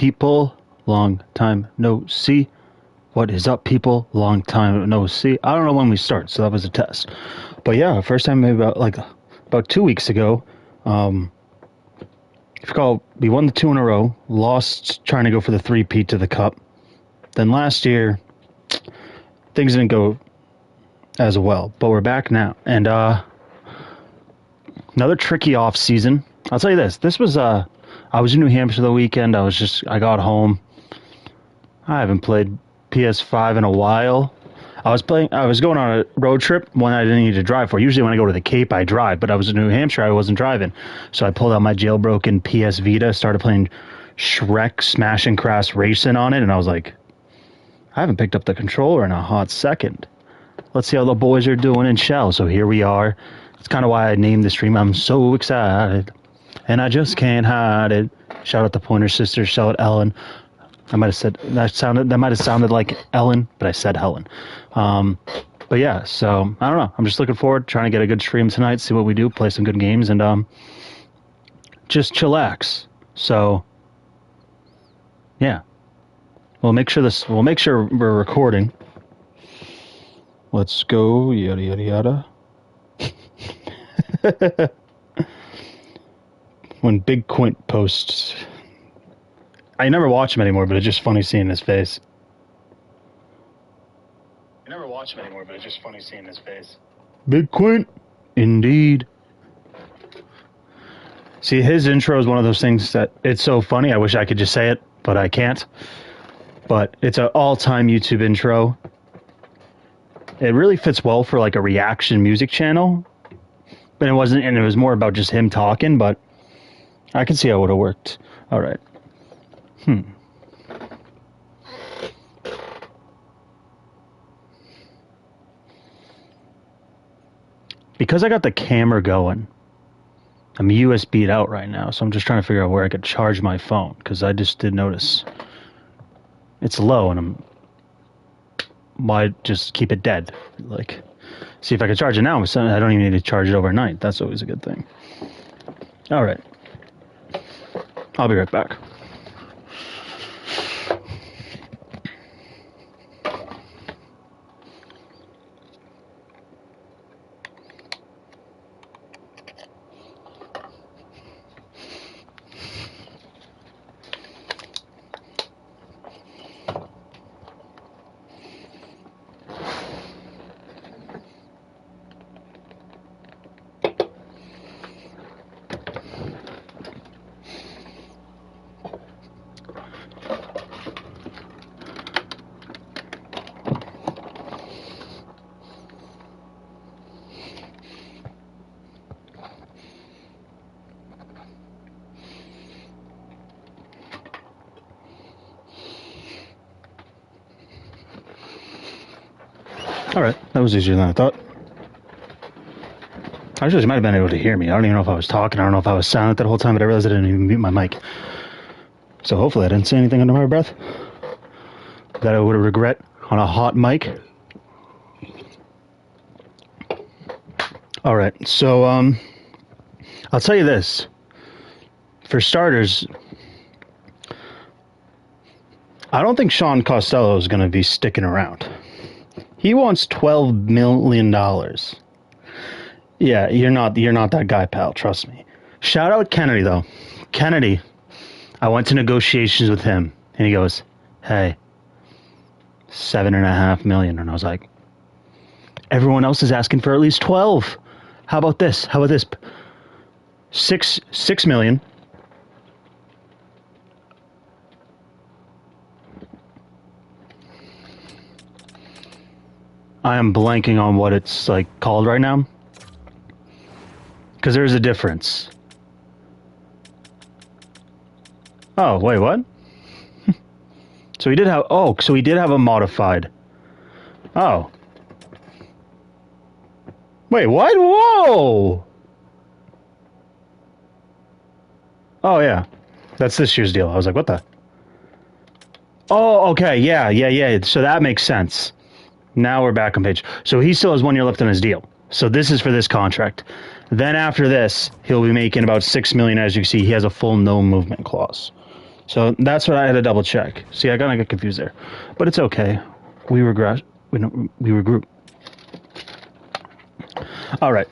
people? Long time no see. What is up, people? Long time no see. I don't know when we start, so that was a test. But yeah, first time maybe about 2 weeks ago. If you recall, we won the 2 in a row, lost trying to go for the 3-peat to the cup. Then last year, things didn't go as well, but we're back now. And another tricky off season. I'll tell you this. This was I was in New Hampshire the weekend. I got home. I haven't played PS5 in a while. I was going on a road trip when I didn't need to drive for. Usually when I go to the Cape, I drive, but I was in New Hampshire, I wasn't driving. So I pulled out my jailbroken PS Vita, started playing Shrek Smash and Crash Racing on it, and I was like, I haven't picked up the controller in a hot second. Let's see how the boys are doing in Shell. So here we are. It's kind of why I named the stream. I'm so excited, and I just can't hide it. Shout out the Pointer Sisters. Shout out Ellen. I might have said that might have sounded like Ellen, but I said Helen. But yeah, so I don't know. I'm just looking forward, trying to get a good stream tonight, see what we do, play some good games, and just chillax. So yeah, we'll make sure we're recording. Let's go, yada yada yada. When Big Quint posts. I never watch him anymore, but it's just funny seeing his face. Big Quint, indeed. See, his intro is one of those things that it's so funny. I wish I could just say it, but I can't. But it's an all-time YouTube intro. It really fits well for like a reaction music channel. But it wasn't, and it was more about just him talking, but I can see how it would have worked. All right. Because I got the camera going, I'm USB'd out right now, so I'm just trying to figure out where I could charge my phone, because I just did notice it's low, and why just keep it dead? Like, see if I can charge it now. I don't even need to charge it overnight. That's always a good thing. All right. I'll be right back. Alright, that was easier than I thought. Actually, you might have been able to hear me. I don't even know if I was talking. I don't know if I was silent that whole time, but I realized I didn't even mute my mic. So hopefully I didn't say anything under my breath that I would regret on a hot mic. Alright, so I'll tell you this. For starters, I don't think Sean Costello is going to be sticking around. He wants $12 million. Yeah, you're not that guy, pal. Trust me. Shout out Kennedy, though. Kennedy, I went to negotiations with him, and he goes, hey, $7.5 million. And I was like, everyone else is asking for at least 12. How about this? How about this? $6 million. I am blanking on what it's like called right now, because there's a difference. Oh, wait, what? So he did have, a modified. Oh. Wait, what? Whoa! Oh, yeah. That's this year's deal. I was like, what the? Oh, okay, yeah. So that makes sense. Now we're back on page. So he still has 1 year left on his deal. So this is for this contract. Then after this, he'll be making about $6 million. As you can see, he has a full no movement clause. So that's what I had to double check. See, I kind of get confused there, but it's okay. We regress. We regroup. All right,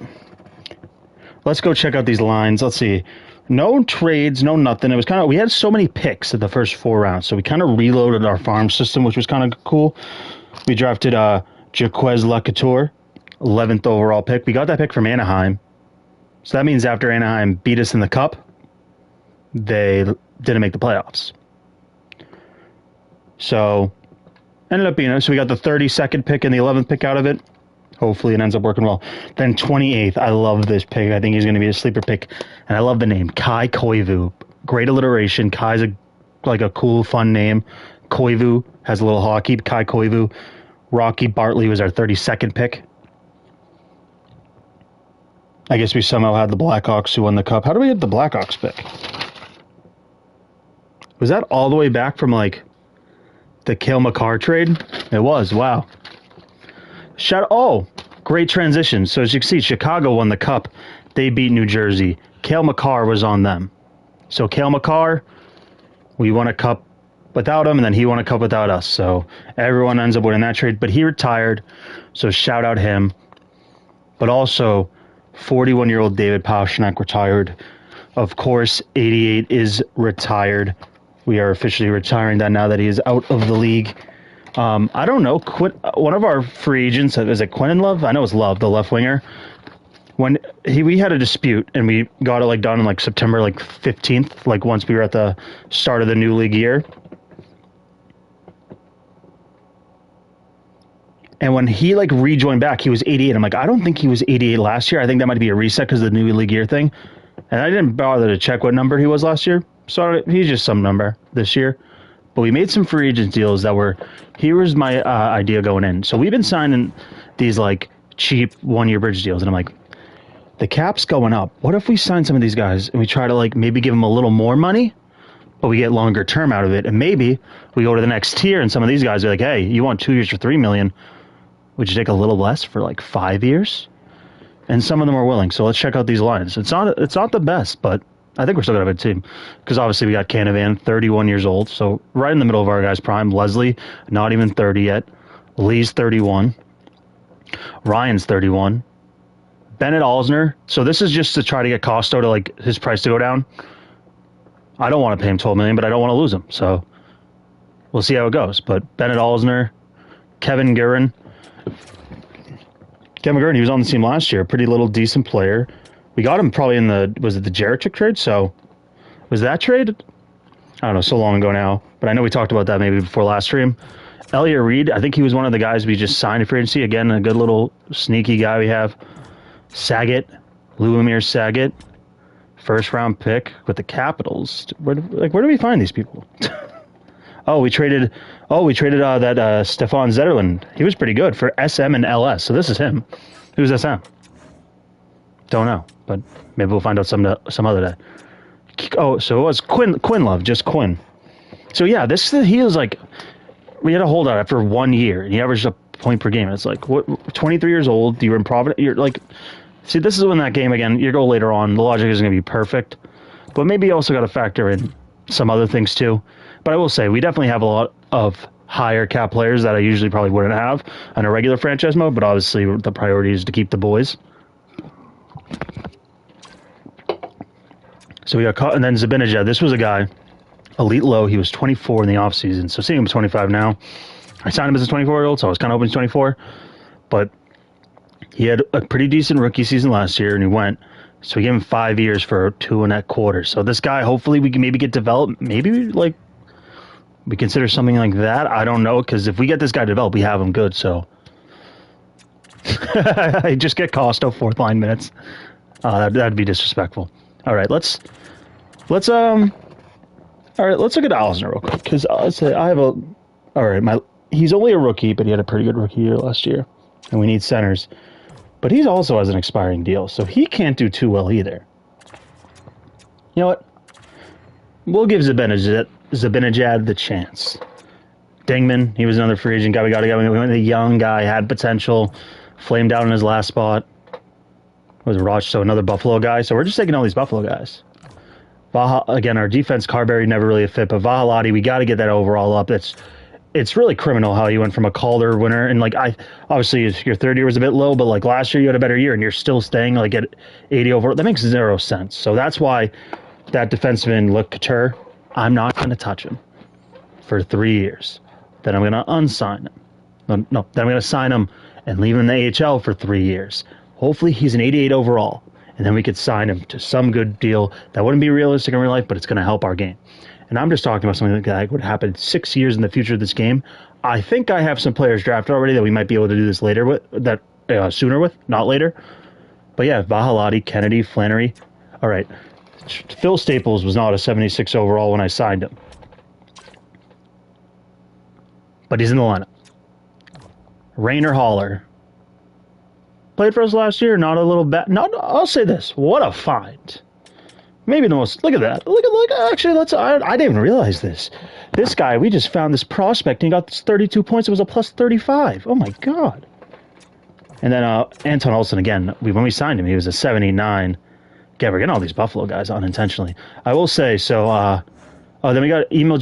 let's go check out these lines. Let's see. No trades, no nothing. It was kind of, we had so many picks at the first 4 rounds, so we kind of reloaded our farm system, which was kind of cool. We drafted Jaquez Lacouture, 11th overall pick. We got that pick from Anaheim, so that means after Anaheim beat us in the Cup, they didn't make the playoffs. So ended up being, so we got the 32nd pick and the 11th pick out of it. Hopefully it ends up working well. Then 28th, I love this pick. I think he's going to be a sleeper pick. And I love the name, Kai Koivu. Great alliteration. Kai's a cool, fun name. Koivu has a little hockey. Kai Koivu. Rocky Bartley was our 32nd pick. I guess we somehow had the Blackhawks who won the Cup. How do we get the Blackhawks pick? Was that all the way back from, like, the Cale Makar trade? It was. Wow. Great transition. So as you can see, Chicago won the Cup. They beat New Jersey. Cale Makar was on them. So Cale Makar, we won a Cup without him, and then he won a Cup without us. So everyone ends up winning that trade. But he retired, so shout out him. But also, 41-year-old David Pastrnak retired. Of course, 88 is retired. We are officially retiring that now that he is out of the league. I don't know. One of our free agents, is it Quinn and Love? I know it's Love, the left winger. When we had a dispute and we got it done in September 15th, once we were at the start of the new league year. And when he rejoined back, he was 88. I'm like, I don't think he was 88 last year. I think that might be a reset because of the new league year thing. And I didn't bother to check what number he was last year. So he's just some number this year. But we made some free agent deals that were, here was my idea going in. So we've been signing these cheap 1-year bridge deals. And I'm like, the cap's going up. What if we sign some of these guys and we try to maybe give them a little more money, but we get longer term out of it? And maybe we go to the next tier and some of these guys are like, hey, you want 2 years for $3 million? Would you take a little less for 5 years? And some of them are willing. So let's check out these lines. It's not the best, but I think we're still going to have a team because obviously we got Canavan, 31 years old. So right in the middle of our guys' prime. Leslie, not even 30 yet. Lee's 31. Ryan's 31. Bennett Alsner. So this is just to try to get Costo to his price to go down. I don't want to pay him $12 million, but I don't want to lose him. So we'll see how it goes. But Bennett Alsner, Kevin Guerin. Kevin Guerin, he was on the team last year. Pretty little decent player. We got him probably in was it the Jarachik trade? So, was that trade? I don't know, so long ago now. But I know we talked about that maybe before last stream. Elliot Reed, I think he was one of the guys we just signed for agency. Again, a good little sneaky guy we have. Saget, Lubomir Saget, first round pick with the Capitals. Where do we find these people? We traded that Stefan Zetterlund. He was pretty good for SM and LS. So this is him. Who's SM? Don't know, but maybe we'll find out some other day. Oh, so it was Quinn Love, just Quinn. So yeah, he was we had to hold out after 1 year, and he averaged a point per game. It's what, 23 years old, you were in Providence. You're see, this is when that game again. You go later on, the logic isn't going to be perfect, but maybe you also got to factor in some other things too. But I will say we definitely have a lot of higher cap players that I usually probably wouldn't have in a regular franchise mode. But obviously, the priority is to keep the boys. So we got caught, and then Zibanejad. This was a guy, elite low. He was 24 in the offseason. So seeing him 25 now, I signed him as a 24-year-old, so I was kind of hoping he's 24. But he had a pretty decent rookie season last year, and he went. So we gave him 5 years for 2.25. So this guy, hopefully, we can maybe get developed. Maybe we consider something like that. I don't know, because if we get this guy developed, we have him good. So I just get Costo 4th line minutes. That'd be disrespectful. All right, let's look at Alsner real quick, because he's only a rookie, but he had a pretty good rookie year last year, and we need centers. But he also has an expiring deal, so he can't do too well either. You know what? We'll give Zibanejad the chance. Dingman, he was another free agent guy. We went a young guy, had potential, flamed out in his last spot. Was Roch, so another Buffalo guy. So we're just taking all these Buffalo guys. Vaha, again, our defense, Carberry never really a fit, but Vahalati, we got to get that overall up. It's really criminal how you went from a Calder winner, and like obviously your third year was a bit low, but like last year you had a better year, and you're still staying like at 80 overall. That makes zero sense. So that's why that defenseman, Luc Couture, I'm not going to touch him for 3 years. Then I'm going to unsign him. No, then I'm going to sign him and leave him in the AHL for 3 years. Hopefully he's an 88 overall, and then we could sign him to some good deal that wouldn't be realistic in real life, but it's going to help our game. And I'm just talking about something that would happen 6 years in the future of this game. I think I have some players drafted already that we might be able to do this later with, sooner with, not later. But yeah, Vahalati, Kennedy, Flannery. All right, Phil Staples was not a 76 overall when I signed him, but he's in the lineup. Rainer Haller played for us last year. Not a little bad. Not. I'll say this. What a find. Maybe the most. Look at that. Look. Actually, I didn't even realize this. This guy, we just found this prospect, and he got 32 points. It was a plus 35. Oh my god. And then Anton Olsen again. When we signed him, he was a 79. Again, we're getting all these Buffalo guys unintentionally. I will say so. Then we got Emil.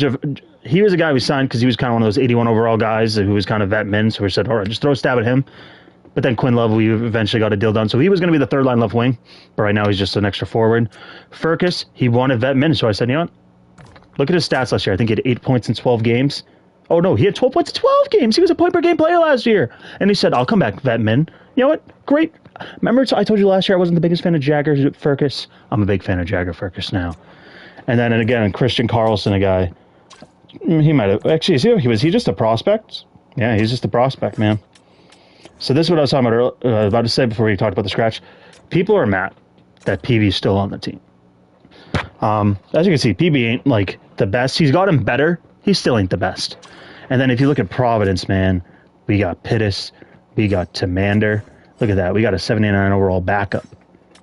He was a guy we signed because he was kind of one of those 81 overall guys who was kind of vet min. So we said, all right, just throw a stab at him. But then Quinn Love, we eventually got a deal done. So he was going to be the third line left wing. But right now he's just an extra forward. Furcus, he wanted vet min. So I said, you know what? Look at his stats last year. I think he had 8 points in 12 games. Oh, no, he had 12 points in 12 games. He was a point-per-game player last year. And he said, I'll come back, vet min. You know what? Great. Remember I told you last year I wasn't the biggest fan of Jagger Furcus? I'm a big fan of Jagger Furcus now. And then, again, Christian Carlson, a guy. He might have. Actually, was he just a prospect? Yeah, he's just a prospect, man. So this is what I was about to say before we talked about the scratch. People are mad that PB's still on the team. As you can see, PB ain't like the best. He's gotten better. He still ain't the best. And then if you look at Providence, man, we got Pittis, we got Tamander. Look at that. We got a 79 overall backup.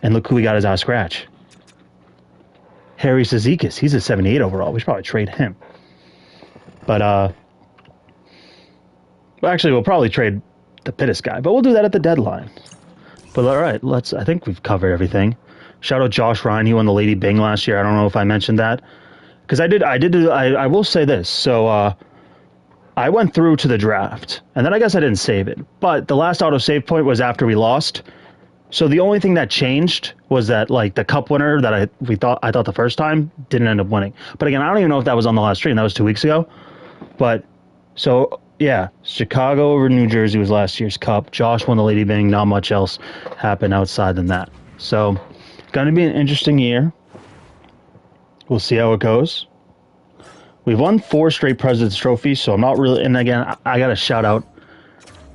And look who we got as our scratch. Harry Cizikas. He's a 78 overall. We should probably trade him. But actually, we'll probably trade the Pittis guy, but we'll do that at the deadline. But all right, I think we've covered everything. Shout out Josh Ryan. He won the Lady Bing last year. I don't know if I mentioned that because I will say this. So I went through to the draft, and then I guess I didn't save it. But the last auto save point was after we lost. So the only thing that changed was that like the cup winner that I thought the first time didn't end up winning. But again, I don't even know if that was on the last stream. That was 2 weeks ago. But so yeah, Chicago over New Jersey was last year's cup. Josh won the Lady Bing. Not much else happened outside than that. So going to be an interesting year. We'll see how it goes. We've won 4 straight President's Trophies, so I'm not really. And again, I got to shout out.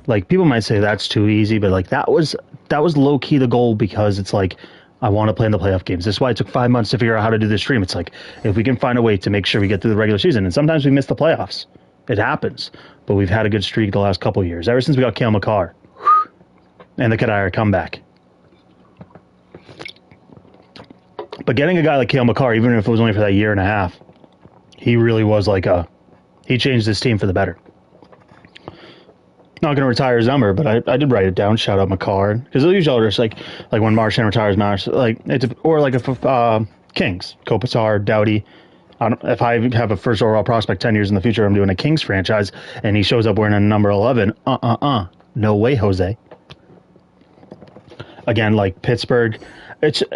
Like people might say that's too easy, but like that was low key the goal because it's like I want to play in the playoff games. That's why it took 5 months to figure out how to do this stream. It's like if we can find a way to make sure we get through the regular season, and sometimes we miss the playoffs. It happens, but we've had a good streak the last couple of years. Ever since we got Cale Makar and the Kadire comeback. But getting a guy like Cale Makar, even if it was only for that year and a half, he really was like he changed this team for the better. Not going to retire his number, but I did write it down. Shout out Makar because usually just like when Marchand retires, or like if Kings, Kopitar, Doughty. If I have a first overall prospect 10 years in the future, I'm doing a Kings franchise, and he shows up wearing a number 11. No way, Jose. Again, like Pittsburgh.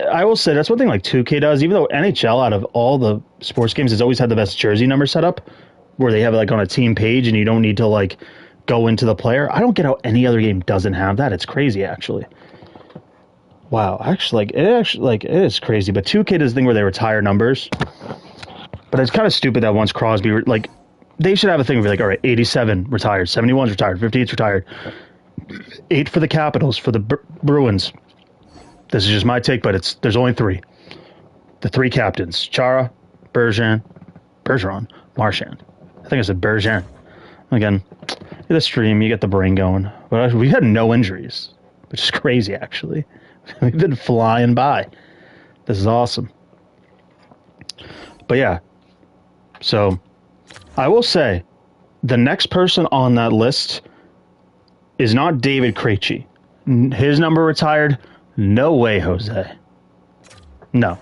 I will say that's one thing like 2K does, even though NHL out of all the sports games has always had the best jersey number set up, where they have it like on a team page and you don't need to like go into the player. I don't get how any other game doesn't have that. It's crazy, actually. Wow, actually, it is crazy. But 2K does the thing where they retire numbers. But it's kind of stupid that once Crosby, like, they should have a thing where like, all right, 87 retired, 71's retired, 58's retired, 8 for the Capitals, for the Bruins. This is just my take, but there's only 3. The 3 captains, Chara, Bergeron, Marchand. I think I said Bergeron. Again, the stream, you get the brain going. But we had no injuries, which is crazy, actually. We've been flying by. This is awesome. But yeah, so I will say the next person on that list is not David Krejci. His number retired. No way, Jose. No.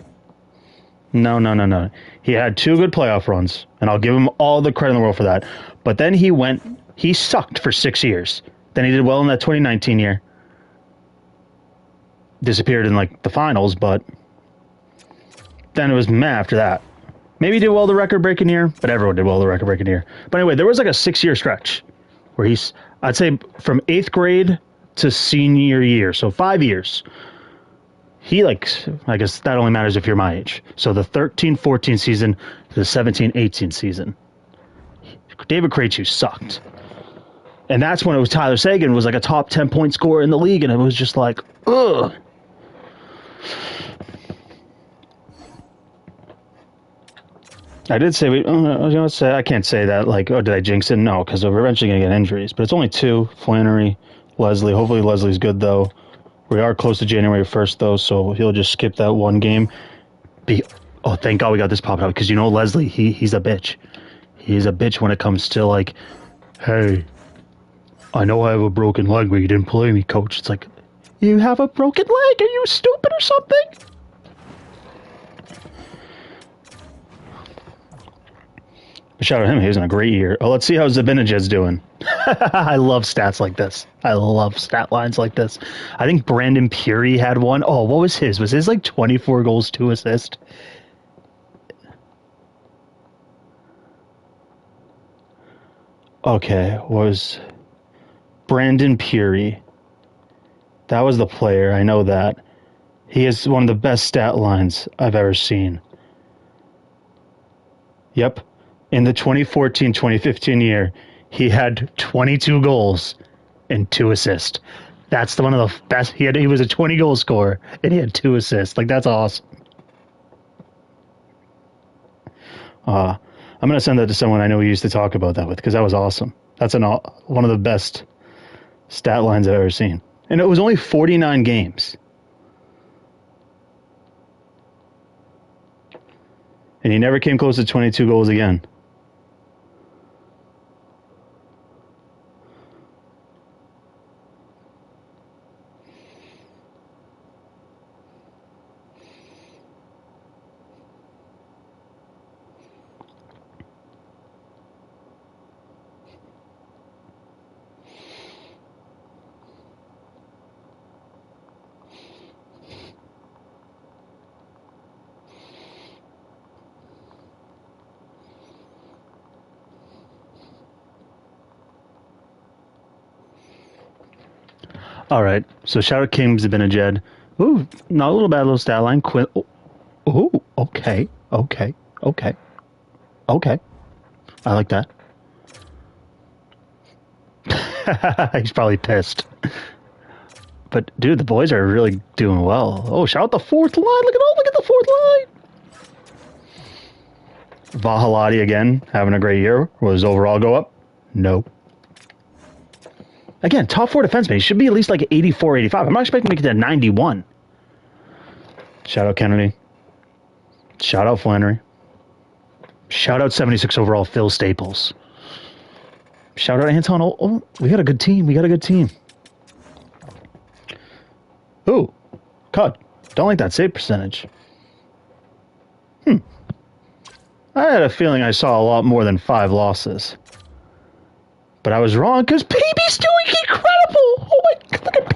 No, no, no, no. He had 2 good playoff runs, and I'll give him all the credit in the world for that. But then he sucked for 6 years. Then he did well in that 2019 year. Disappeared in like the finals, but then it was meh after that. Maybe he did well the record-breaking year, but everyone did well the record-breaking year. But anyway, there was like a 6-year stretch where I'd say from 8th grade to senior year, so 5 years. I guess that only matters if you're my age. So the 13-14 season to the 17-18 season, David Krejci sucked. And that's when it was Tyler Seguin was like a top 10-point scorer in the league, and it was just like, ugh. I did say, I can't say that, like, oh, did I jinx it? No, because we're eventually going to get injuries. But it's only 2, Flannery, Leslie. Hopefully Leslie's good, though. We are close to January 1st, though, so he'll just skip that one game. Oh, thank God we got this popped up, because Leslie, he's a bitch. He's a bitch when it comes to, like, hey, I know I have a broken leg, but you didn't play me, coach. It's like, you have a broken leg? Are you stupid or something? But shout out to him. He was in a great year. Oh, let's see how Zibanejad's doing. I love stats like this. I love stat lines like this. I think Brandon Puri had one. Oh, what was his? Was his like 24 goals, 2 assists? Okay, was Brandon Puri. That was the player. I know that. He has one of the best stat lines I've ever seen. Yep. In the 2014-2015 year, he had 22 goals and 2 assists. That's one of the best. He was a 20-goal scorer, and he had 2 assists. Like, that's awesome. I'm going to send that to someone I know we used to talk about that with, because that was awesome. That's one of the best stat lines I've ever seen. And it was only 49 games. And he never came close to 22 goals again. All right, so shout out King Zibanejad. Ooh, not a little bad little stat line. Ooh, okay. I like that. He's probably pissed. But dude, the boys are really doing well. Oh, shout out the 4th line. Look at the 4th line. Vahalati again, having a great year. Will his overall go up? No. Again, top 4 defenseman. He should be at least like 84, 85. I'm not expecting to make it to 91. Shout out Kennedy. Shout out Flannery. Shout out 76 overall Phil Staples. Shout out Anton. Oh, we got a good team. Ooh, cut. Don't like that save percentage. I had a feeling I saw a lot more than 5 losses. But I was wrong, because PB's doing incredible! Oh my God, look at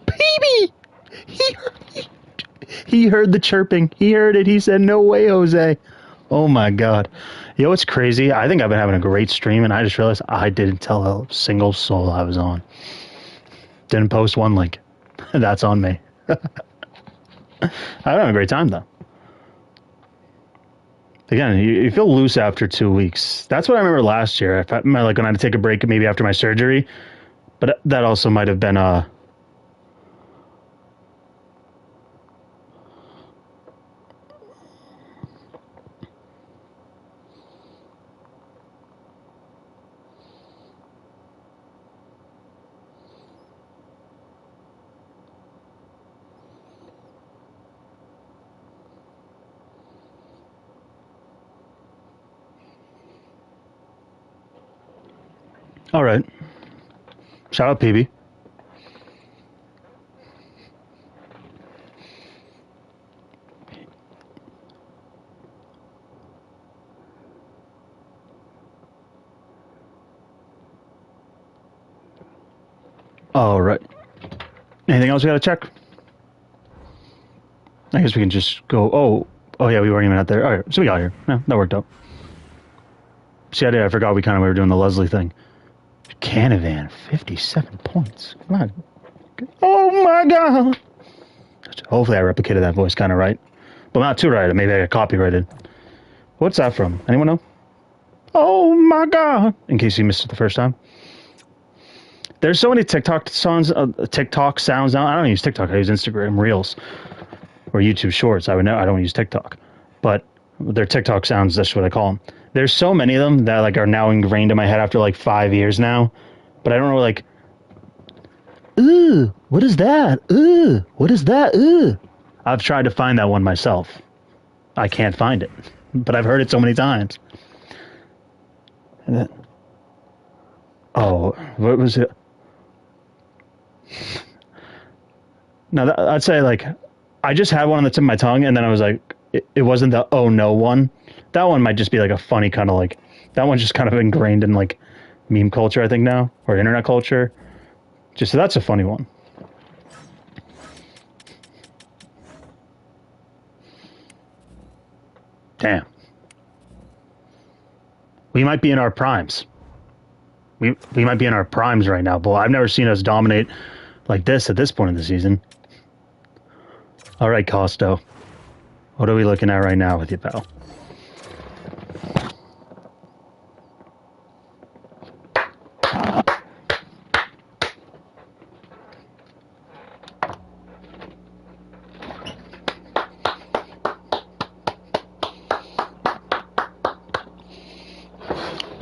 PB! He heard the chirping. He heard it. He said, no way, Jose. Oh my God. You know what's crazy? I think I've been having a great stream, and I just realized I didn't tell a single soul I was on. Didn't post one link. That's on me. I'm having a great time, though. Again, you feel loose after 2 weeks. That's what I remember last year. Like when I had to take a break, maybe after my surgery. But that also might have been all right. Shout out PB. All right. Anything else we gotta check? I guess we can just go. Oh yeah, we weren't even out there. All right, so we got here. Yeah, that worked out. See, I forgot we were doing the Leslie thing. Canavan, 57 points. Come on. Oh my God. Hopefully I replicated that voice kind of right. But not too right. Maybe I got copyrighted. What's that from? Anyone know? Oh my God. In case you missed it the first time. There's so many TikTok sounds now. I don't use TikTok. I use Instagram Reels or YouTube Shorts. I don't use TikTok. But they're TikTok sounds. That's what I call them. There's so many of them that like are now ingrained in my head after like 5 years now. But I don't know, like, ooh, what is that? Ooh, what is that? Ooh. I've tried to find that one myself. I can't find it. But I've heard it so many times. And then, oh, what was it? Now, I'd say, like, I just had one on the tip of my tongue, and then I was like, it wasn't the oh no one. That one might just be like a funny kind of like, that one's just kind of ingrained in like meme culture, I think now, or internet culture. Just so that's a funny one. Damn. We might be in our primes. We might be in our primes right now, but I've never seen us dominate like this at this point in the season. All right, Costo. What are we looking at right now with you, pal?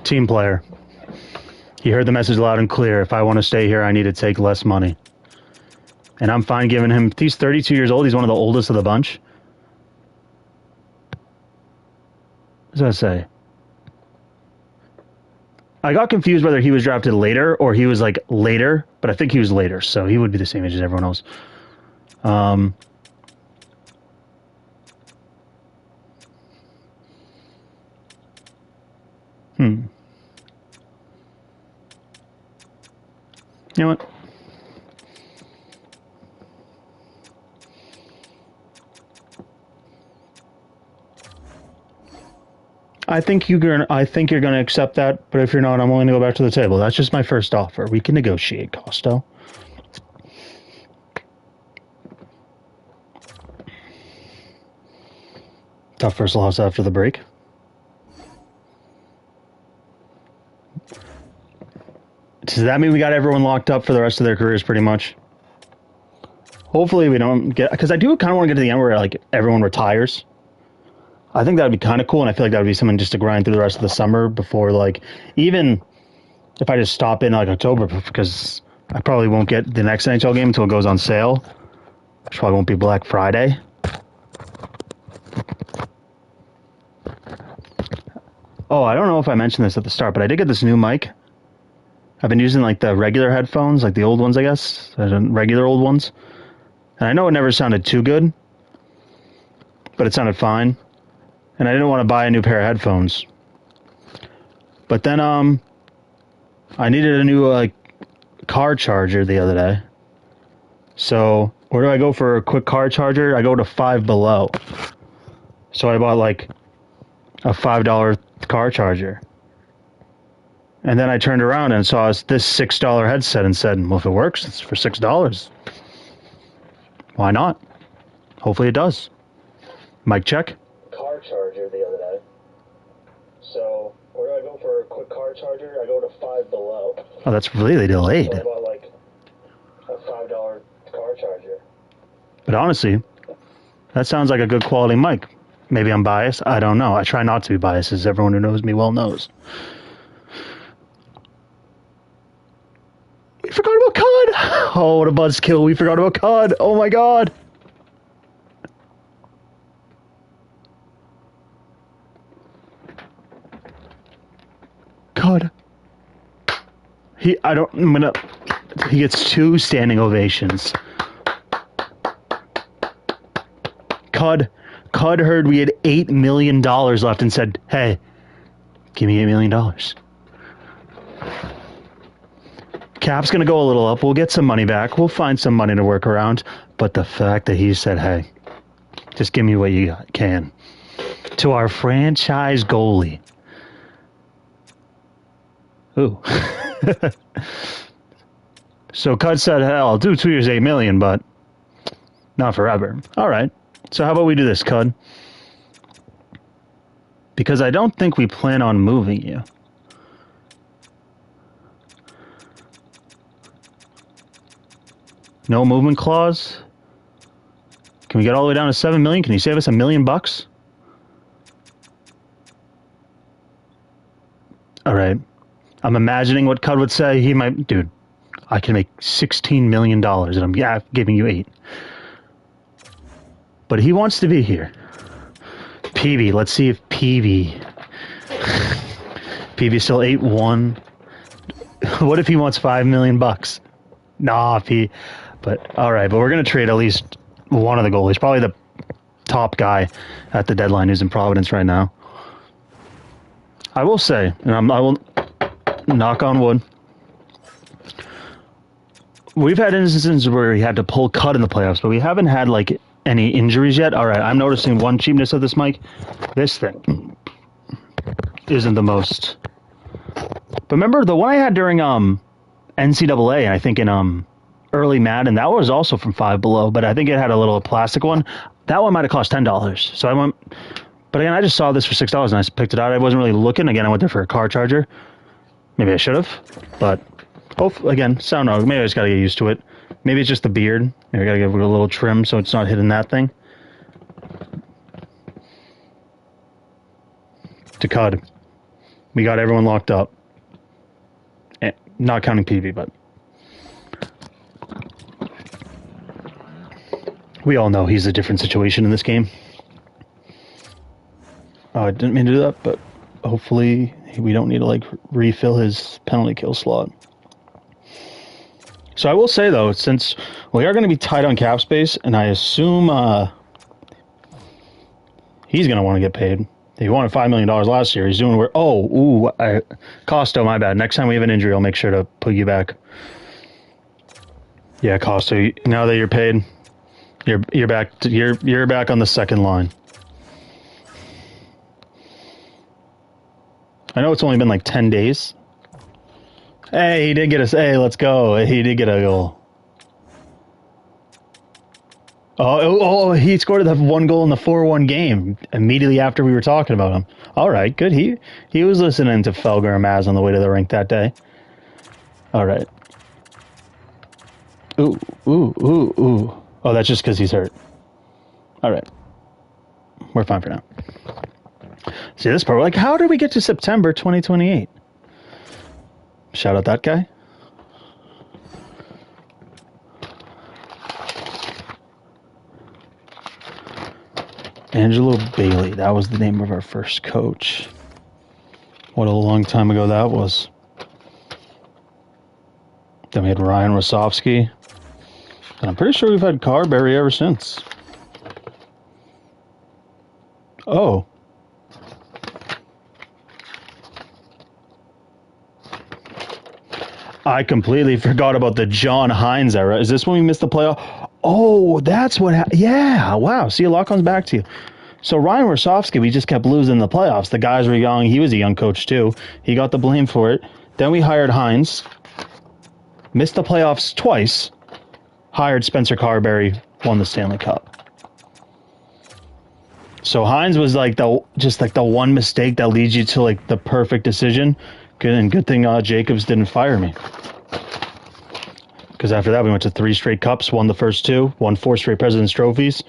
Team player. He heard the message loud and clear. If I want to stay here, I need to take less money. And I'm fine giving him... He's 32 years old. He's one of the oldest of the bunch. What does that say? I got confused whether he was drafted later or he was, like, later. But I think he was later, so he would be the same age as everyone else. You know what? I think you're gonna accept that, but if you're not, I'm willing to go back to the table. That's just my first offer. We can negotiate, Costo. Tough first loss after the break. Does that mean we got everyone locked up for the rest of their careers, pretty much? Hopefully we don't get... Because I do kind of want to get to the end where, like, everyone retires. I think that would be kind of cool, and I feel like that would be something just to grind through the rest of the summer before, like... Even if I just stop in, like, October, because I probably won't get the next NHL game until it goes on sale. Which probably won't be Black Friday. Oh, I don't know if I mentioned this at the start, but I did get this new mic. I've been using, like, the regular headphones, like the old ones, I guess. The regular old ones. And I know it never sounded too good, but it sounded fine. And I didn't want to buy a new pair of headphones. But then, I needed a new, like, car charger the other day. So, where do I go for a quick car charger? I go to Five Below. So I bought, like, a $5 car charger. And then I turned around and saw this $6 headset and said, well, if it works, it's for $6. Why not? Hopefully it does. Mic check. Car charger the other day. So, where do I go for a quick car charger? I go to Five Below. Oh, that's really delayed. So I bought, like, a $5 car charger. But honestly, that sounds like a good quality mic. Maybe I'm biased. I don't know. I try not to be biased, as everyone who knows me well knows. We forgot about COD! Oh, what a buzzkill. We forgot about COD. Oh my god. COD. He gets 2 standing ovations. COD heard we had $8 million left and said, hey, give me $8 million. Cap's going to go a little up. We'll get some money back. We'll find some money to work around. But the fact that he said, hey, just give me what you can. To our franchise goalie. Ooh. So Cud said, hell, I'll do 2 years, $8 million, but not forever. All right. So how about we do this, Cud? Because I don't think we plan on moving you. No movement clause? Can we get all the way down to $7 million? Can you save us $1 million bucks? All right. I'm imagining what Cud would say. He might, dude, I can make $16 million and I'm giving you 8. But he wants to be here. PV, let's see if PV. PV still 8-1. What if he wants $5 million bucks? Nah, P. But all right, but we're gonna trade at least one of the goalies, probably the top guy at the deadline who's in Providence right now. I will say, and I will knock on wood. We've had instances where we had to pull Cut in the playoffs, but we haven't had like any injuries yet. All right, I'm noticing one cheapness of this mic. This thing isn't the most. But remember the one I had during NCAA, and I think in early Madden, that was also from Five Below, but I think it had a little plastic one. That one might have cost $10. So I went, but again, I just saw this for $6 and I picked it out. I wasn't really looking. Again, I went there for a car charger. Maybe I should have, but again, sound dog. Maybe I just got to get used to it. Maybe it's just the beard. Maybe I got to give it a little trim so it's not hitting that thing. To Cud. We got everyone locked up. Not counting PV, but we all know he's a different situation in this game. Oh, I didn't mean to do that, but hopefully we don't need to like refill his penalty kill slot. So I will say though, since we are going to be tight on cap space, and I assume he's going to want to get paid. He wanted $5 million last year. He's doing where? Costo, my bad. Next time we have an injury, I'll make sure to put you back. Yeah, Costo. Now that you're paid, you're back. You're back on the second line. I know it's only been like 10 days. Hey, he did get us. Hey, let's go. He did get a goal. Oh, he scored the one goal in the 4-1 game immediately after we were talking about him. All right, good. He was listening to Felger and Maz on the way to the rink that day. All right. Ooh. Oh, that's just because he's hurt. All right. We're fine for now. See this part? We're like, how did we get to September 2028? Shout out that guy. Angelo Bailey. That was the name of our first coach. What a long time ago that was. Then we had Ryan Rosofsky. And I'm pretty sure we've had Carberry ever since. Oh. I completely forgot about the John Hines era. Is this when we missed the playoff? Oh, that's what happened. Yeah, wow. See, a lot comes back to you. So Ryan Rosofsky, we just kept losing the playoffs. The guys were young. He was a young coach, too. He got the blame for it. Then we hired Hines. Missed the playoffs twice. Hired Spencer Carberry. Won the Stanley Cup. So Hines was like the one mistake that leads you to like the perfect decision. Good thing Jacobs didn't fire me. Because after that, we went to 3 straight cups, won the first 2, won 4 straight President's Trophies.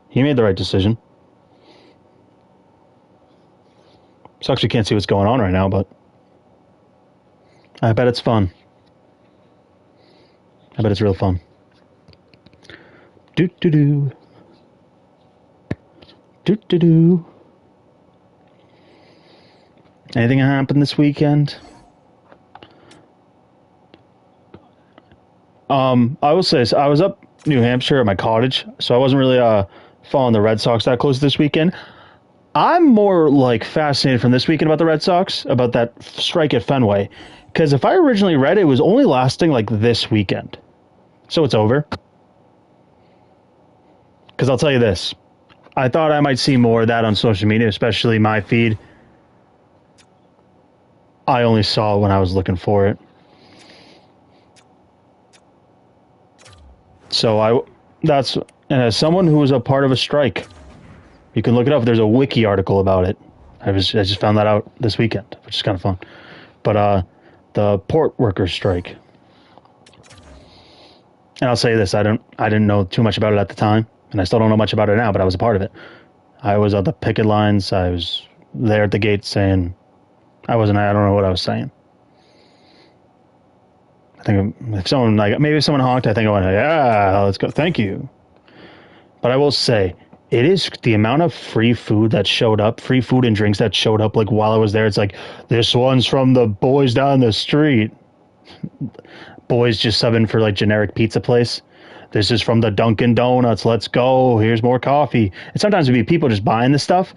He made the right decision. Sucks we can't see what's going on right now, but I bet it's fun. I bet it's real fun. Do-do-do. Do-do-do. Anything happened this weekend? I will say, so I was up New Hampshire at my cottage, so I wasn't really following the Red Sox that close this weekend. I'm more like fascinated from this weekend about the Red Sox, about that strike at Fenway. Because if I originally read it was only lasting like this weekend. So it's over. Because I'll tell you this. I thought I might see more of that on social media, especially my feed. I only saw it when I was looking for it. So and as someone who was a part of a strike, you can look it up. There's a wiki article about it. I just found that out this weekend, which is kind of fun. But the port workers strike. And I'll say this, I didn't know too much about it at the time, and I still don't know much about it now, but I was a part of it. I was on the picket lines. I was there at the gate saying, I don't know what I was saying. I think if someone, maybe if someone honked, I think I went, yeah, let's go, thank you. But I will say, it is the amount of free food that showed up, free food and drinks that showed up, like, while I was there. It's like, this one's from the boys down the street. Boys just subbing for, like, generic pizza place. This is from the Dunkin' Donuts. Let's go. Here's more coffee. And sometimes it'd be people just buying this stuff.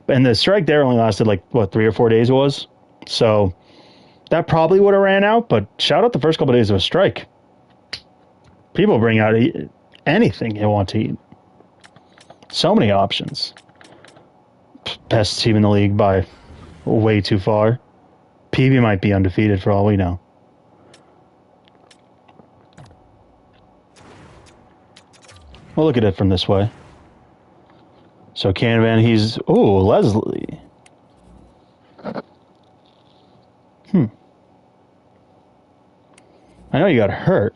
And the strike there only lasted, like, 3 or 4 days it was. So that probably would have ran out, but shout out the first couple of days of a strike. People bring out anything they want to eat. So many options. Best team in the league by way too far. PB might be undefeated for all we know. We'll look at it from this way. So Canavan, he's... Oh, Leslie. I know you got hurt.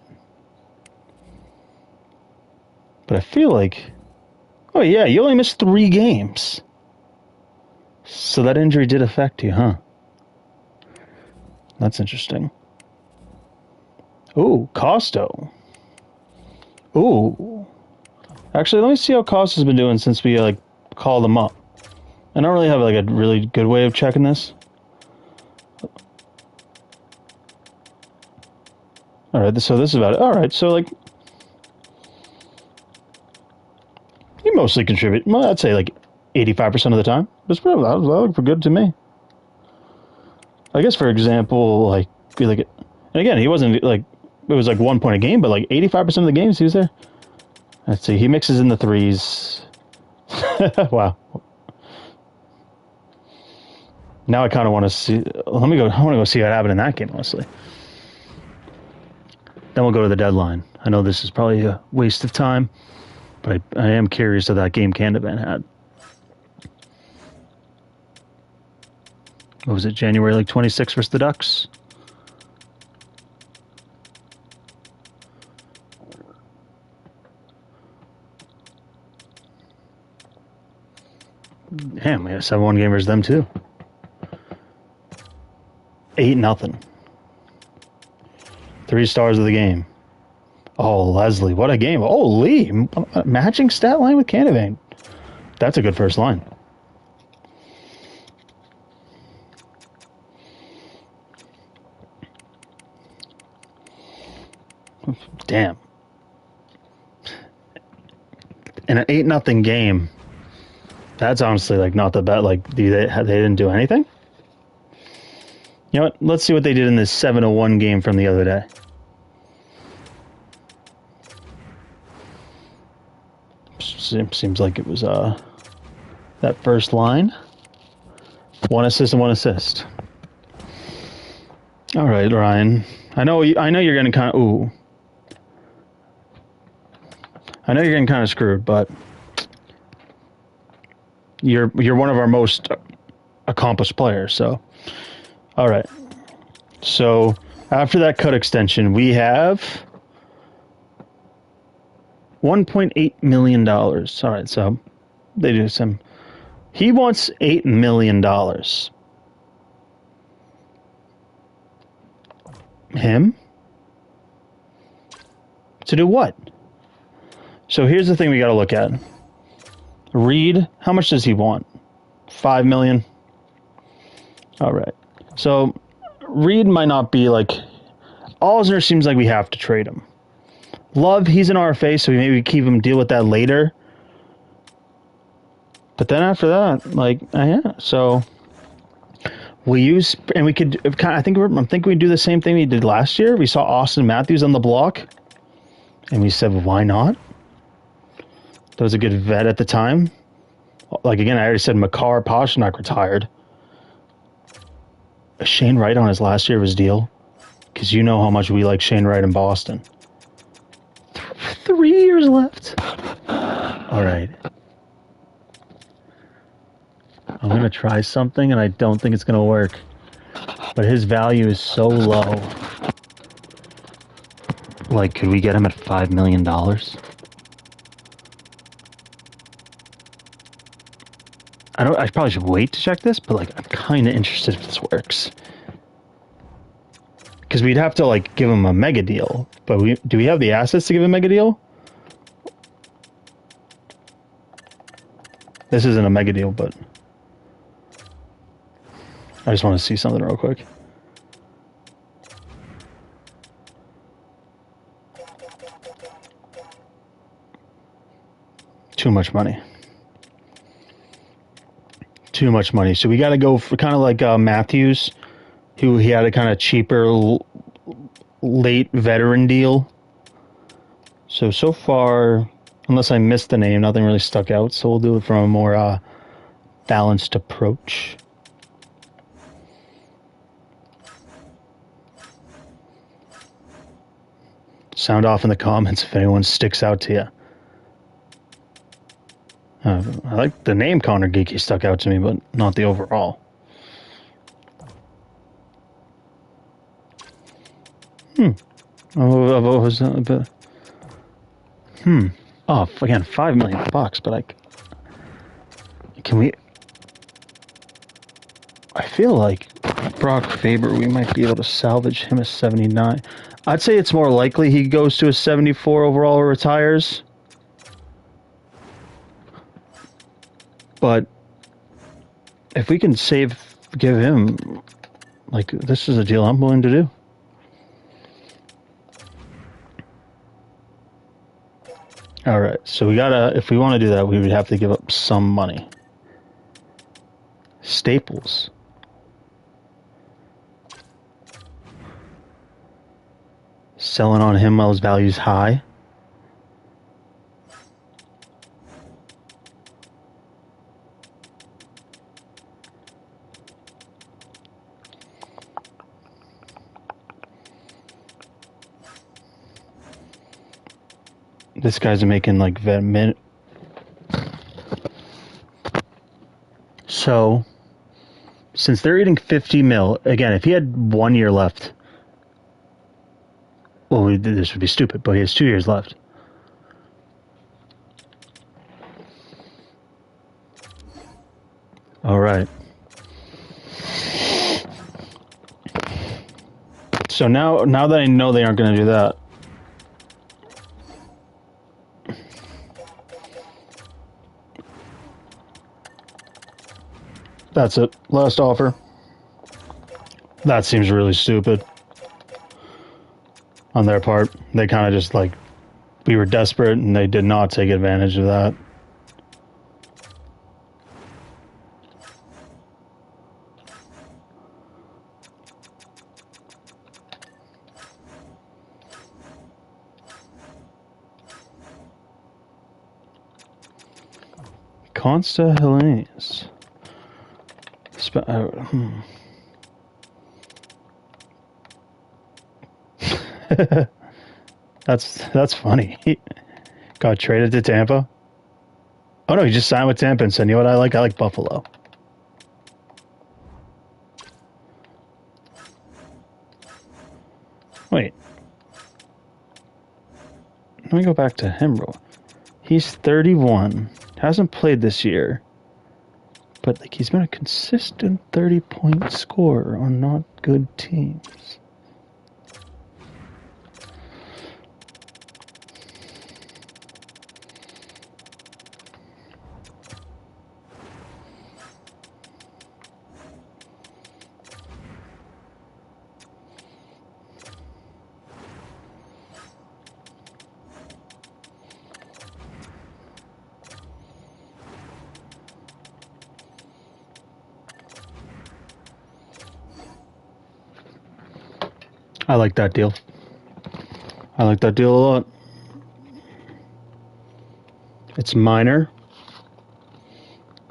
But I feel like... Oh, yeah, you only missed 3 games. So that injury did affect you, huh? That's interesting. Ooh, Costo. Ooh. Actually, let me see how Costa's been doing since we, like, called him up. I don't really have, like, a really good way of checking this. Alright, so this is about it. Alright, so, like... You mostly contribute. Well, I'd say, like, 85% of the time. That looked for good to me. I guess, for example, like... And again, he wasn't, like... It was, like, 1 point a game, but, like, 85% of the games he was there. Let's see, he mixes in the threes. Wow. Now I kind of want to see... I want to go see what happened in that game, honestly. Then we'll go to the deadline. I know this is probably a waste of time, but I am curious of that game Candavan had. What was it, January, like, 26th versus the Ducks? Damn, we have 7-1 game versus them, too. 8-0. 3 stars of the game. Oh, Leslie, what a game. Oh, Lee, matching stat line with Canavan. That's a good first line. Damn. In an 8-0 game, that's honestly, like, not the bet. Like, they didn't do anything? You know what? Let's see what they did in this 7-1 game from the other day. Seems like it was that first line. 1 assist and 1 assist. All right, Ryan. I know you're getting kind of... Ooh. I know you're getting kind of screwed, but... You're one of our most accomplished players, so... All right. So, after that cut extension, we have... $1.8 million. All right, so they do some... He wants $8 million. Him? To do what? So here's the thing we got to look at. Reed, how much does he want? $5 million? All right. So Reed might not be like... Alzner seems like we have to trade him. Love, he's an RFA, so maybe keep him, deal with that later. But then after that, like, yeah, so we use, and we could, I think we do the same thing we did last year. We saw Austin Matthews on the block, and we said, why not? That was a good vet at the time. Like, again, I already said Makar Pasternak retired. Shane Wright on his last year of his deal, because you know how much we like Shane Wright in Boston. 3 years left. All right. I'm going to try something, and I don't think it's going to work. But his value is so low. Like, could we get him at $5 million? I probably should wait to check this, but, like, I'm kind of interested if this works. Because we'd have to, like, give him a mega deal. But do we have the assets to give him a mega deal? This isn't a mega deal, but I just want to see something real quick. Too much money. Too much money. So we got to go for kind of like Matthews, who he had a kind of cheaper late veteran deal. So far, unless I missed the name, nothing really stuck out. So we'll do it from a more balanced approach. Sound off in the comments if anyone sticks out to you. I like the name Connor Geeky stuck out to me, but not the overall. Oh, again, $5 million, but can we? I feel like Brock Faber, we might be able to salvage him a 79. I'd say it's more likely he goes to a 74 overall or retires. But if we can give him, like, this is a deal I'm willing to do. All right, so we gotta, if we want to do that, we would have to give up some money. Staples. Selling on him while his value's high. This guy's making like vet min. So, since they're eating 50 mil, again, if he had 1 year left, well, this would be stupid, but he has 2 years left. All right. So now that I know they aren't going to do that, that's it. Last offer. That seems really stupid on their part. They kind of just like, we were desperate and they did not take advantage of that. Consta Helenius. That's funny. He got traded to Tampa. Oh no, he just signed with Tampa and said, "You know what I like Buffalo." Wait. Let me go back to him, bro. He's 31. Hasn't played this year. But like he's been a consistent 30-point scorer on not good teams. I like that deal. I like that deal a lot. It's minor,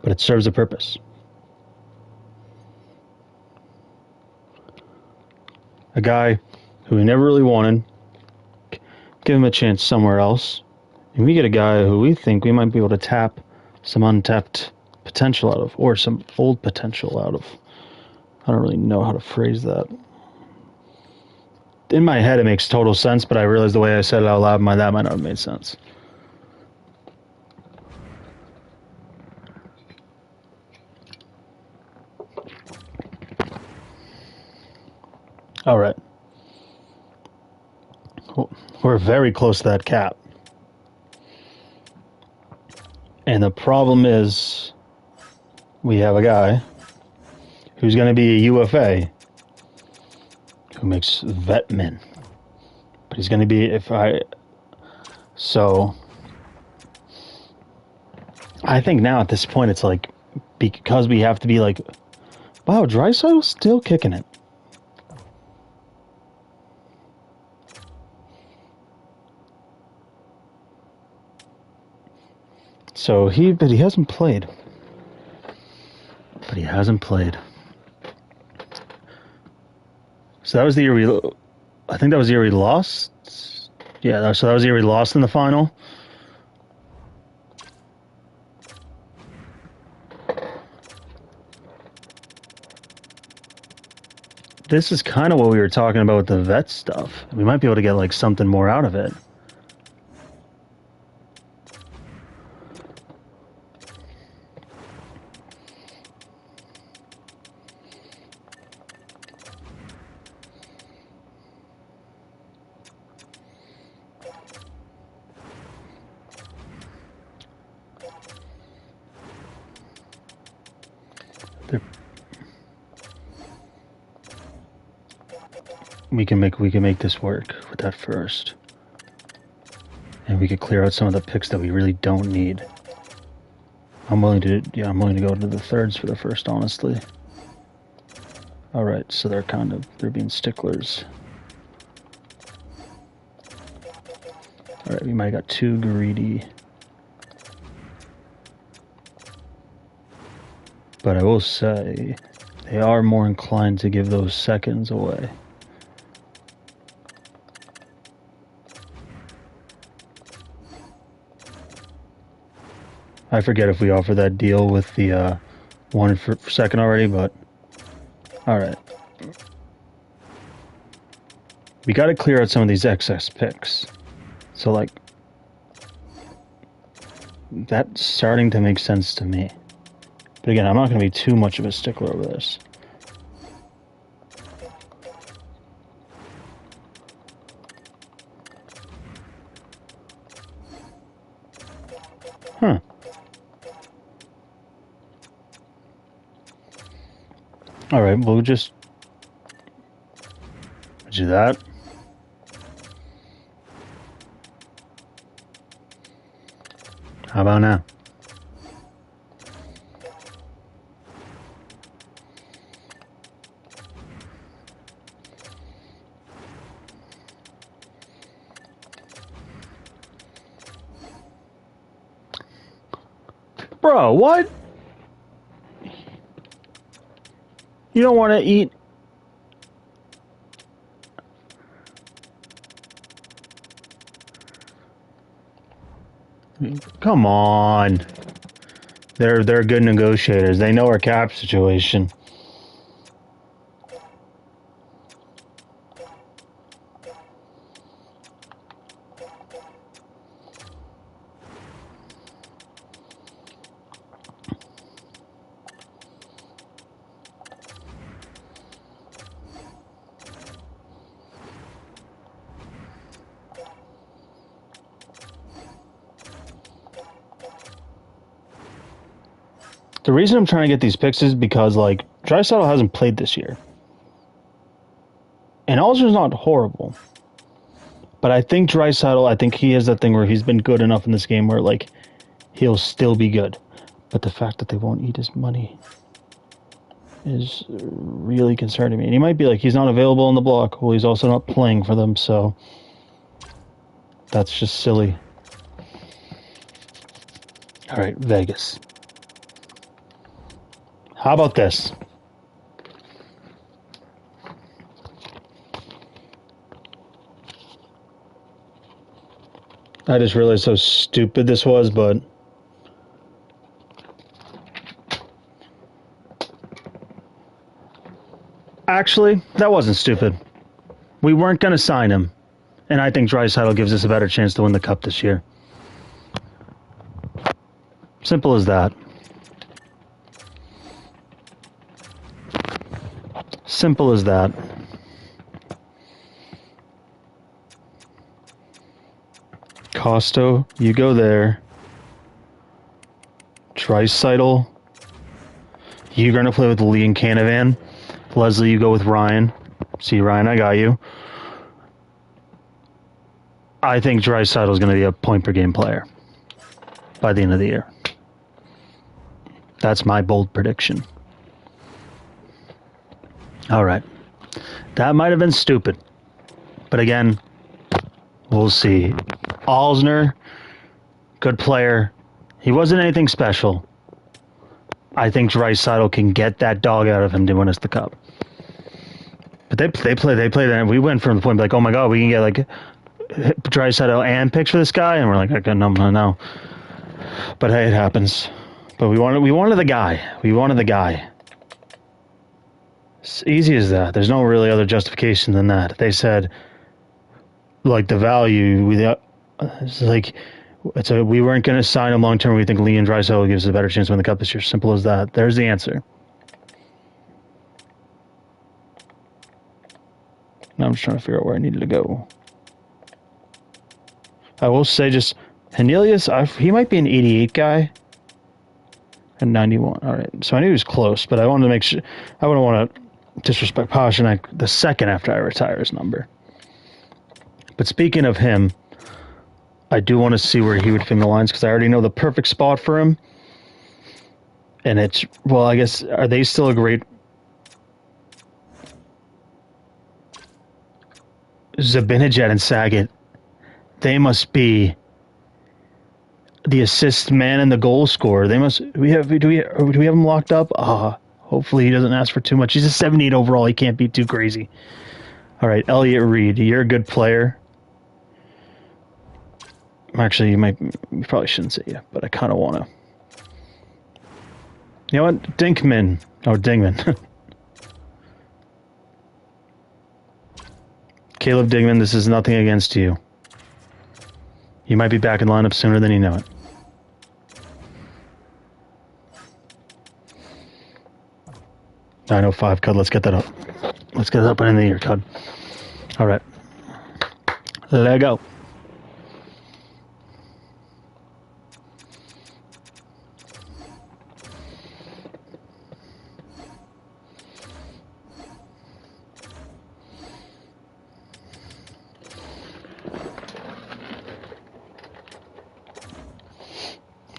but it serves a purpose. A guy who we never really wanted, give him a chance somewhere else, and we get a guy who we think we might be able to tap some untapped potential out of, or some old potential out of. I don't really know how to phrase that. In my head, it makes total sense, but I realized the way I said it out loud, that might not have made sense. All right. We're very close to that cap. And the problem is we have a guy who's going to be a UFA who makes vet men. But he's going to be, so I think now at this point it's like, because we have to be like, wow, Draisaitl's still kicking it. So but he hasn't played. But he hasn't played. So that was the year I think that was the year we lost. Yeah, so that was the year we lost in the final. This is kind of what we were talking about with the vet stuff. We might be able to get like something more out of it. We can make this work with that first, and we could clear out some of the picks that we really don't need. I'm willing to go to the thirds for the first, honestly. All right, so they're being sticklers. All right, we might have got too greedy, but I will say they are more inclined to give those seconds away. I forget if we offered that deal with the one for second already, but alright. We got to clear out some of these excess picks. So, like, that's starting to make sense to me. But again, I'm not going to be too much of a stickler over this. Huh. All right, we'll just do that. How about now? Bro, what? You don't want to eat? Come on. They're good negotiators. They know our cap situation. The reason I'm trying to get these picks is because, like, Draisaitl hasn't played this year. And Alger's not horrible. But I think Draisaitl, he has that thing where he's been good enough in this game where, like, he'll still be good. But the fact that they won't eat his money. is really concerning me. And he might be like, he's not available on the block. Well, he's also not playing for them, so that's just silly. All right, Vegas. How about this? I just realized how stupid this was, but actually, that wasn't stupid. We weren't going to sign him, and I think Draisaitl gives us a better chance to win the Cup this year. Simple as that. Simple as that. Costo, you go there. Draisaitl, you're going to play with Lee and Canavan. Leslie, you go with Ryan. See, Ryan, I got you. I think Draisaitl is going to be a point-per-game player by the end of the year. That's my bold prediction. All right. That might have been stupid. But again, we'll see. Alsner, good player. He wasn't anything special. I think Draisaitl can get that dog out of him to win us the Cup. But they play that. We went from the point like, oh my God, we can get like Draisaitl and picks for this guy, and we're like, okay, no. But hey, it happens. But we wanted the guy. We wanted the guy. It's easy as that. There's no really other justification than that. They said, like, the value. It's like, we weren't going to sign him long term. We think Lee and Draisaitl gives us a better chance to win the Cup this year. Simple as that. There's the answer. Now I'm just trying to figure out where I needed to go. I will say just Hernelius, he might be an 88 guy. And 91. All right. So I knew he was close, but I wanted to make sure. I wouldn't want to disrespect Pasternak the second after I retire his number. But speaking of him, I do want to see where he would fit in the lines because I already know the perfect spot for him. And it's, well, I guess, are they still a great... Zibanejad and Saget, they must be the assist man and the goal scorer. They must. Do we have him locked up? Hopefully he doesn't ask for too much. He's a 78 overall. He can't be too crazy. All right, Elliot Reed, you're a good player. Actually, you probably shouldn't say yeah, but I kind of want to. You know what? Dingman. Caleb Dingman, this is nothing against you. You might be back in lineup sooner than you know it. I know 5, Cud. Let's get that up. Let's get it up and in the ear, Cud. All right. Let go.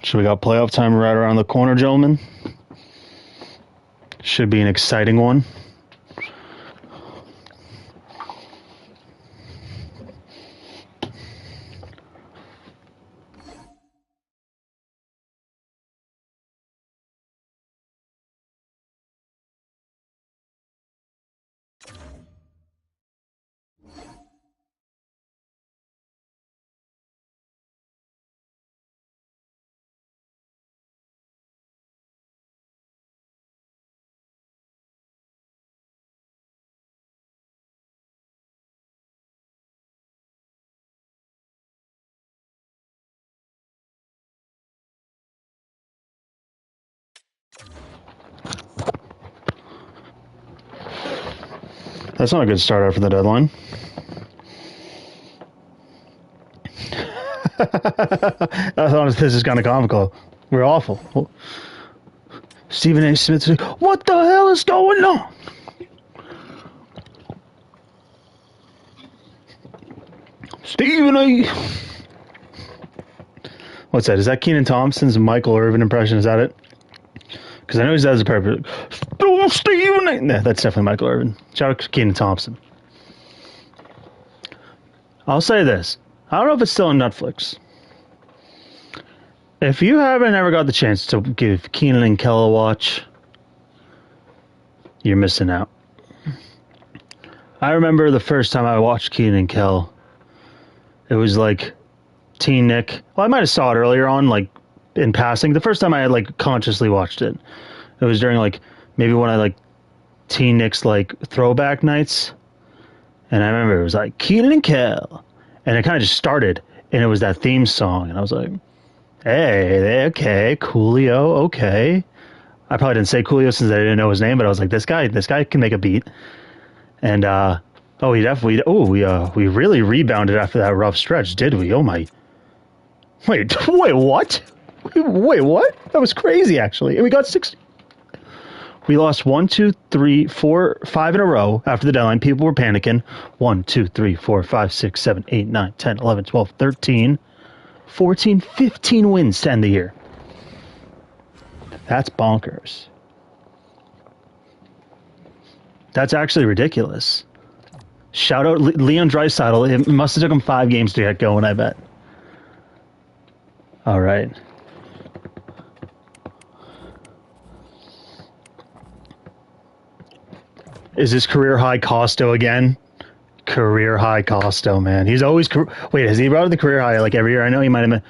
So we got playoff time right around the corner, gentlemen. Should be an exciting one. That's not a good start after the deadline. I thought this is kind of comical. We're awful. Stephen A. Smith said, "What the hell is going on?" Stephen A. What's that? Is that Keenan Thompson's Michael Irvin impression? Is that it? Because I know he does a perfect. Stephen Stephen A. Nah, that's definitely Michael Irvin. Shout out to Kenan Thompson. I'll say this. I don't know if it's still on Netflix. If you haven't ever got the chance to give Kenan and Kel a watch, you're missing out. I remember the first time I watched Kenan and Kel, it was like Teen Nick. Well, I might have saw it earlier on, like in passing. The first time I had like consciously watched it, it was during like maybe one of like Teen Nick's like throwback nights. And I remember it was like Kenan and Kel. And it kind of just started, and it was that theme song. And I was like, hey, okay, Coolio, okay. I probably didn't say Coolio since I didn't know his name, but I was like, this guy can make a beat. And, we really rebounded after that rough stretch, did we? Oh my. Wait, what? Wait, what? That was crazy, actually. And we got 60. We lost 1, 2, 3, 4, 5 in a row after the deadline. People were panicking. 1, 2, 3, 4, 5, 6, 7, 8, 9, 10, 11, 12, 13, 14, 15 wins to end the year. That's bonkers. That's actually ridiculous. Shout out Leon Draisaitl. It must have took him 5 games to get going, I bet. All right. Is this career high Costo again? Career high Costo, man. He's always... Wait, has he brought the career high like every year? I know he might have been...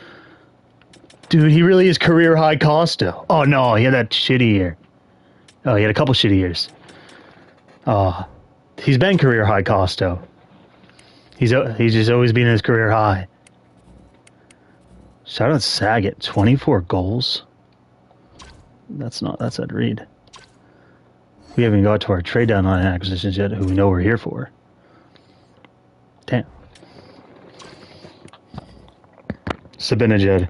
Dude, he really is career high Costo. Oh, no, he had that shitty year. Oh, he had a couple shitty years. Oh, he's been career high Costo. He's just always been his career high. Shout out Saget, 24 goals. That's Ed Reed. We haven't got to our trade deadline acquisitions yet, who we know we're here for. Damn. Sabinajed,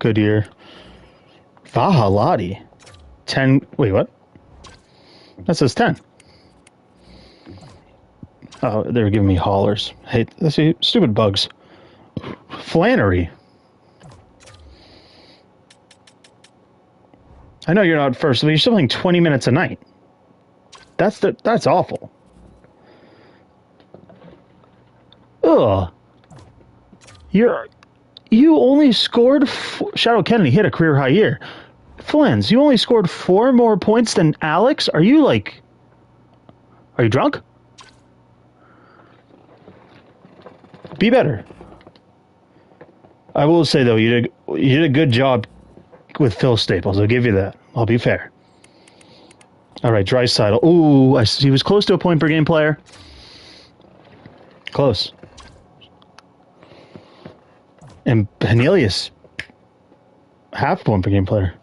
good year. Vahalati, 10. Wait, what? That says 10. Oh, they were giving me haulers. Hey, let's see, stupid bugs. Flannery. I know you're not first, but you're still playing 20 minutes a night. That's awful. Ugh. You only scored... Shadow Kennedy hit a career high year. Flins, you only scored 4 more points than Alex? Are you drunk? Be better. I will say, though, you did a good job with Phil Staples. I'll give you that. I'll be fair. All right, Draisaitl. Ooh, he was close to a point per game player. Close. And Penelius, half point per game player.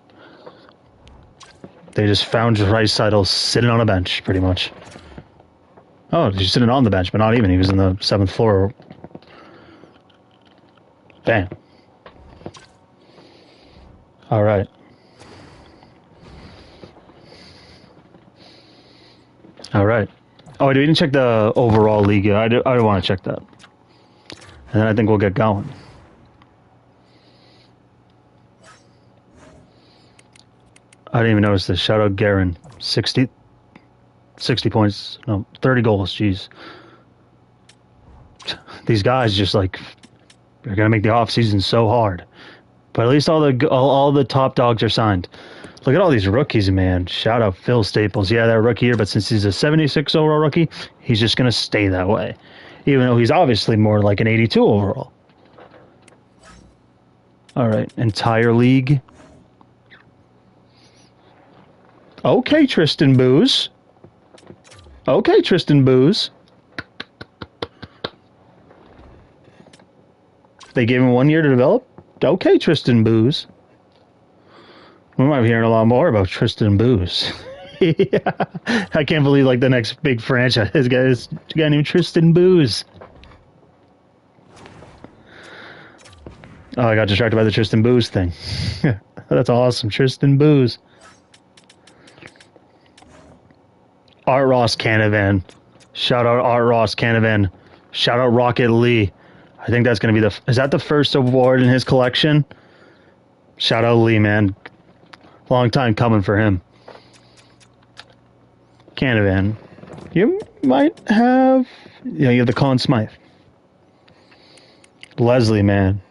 They just found Draisaitl sitting on a bench, pretty much. Oh, he's sitting on the bench, but not even. He was in the 7th floor. Bam. All right. All right. Oh, we didn't check the overall league. I want to check that. And then I think we'll get going. I didn't even notice this. Shout out Guerin. 60 points. No, 30 goals. Jeez. These guys just like... They're going to make the offseason so hard. But at least all the top dogs are signed. Look at all these rookies, man. Shout out Phil Staples. Yeah, that rookie year, but since he's a 76 overall rookie, he's just going to stay that way. Even though he's obviously more like an 82 overall. All right, entire league. Okay, Tristan Booze. Okay, Tristan Booze. They gave him 1 year to develop? Okay, Tristan Booze. We might be hearing a lot more about Tristan Booze. Yeah. I can't believe like the next big franchise is a guy named Tristan Booze. Oh, I got distracted by the Tristan Booze thing. That's awesome, Tristan Booze. Art Ross Canavan. Shout out Art Ross Canavan. Shout out Rocket Lee. I think that's going to be is that the first award in his collection? Shout out Lee, man. Long time coming for him. Canavan. You might have... Yeah, you have the Colin Smythe. Leslie, man.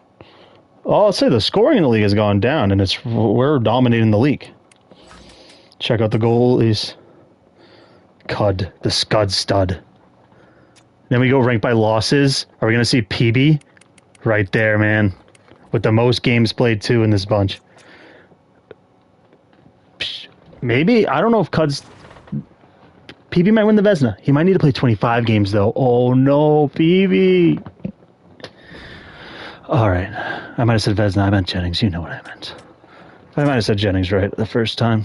Oh, I'll say the scoring in the league has gone down, and we're dominating the league. Check out the goalies. Cud, the Scud Stud. Then we go ranked by losses. Are we going to see PB? Right there, man. With the most games played, too, in this bunch. Maybe. I don't know if Cud's... PB might win the Vezina. He might need to play 25 games, though. Oh, no, PB. All right. I might have said Vezina. I meant Jennings. You know what I meant. I might have said Jennings right the first time.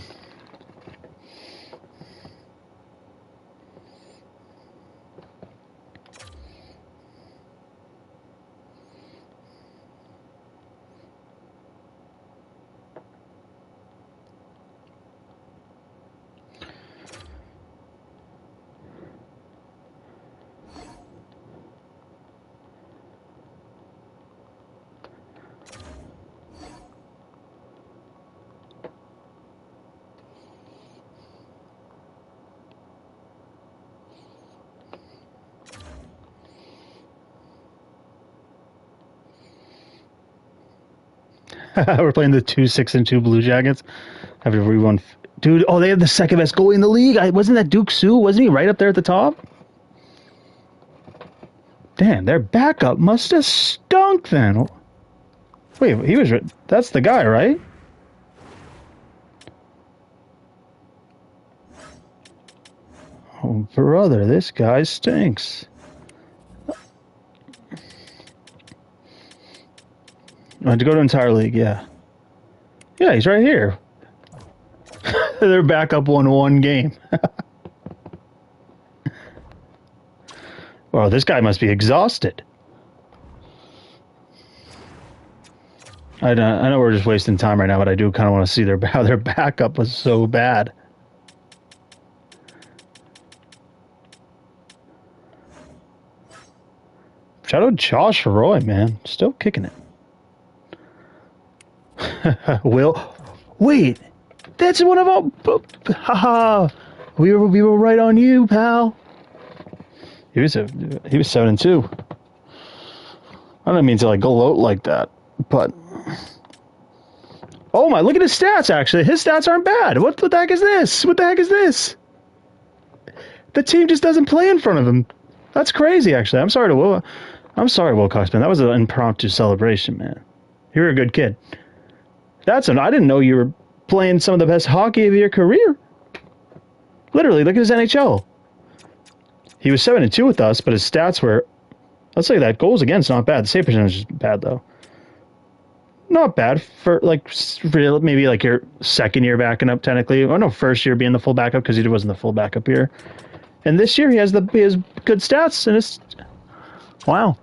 We're playing the 2-6-2 Blue Jackets. Have everyone, dude? Oh, they have the second best goalie in the league. Wasn't that Duke Sioux? Wasn't he right up there at the top? Damn, their backup must have stunk then. Wait, he was. That's the guy, right? Oh, brother, this guy stinks. I had to go to entire league, yeah. Yeah, he's right here. Their backup won one game. Well, this guy must be exhausted. I know we're just wasting time right now, but I do kind of want to see how their backup was so bad. Shout out Josh Roy, man. Still kicking it. Will, wait, that's one of our. Haha, we were right on you, pal. He was 7-2. I don't mean to like go out like that, but oh my! Look at his stats. Actually, his stats aren't bad. What the heck is this? What the heck is this? The team just doesn't play in front of him. That's crazy. Actually, I'm sorry, Wilcox, man. That was an impromptu celebration, man. You're a good kid. I didn't know you were playing some of the best hockey of your career. Literally, look at his NHL. He was 7-2 with us, but his stats were, let's say that goals against not bad. The save percentage is bad though. Not bad for maybe like your second year backing up technically. Oh no, first year being the full backup because he wasn't the full backup here. And this year he has good stats and it's wow.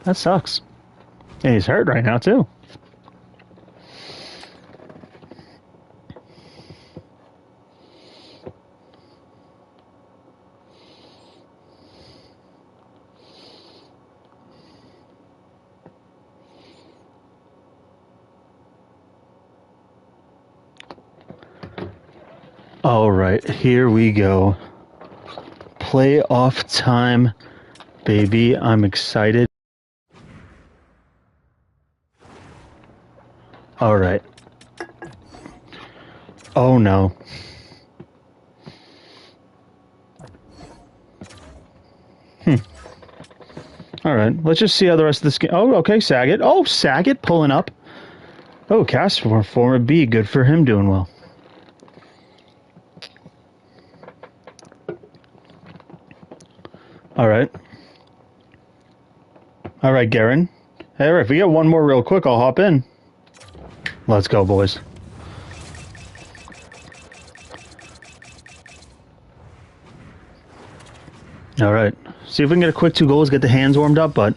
That sucks. And he's hurt right now, too. All right, here we go. Playoff time, baby. I'm excited. All right. Oh no. All right. Let's just see how the rest of this game. Oh, okay. Saget. Oh, Saget pulling up. Oh, cast for former B. Good for him doing well. All right. All right, Garen. Hey, if we get one more real quick, I'll hop in. Let's go, boys. All right. See if we can get a quick 2 goals, get the hands warmed up, but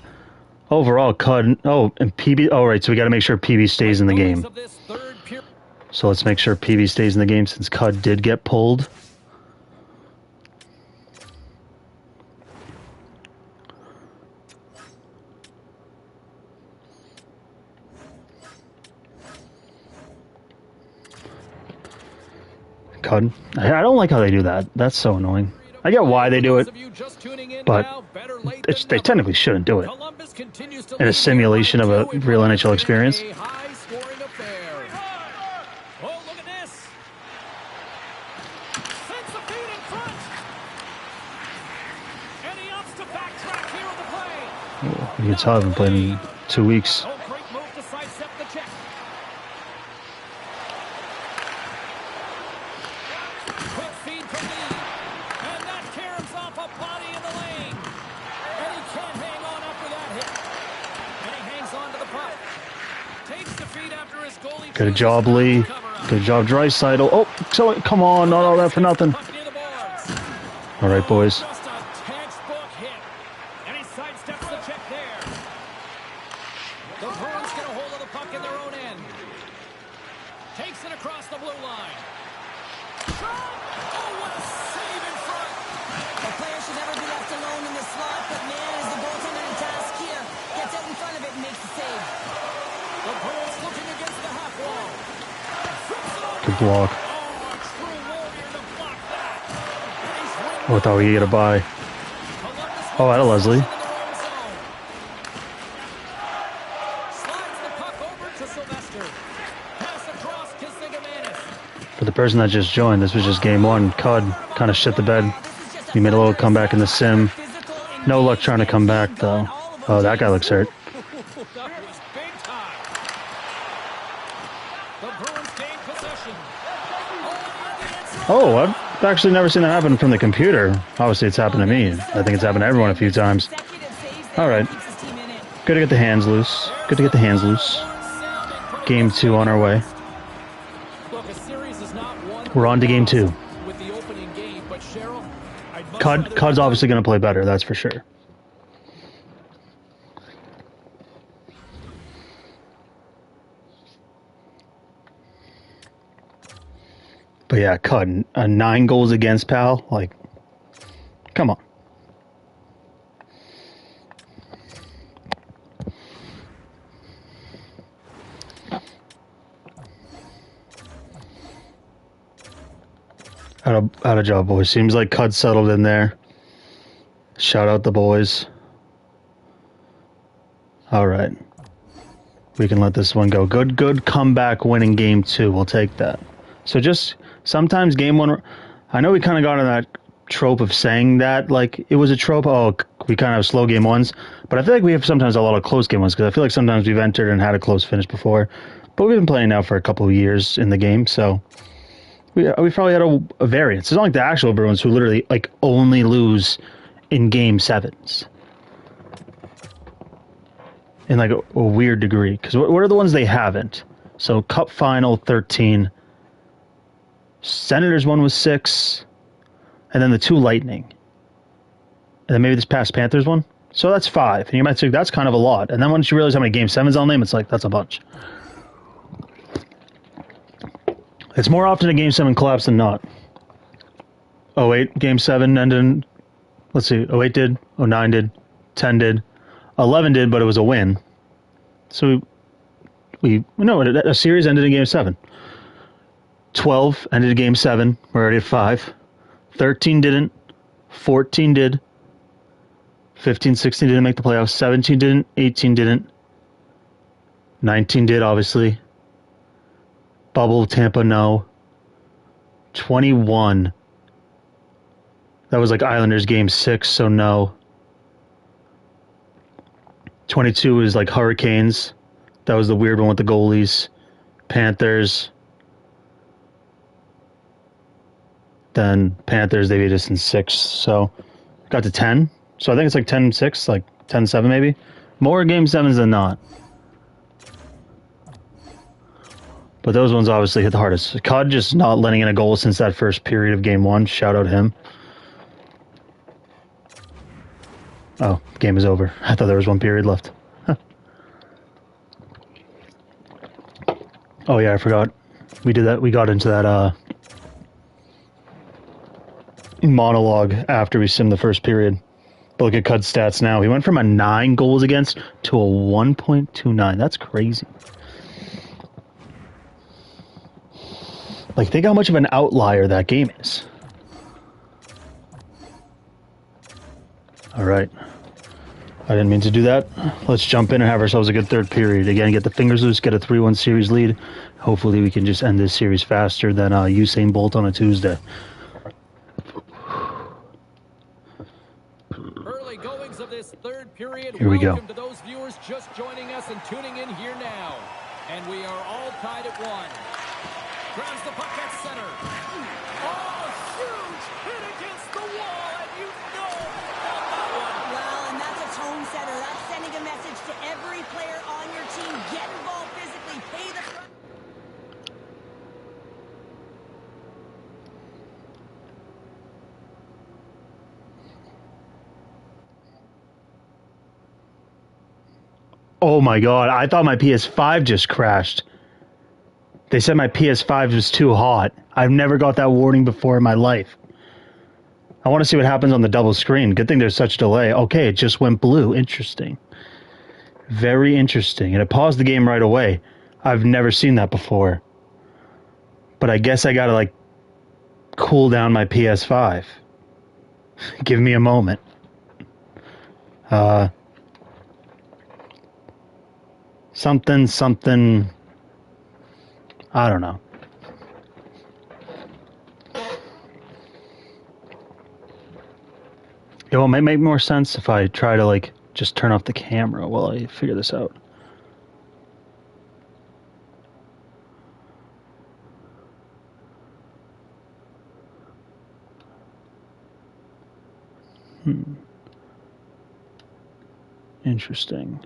overall, Cud. Oh, and PB. All right, so we got to make sure PB stays in the game. So let's make sure PB stays in the game since Cud did get pulled. Cud. I don't like how they do that. That's so annoying. I get why they do it, but they technically shouldn't do it. In a simulation of a real NHL experience. Oh, you can tell I haven't played in 2 weeks. Good job, Lee. Good job, Draisaitl. Oh, so come on, not all that for nothing. All right, boys. Good block. Oh, I thought we could get a bye. Oh, out of Leslie. For the person that just joined, this was just game one. Cud kind of shit the bed. He made a little comeback in the sim. No luck trying to come back, though. Oh, that guy looks hurt. Oh, I've actually never seen that happen from the computer. Obviously, it's happened to me. I think it's happened to everyone a few times. All right. Good to get the hands loose. Good to get the hands loose. Game 2 on our way. We're on to game 2. Cud's obviously going to play better, that's for sure. But yeah, Cud, 9 goals against, pal. Like, come on. Out of job, boys. Seems like Cud settled in there. Shout out the boys. All right. We can let this one go. Good comeback winning game 2. We'll take that. So just sometimes game 1, I know we kind of got on that trope of saying that, like it was a trope. Oh, we kind of have slow game 1s, but I feel like we have sometimes a lot of close game 1s because I feel like sometimes we've entered and had a close finish before, but we've been playing now for a couple of years in the game, so we probably had a variance. It's not like the actual Bruins who literally like only lose in game 7s in like a weird degree. Because what are the ones they haven't? So Cup Final 13. Senators one was 6, and then the 2 Lightning, and then maybe this past Panthers one. So that's 5, and you might think that's kind of a lot. And then once you realize how many game 7s I'll name, it's like that's a bunch. It's more often a game 7 collapse than not. 08 game 7 ended in, let's see, 08 did, 09 did, 10 did, 11 did, but it was a win. So we know a series ended in game 7. 12 ended game 7. We're already at 5. 13 didn't. 14 did. 15, 16 didn't make the playoffs. 17 didn't. 18 didn't. 19 did, obviously. Bubble, Tampa, no. 21. That was like Islanders game 6, so no. 22 is like Hurricanes. That was the weird one with the goalies. Panthers. Then Panthers, they beat us in 6, so got to 10. So I think it's like 10-6, like 10-7 maybe. More game 7s than not. But those ones obviously hit the hardest. Cud just not letting in a goal since that first period of game 1. Shout out him. Oh, game is over. I thought there was 1 period left. Huh. Oh yeah, I forgot. We did that. We got into that monologue after we simmed the first period. But look at Cud's stats now. He went from a 9 goals against to a 1.29. That's crazy. Like, think how much of an outlier that game is. All right. I didn't mean to do that. Let's jump in and have ourselves a good third period. Again, get the fingers loose, get a 3-1 series lead. Hopefully we can just end this series faster than Usain Bolt on a Tuesday. Early goings of this third period. Here we go. Welcome to those viewers just joining us and tuning in here now. And we are all tied at 1. Grabs the puck at center. Oh, huge hit against the wall, and you know about that one. Well, and that's a tone setter. That's sending a message to every player on your team. Get involved physically. Pay the price. Oh my god, I thought my PS5 just crashed. They said my PS5 was too hot. I've never got that warning before in my life. I want to see what happens on the double screen. Good thing there's such delay. Okay, it just went blue. Interesting. Very interesting. And it paused the game right away. I've never seen that before. But I guess I gotta, like, cool down my PS5. Give me a moment. Something. I don't know. It might make more sense if I try to, like, just turn off the camera while I figure this out. Interesting.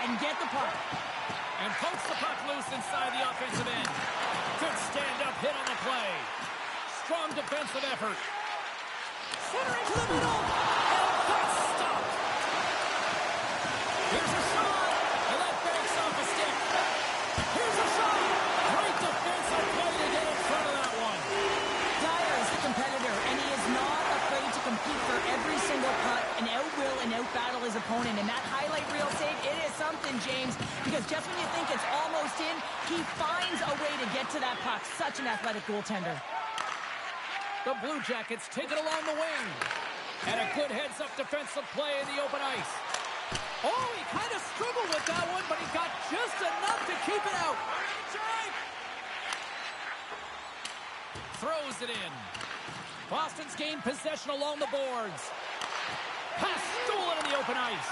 and get the puck. And pokes the puck loose inside the offensive end. Good stand-up hit on the play. Strong defensive effort. Centering to the middle. And that's stopped. Here's a shot. And that breaks off a stick. Here's a shot. Great defensive play to get in front of that one. Dyer is a competitor, and he is not afraid to compete for every single puck and out-will and out-battle his opponent. And that highlight reel save, it is something, James, because just when you think it's almost in, he finds a way to get to that puck. Such an athletic goaltender. The Blue Jackets take it along the wing. And a good heads-up defensive play in the open ice. Oh, he kind of struggled with that one, but he got just enough to keep it out. Throws it in. Boston's gained possession along the boards. Pass stolen in the open ice.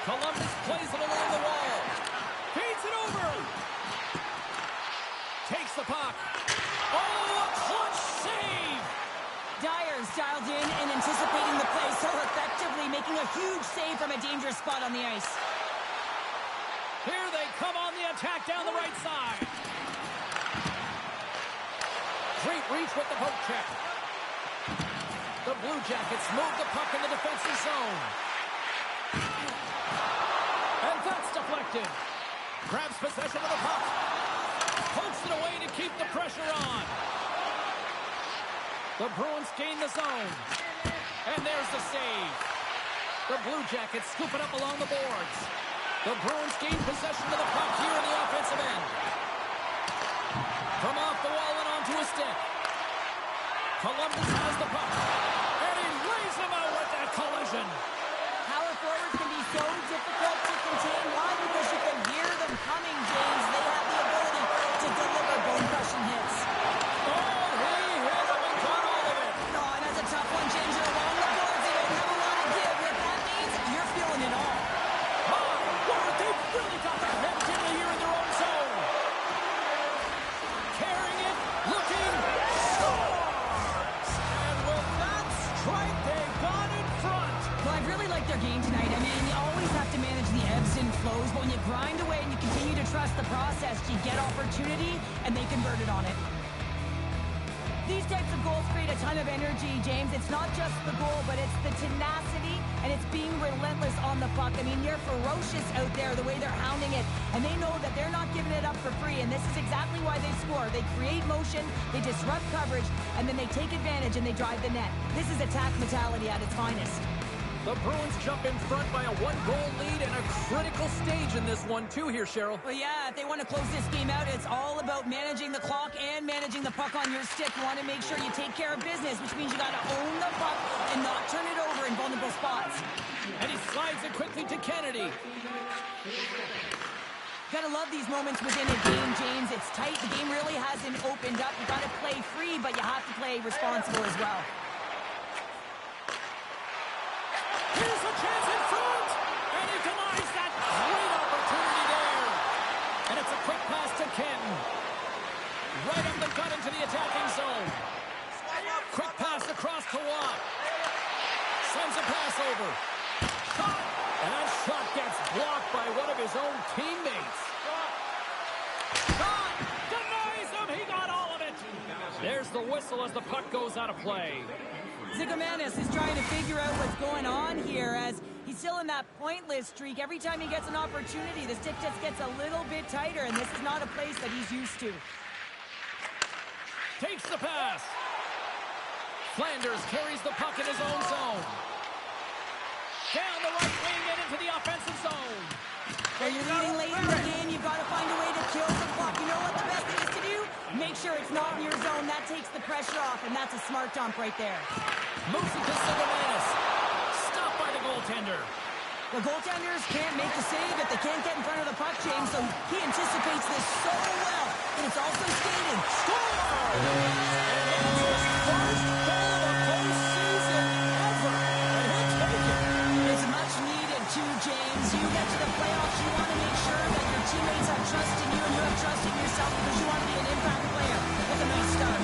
Columbus plays it along the wall. Feeds it over. Takes the puck. Oh, a clutch save! Dyer's dialed in and anticipating the play so effectively, making a huge save from a dangerous spot on the ice. Here they come on the attack down the right side. Great reach with the poke check. The Blue Jackets move the puck in the defensive zone. And that's deflected. Grabs possession of the puck. Pokes it away to keep the pressure on. The Bruins gain the zone. And there's the save. The Blue Jackets scoop it up along the boards. The Bruins gain possession of the puck here in the offensive end. From off the wall and onto a stick. Columbus has the puck. And he lays him out with that collision. Power forwards can be so difficult to contain. Why? Because you can hear them coming, James. They have the ability to deliver bone-crushing hits. Oh, he hit him and got all of it. No, and that's a tough one, James. You're along the boards. They don't have a lot of give. What that means, you're feeling it all. My word, they've really got their heads in here in their own zone. Carrying it, looking, scores! And with that strike, they got in front. Well, I really like their game tonight. I mean, you always have to manage the ebbs and flows, but when you grind away and you continue to trust the process, you get opportunity, and they converted on it. These types of goals create a ton of energy, James. It's not just the goal, but it's the tenacity, and it's being relentless on the puck. I mean, they're ferocious out there, the way they're hounding it, and they know that they're not giving it up for free, and this is exactly why they score. They create motion, they disrupt coverage, and then they take advantage and they drive the net. This is attack mentality at its finest. The Bruins jump in front by a one-goal lead and a critical stage in this one, too, here, Cheryl. Well, yeah, if they want to close this game out, it's all about managing the clock and managing the puck on your stick. You want to make sure you take care of business, which means you got to own the puck and not turn it over in vulnerable spots. And he slides it quickly to Kennedy. Gotta love these moments within a game, James. It's tight. The game really hasn't opened up. You got to play free, but you have to play responsible as well. Here's a chance in front, and he denies that great opportunity there. And it's a quick pass to Kenton. Right up the gut into the attacking zone. Quick pass across to Watt. Sends a pass over. Shot, and that shot gets blocked by one of his own teammates. Shot, denies him, he got all of it. There's the whistle as the puck goes out of play. Zigomanis is trying to figure out what's going on here as he's still in that pointless streak. Every time he gets an opportunity, the stick just gets a little bit tighter, and this is not a place that he's used to. Takes the pass. Flanders carries the puck in his own zone. Down the right wing and into the offensive zone. When you're leading late in the game, you've got to find a way to kill the clock. You know what the best thing is to do? Make sure it's not in your zone. That takes the pressure off, and that's a smart dump right there. Moves it to Zigomanis. Stopped by the goaltender. The goaltenders can't make the save if they can't get in front of the puck, James, so he anticipates this so well. And it's also skating. Score! And it's his first goal of the postseason ever. And he'll take it. It's much needed too, James. You get to the playoffs, you want to make sure that your teammates have trust in you and you have trust in yourself because you want to be an impact player. That's a nice start.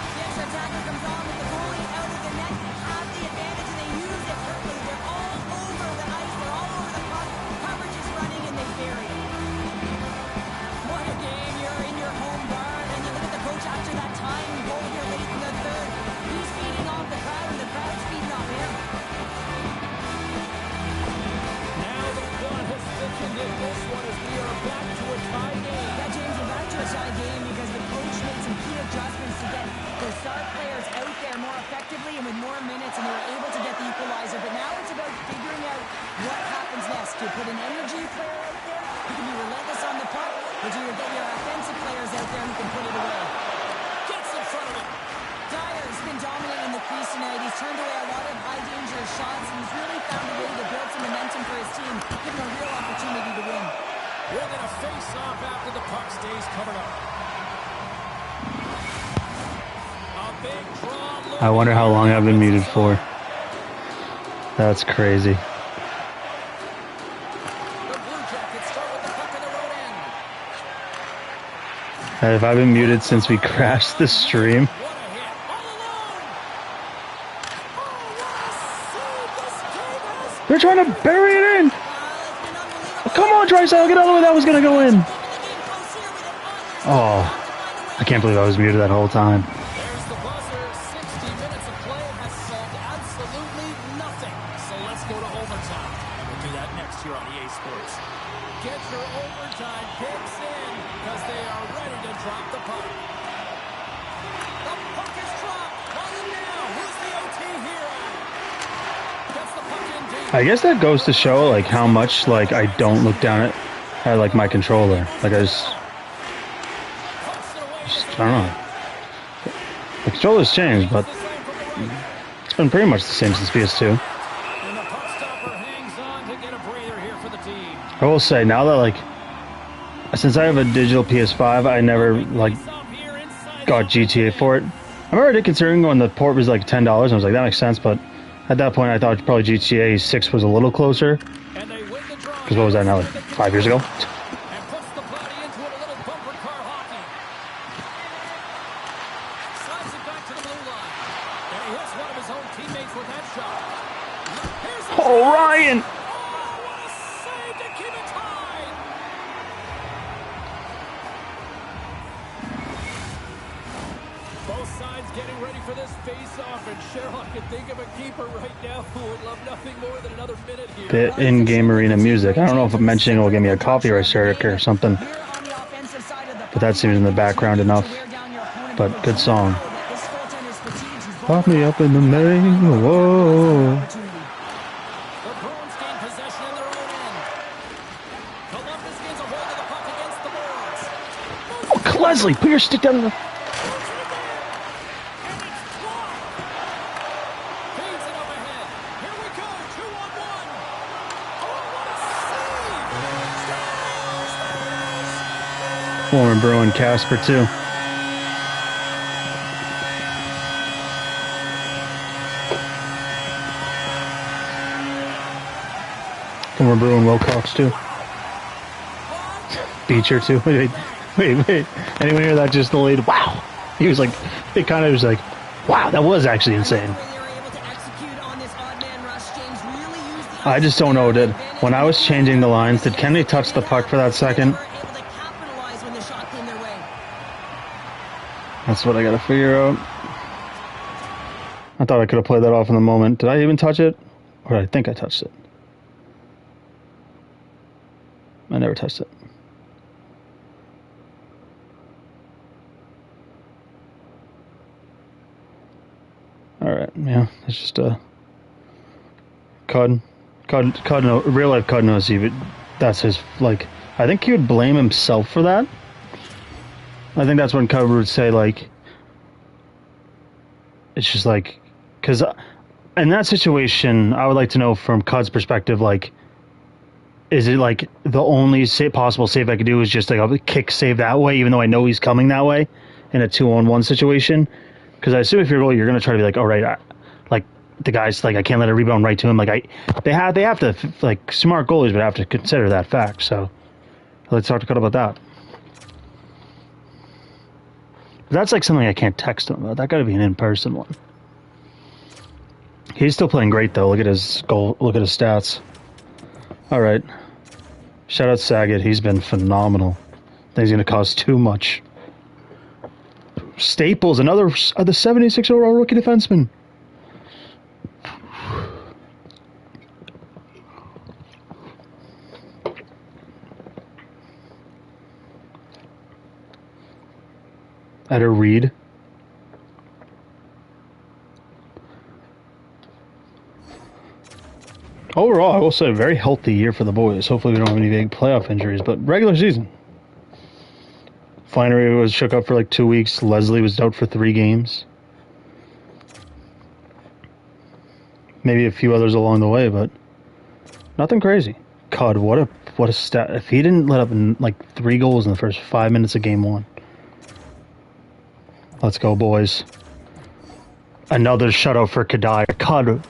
The extra attacker comes on with the goalie out of the net. They have the advantage and they use it perfectly. They're all over the ice. They're all over the adjustments to get the star players out there more effectively and with more minutes, and they were able to get the equalizer. But now it's about figuring out what happens next. Do you put an energy player out there who can be relentless on the puck, or do you get your offensive players out there who can put it away? Gets in front of it. Dyer's been dominating the crease tonight. He's turned away a lot of high-danger shots, and he's really found a way to build some momentum for his team, give him a real opportunity to win. We're going to face off after the puck stays covered up. A big draw. I wonder how long I've been muted for. That's crazy. The Blue Jackets start with the puck in their own end. Have I been muted since we crashed the stream? What a hit. All alone. Oh, what a save. This game has They're trying to bury it in! Come on, Drysdale, get out of the way, that was gonna go in! Oh, I can't believe I was muted that whole time. There's the buzzer. 60 minutes of play has solved absolutely nothing. So let's go to overtime. We'll do that next here on EA Sports. Get your overtime picks in because they are ready to drop the puck. The puck is dropped. On and now. Who's the OT hero? Gets the puck in deep. I guess that goes to show like how much like I don't look down at like my controller. Like I just I don't know. The controller's changed, but it's been pretty much the same since PS2. And the puck stopper hangs on to get a breather here for the team. I will say now that like since I have a digital PS5, I never like Up here inside. got GTA for it. I remember considering when the port was like $10. I was like, that makes sense, but at that point I thought probably GTA 6 was a little closer. And they win the draw. Because what was that now, like 5 years ago? And puts the body into it, a little bumper car hockey. Slides it back to the blue line. And he hits one of his own teammates with that shot. Here's the Oh, Ryan! oh, what a save to keep it tied. Both sides getting ready for this face-off, and Cheryl, I can think of a keeper right now who would love nothing more than another minute here. Bit in-game arena music. I don't know if mentioning it will give me a copyright strike or something, Here on the offensive side of the but that seems in the background enough. But good song. Pop me up in the main. Whoa. The Bruins gain possession in their own end. Columbus gains a hold of the puck against the boards. Oh, Leslie, put your stick down. And it's blocked. Feeds it up ahead. Here we go. 2-on-1. Oh, what a save. Former Bruin Casper, too. Former Bruin Wilcox, too. Beecher, too. Wait. Anyone hear that just delayed? Wow. He was like, it kind of was like, wow, that was actually insane. I just don't know, when I was changing the lines, did Kennedy touch the puck for that second? That's what I gotta figure out. I thought I could have played that off in the moment. Did I even touch it? Or did I think I touched it? I never touched it. Alright, yeah, it's just Cud, real life Cud knows that's his, like, I think he would blame himself for that. I think that's when Cud would say, like, it's just like, because in that situation, I would like to know from Cud's perspective, like, is it like the only possible save I could do is just like a kick save that way, even though I know he's coming that way in a 2-on-1 situation? Because I assume if you're a goalie, you're gonna try to be like, all right, like the guy's like, I can't let it rebound right to him. Like they have to, like, smart goalies would have to consider that fact. So let's talk to Cud about that. That's like something I can't text him about. That got to be an in-person one. He's still playing great though. Look at his goal. Look at his stats. All right. Shout out Saget. He's been phenomenal. I think he's going to cost too much. Staples, another the 76 overall rookie defenseman. At a Reed. Overall, I will say a very healthy year for the boys. Hopefully we don't have any big playoff injuries, but regular season. Flannery was shook up for like 2 weeks. Leslie was out for 3 games. Maybe a few others along the way, but nothing crazy. God, what a stat. If he didn't let up like 3 goals in the first 5 minutes of game 1. Let's go, boys. Another shutout for Kadai. God,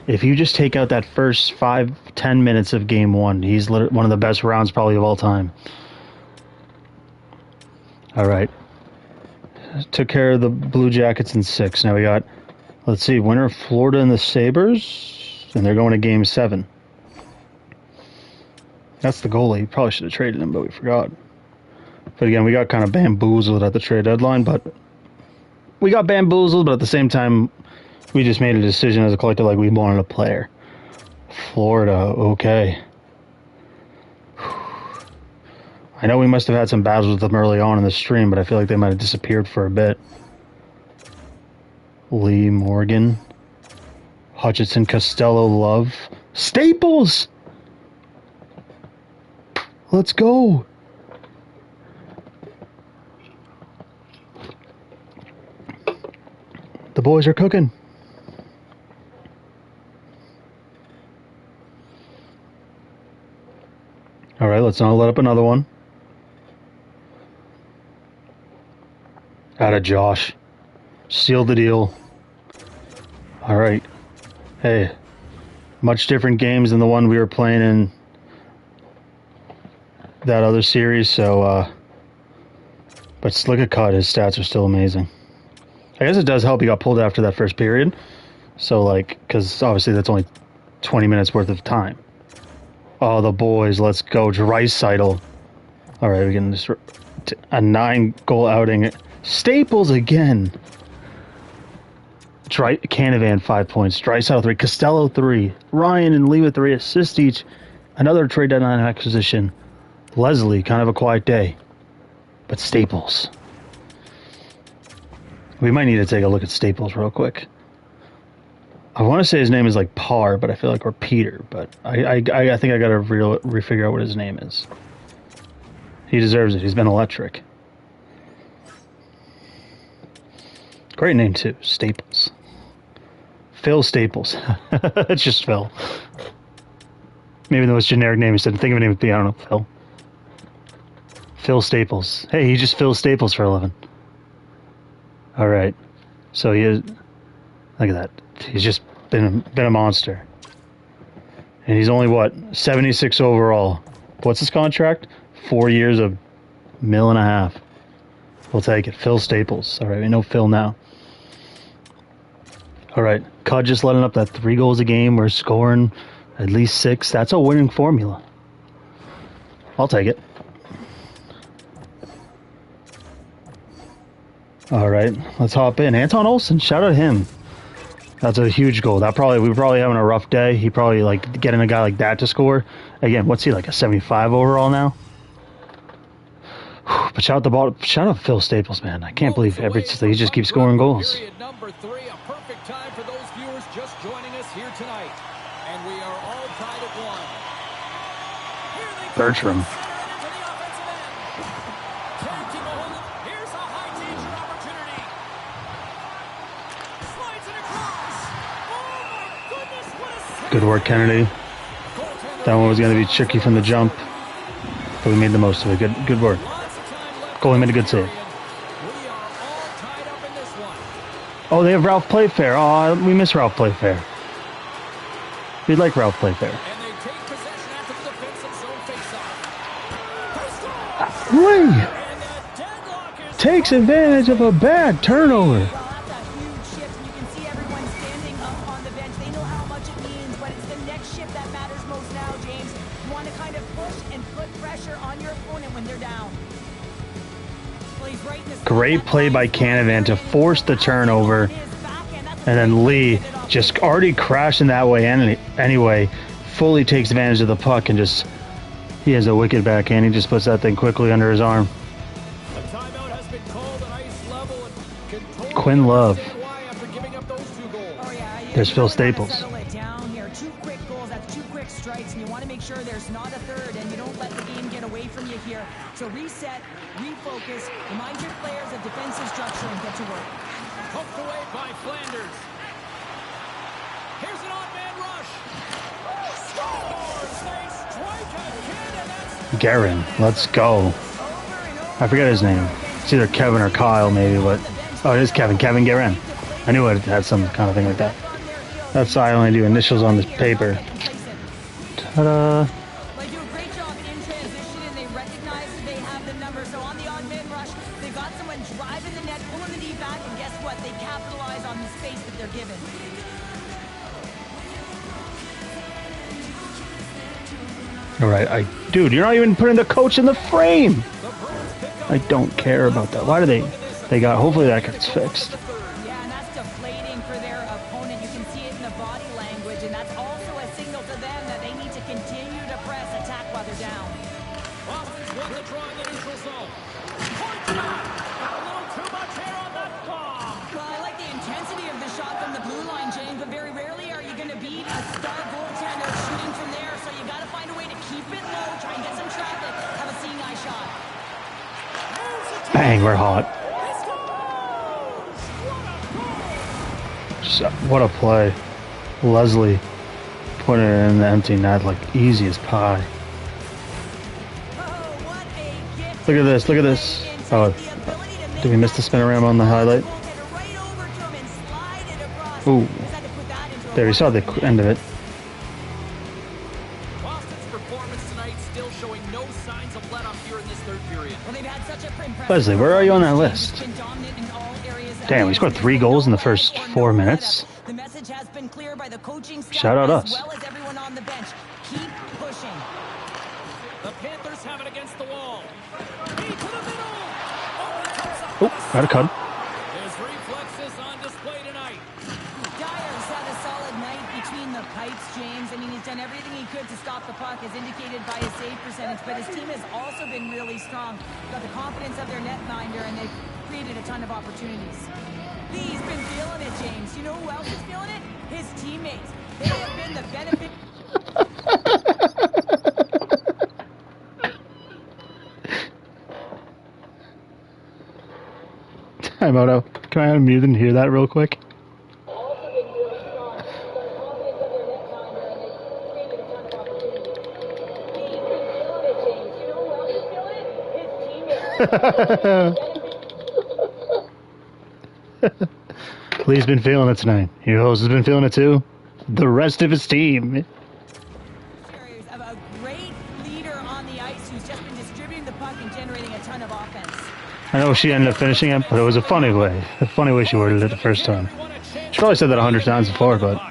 if you just take out that first 5-10 minutes of game 1, he's one of the best rounds probably of all time. All right. Took care of the Blue Jackets in 6. Now we got, let's see, winner of Florida and the Sabres, and they're going to game 7. That's the goalie. Probably should have traded him, but we forgot. But again, we got kind of bamboozled at the trade deadline, but at the same time, we just made a decision as a collective, like we wanted a player. Florida, okay. I know we must have had some battles with them early on in the stream, but I feel like they might have disappeared for a bit. Lee, Morgan, Hutchinson, Costello, Love, Staples! Let's go! The boys are cooking. All right, let's not let up another one. Out of Josh. Seal the deal. All right. Hey, much different games than the one we were playing in that other series, so, but Slicka his stats are still amazing. I guess it does help he got pulled after that first period, so, like, because obviously that's only 20 minutes worth of time. Oh, the boys, let's go. Draisaitl. All right, we can just a 9-goal outing. Staples again. Canavan 5 points. Draisaitl 3. Costello 3. Ryan and Lee with 3 assists each. Another trade deadline acquisition. Leslie, kind of a quiet day. But Staples. We might need to take a look at Staples real quick. I want to say his name is like Parr, but I feel like, or Peter, but I think I got to refigure out what his name is. He deserves it. He's been electric. Great name too, Staples. Phil Staples. It's just Phil. Maybe the most generic name. Instead of think of a name with P, I don't know, Phil. Phil Staples. Hey, he just Phil Staples for 11. All right. So he is. Look at that. He's just been a monster. And he's only, what, 76 overall. What's his contract? 4 years of $1.5 million. We'll take it. Phil Staples. All right, we know Phil now. All right, Cud just letting up that 3 goals a game. We're scoring at least 6. That's a winning formula. I'll take it. All right, let's hop in. Anton Olsen, shout out to him. That's a huge goal. We were probably having a rough day. He probably, like, getting a guy like that to score. Again, what's he, like a 75 overall now? But shout out Phil Staples, man. I can't believe he just keeps scoring goals. Number 3, a perfect time for those viewers just joining us here tonight. And we are all tied at 1. Bertram. Here's a high danger opportunity. Slides it across. Oh my goodness, what a save. Good work, Kennedy. That one was going to be tricky from the jump, but we made the most of it. Good work. Goalie made a good save. Oh, they have Ralph Playfair. Oh, we miss Ralph Playfair. We'd like Ralph Playfair. Lee takes advantage of a bad turnover. Great play by Canavan to force the turnover. And then Lee, just already crashing that way anyway, fully takes advantage of the puck and just, he has a wicked backhand. He just puts that thing quickly under his arm. Quinn Love. There's Phil Staples. make sure there's not a third and you don't let the game get away from you here. So reset, refocus, remind your players of defensive structure and get to work. Poked away by Flanders. Here's an odd man rush. Scores! They strike again, and that's Guerin, let's go. I forget his name. It's either Kevin or Kyle, maybe, but oh, it is Kevin. Kevin Guerin. I knew it had some kind of thing like that. That's why I only do initials on this paper. Ta-da! They do a great job in transition, and they recognize that they have the number. So on the odd man rush, they've got someone driving the net, pulling the knee back, and guess what? They capitalize on the space that they're given. All right, dude, you're not even putting the coach in the frame. I don't care about that. Why do they got? Hopefully that gets fixed. Yeah, and that's deflating for their opponent. You can see it in the body language, and that's also a signal to them that they need to continue to press attack while they're down. Boston's won the draw in the neutral zone. Point shot! A little too much hair on that bomb. Well, I like the intensity of the shot from the blue line, James, but very rarely are you going to beat a star goaltender shooting from there, so you got to find a way to keep it low, try and get some traffic, have a seeing eye shot. Bang, we're hot. What a play. Leslie putting it in the empty net like easy as pie. Look at this, look at this. Oh, did we miss the spinorama on the highlight? Ooh. There, we saw the end of it. Boston's performance tonight still showing no signs of let up here in this third period. Leslie, where are you on that list? Damn, we scored 3 goals in the first 4 minutes. The message has been clear by the coaching staff Shout out as us. well as everyone on the bench. Keep pushing. The Panthers have it against the wall. Knee to the middle. Oh, got a cut. His reflexes on display tonight. Dyer's had a solid night between the pipes, James. I mean, he's done everything he could to stop the puck, as indicated by his save percentage, but his team has also been really strong. Got the confidence of their netminder, and they've created a ton of opportunities. He's been feeling it, James. You know who else is feeling it? His teammates. They have been the benefit. Hi, Moto. Can I unmute and hear that real quick? Lee's been feeling it tonight. Heroes has been feeling it too. The rest of his team. Of a great leader on the ice who's just been distributing the puck and generating a ton of offense. I know she ended up finishing it, but it was a funny way. A funny way she worded it the first time. She probably said that 100 times before, but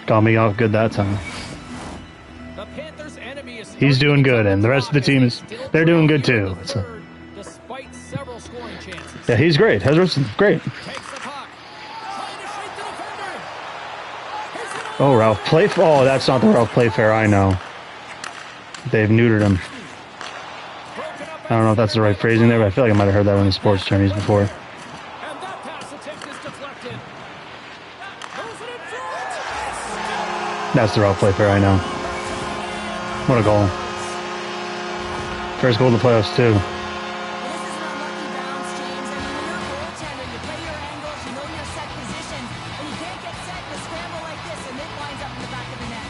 got me off good that time. The Panthers' enemy is He's doing good, and the rest of the team they're doing good too. Despite several scoring chances. Yeah, he's great. Hezro's great. Takes the puck. Trying to shake the defender. Here's an Oh, Ralph Playfair. Oh, that's not the Ralph Playfair I know. They've neutered him. I don't know if that's the right phrasing there, but I feel like I might have heard that in the sports terms before. and that pass attempt is deflected. Goes it in front. That's the Ralph Playfair I know. What a goal. First goal in the playoffs, too. This is an unlucky bounce, James. I mean, when you're a goaltender, you play your angles, you know your set positions, and you can't get set in a scramble like this, and it lines up in the back of the net.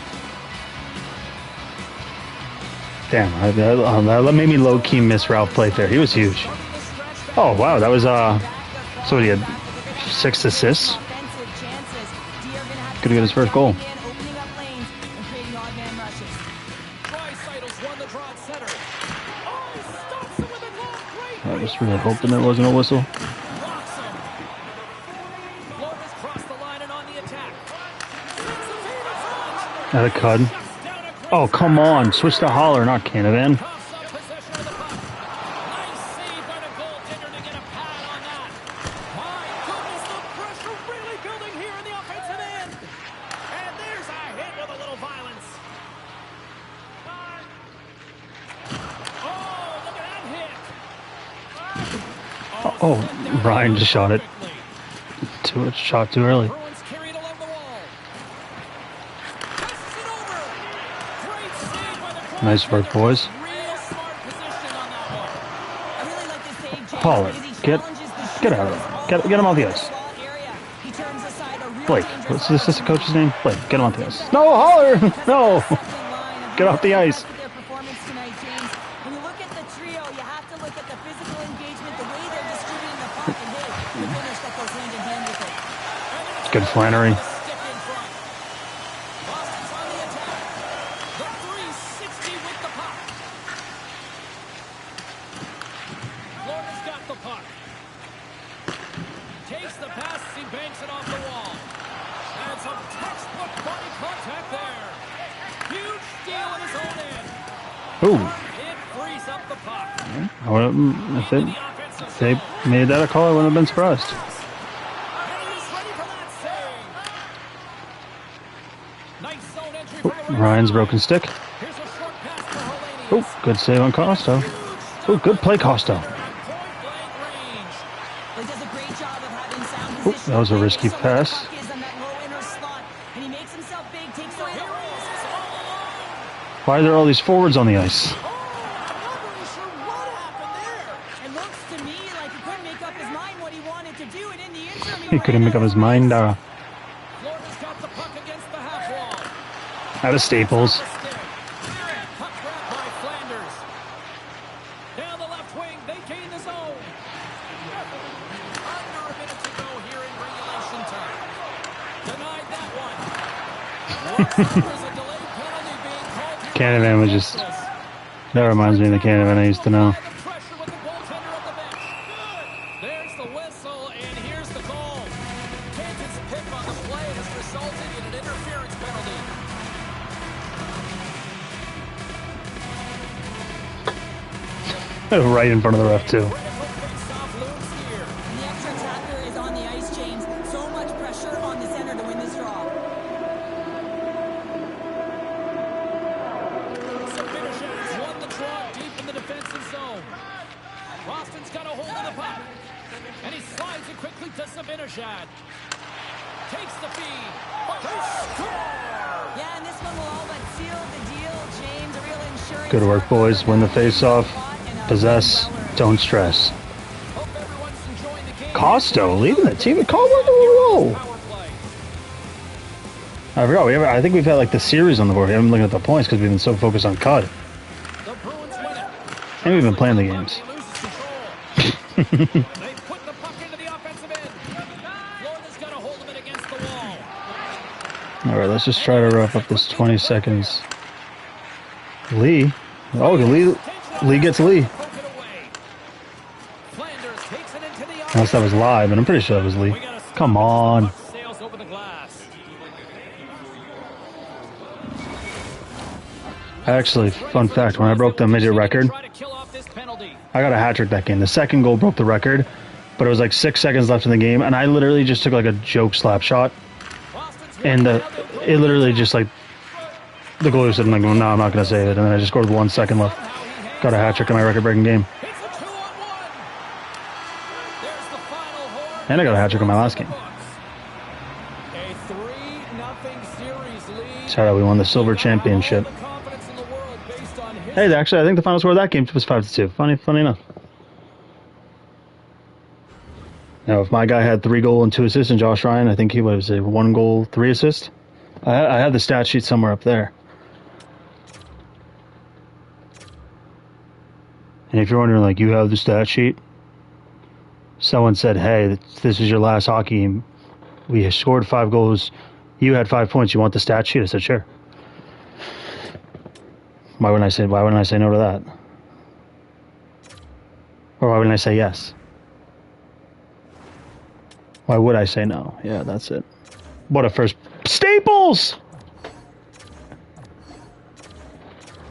Damn, that made me low-key miss Ralph Playfair. He was huge. Oh, wow, that was, so he had 6 assists. Offensive chances. D are gonna have to Gonna get his first goal. start opening up lanes and creating odd man rushes. Drysaitl's won the draw at center. Oh, he stops him with a glove. Great. I was really hoping there wasn't a whistle. Rocks him. Lopez crossed the line and on the attack. Sends the feed in front. At a cut. Down across. Oh, come on. Switch to Holler, not Canavan. Coughs up possession of the puck. Nice save by the goaltender to get a pad on that. My goodness, the pressure really building here in the offensive end. And there's a hit with a little violence. Oh, look at that hit. Oh, Ryan just shot it. Shot too early. Bruins carried along the wall. Passes it over. Great Nice work, boys. Real smart position on that one. I really like this save, James, Holler. because he Get challenges the out of shooters there. Get him off the all ice. over the area. He turns aside a real Blake. dangerous What's the assistant coach's name? Blake. Get him off the ice. opportunity. No, Holler! No! Second line of Get off the ice. impressed with their performance tonight, James. When you look at the trio, you have to look at the physical engagement, the way they're distributing the puck, and hey, the finish that goes hand in hand with it. Good Flannery. Stick in front. Boston's on the attack. The 360 with the puck. Florida's got the puck. Takes the pass as he banks it off the wall. And some textbook body contact there. Huge steal in his own end. Ooh. It frees up the puck. If they made that a call, I wouldn't have been surprised. And he's ready for that save. Nice zone entry for the Ryan's broken stick. Here's a short pass for Hellenius. Oh, good save on Costo. Oh, good play, Costo. Point blank range. He does a great job of having sound Oh, position. that was a risky So where the pass. puck is on that low inner slot, and he makes himself big, takes away the Why are there all these forwards on the ice? I'm not really sure what happened there. It looks to me like he couldn't make up his mind what he wanted to do, and in the interim, He couldn't make up his mind. Florida's got the puck against the half wall. Out of Staples. The stick. Puck grab by Flanders. Down the left wing, they gain the zone. Under a minute to go here in regulation time. Denied that one. Looks like there's a delayed penalty being called here. Canavan was just... That reminds me of the Canavan I used to know. The pressure with the goaltender at the bench. There's the whistle, and here's the goal. Canton's pick on the play has resulted in an interference penalty. Right in front of the ref, too. Critical face-off looms here. And the extra attacker is on the ice, James. So much pressure on the center to win this draw. Zibanejad has won the draw deep in the defensive zone. Boston's got a hold of the puck. And he slides it quickly to Zibanejad. Takes the feed. They score! Yeah, and this one will all but seal the deal, James. A real insurance. Good work, boys. Win the face-off. Possess. Don't stress. Hope everyone's enjoying the game. Costo leading the team. Call one in a row. Power play. I forgot. I think we've had like the series on the board. We haven't been looking at the points because we've been so focused on CUD. The Bruins win it. And we've been playing the games. He loses control. They put the puck into the offensive end. Florida's got a hold of it against the wall. All right, let's just try to wrap up this 20 seconds. Lee. Oh, Lee gets Lee. Poke it away. Flanders takes it into the Unless that was live, and I'm pretty sure that was Lee. We got a stop. Come on. Puck sails over the glass. Actually, fun fact, when I broke the midget record, Try to kill off this penalty. I got a hat trick that game. The second goal broke the record, but it was like 6 seconds left in the game, and I literally just took like a joke slap shot, Boston's and it literally just like, the goalie said, like, well, no, I'm not going to save it, and then I just scored with 1 second left. Got a hat trick in my record-breaking game. It's a 2-on-1. There's the final horn. And I got a hat trick in my last game. A 3-0 series lead. That's how we won the silver championship. All the confidence in the world based on his Hey, actually, I think the final score of that game was 5-2. Funny enough. Now, if my guy had 3 goals and 2 assists, and Josh Ryan, I think he was a 1 goal, 3 assists. I have the stat sheet somewhere up there. And if you're wondering, like, you have the stat sheet, someone said, hey, this is your last hockey game. We scored 5 goals. You had 5 points. You want the stat sheet? I said, sure. Why wouldn't I say no to that? Or why wouldn't I say yes? Why would I say no? Yeah, that's it. What a first... Staples!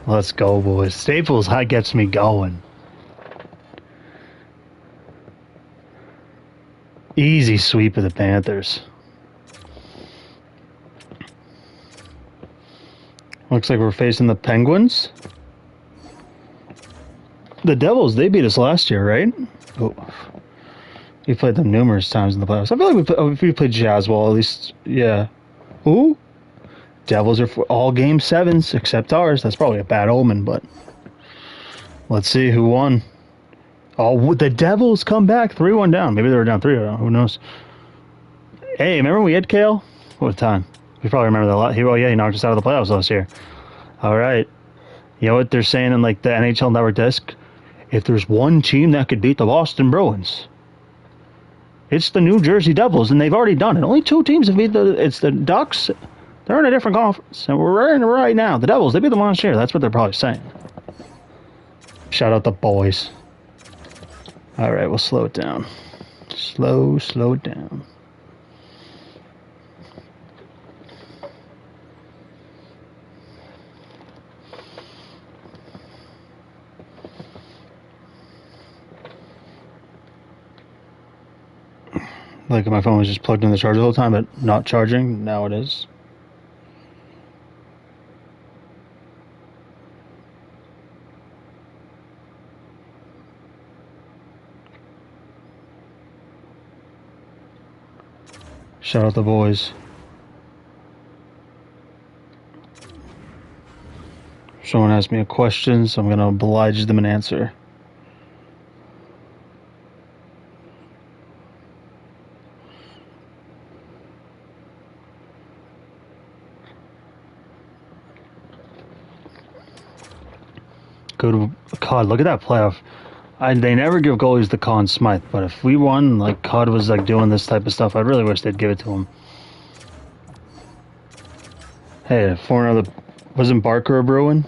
Let's go, boys. Staples, that gets me going. Easy sweep of the Panthers. Looks like we're facing the Penguins. The Devils, they beat us last year, right? Oh. We played them numerous times in the playoffs. I feel like we played Jazz well, at least, yeah. Who? Devils are all game 7s except ours. That's probably a bad omen, but let's see who won. Oh, the Devils come back 3-1 down. Maybe they were down 3-0. Who knows? Hey, remember we had Kale? What a time. You probably remember that a lot. He knocked us out of the playoffs last year. All right. You know what they're saying in like the NHL Network desk? If there's one team that could beat the Boston Bruins, it's the New Jersey Devils, and they've already done it. Only 2 teams have beat it's the Ducks. They're in a different conference, and we're in it right now. The Devils, they beat them last year. That's what they're probably saying. Shout out the boys. All right, we'll slow it down. Slow it down. Like my phone was just plugged in the charger the whole time, but not charging. Now it is. Shout out the boys. Someone asked me a question, so I'm going to oblige them an answer. God, look at that playoff. They never give goalies the Conn Smythe, but if we won, like COD was like doing this type of stuff, I really wish they'd give it to him. Hey, wasn't Barker a Bruin?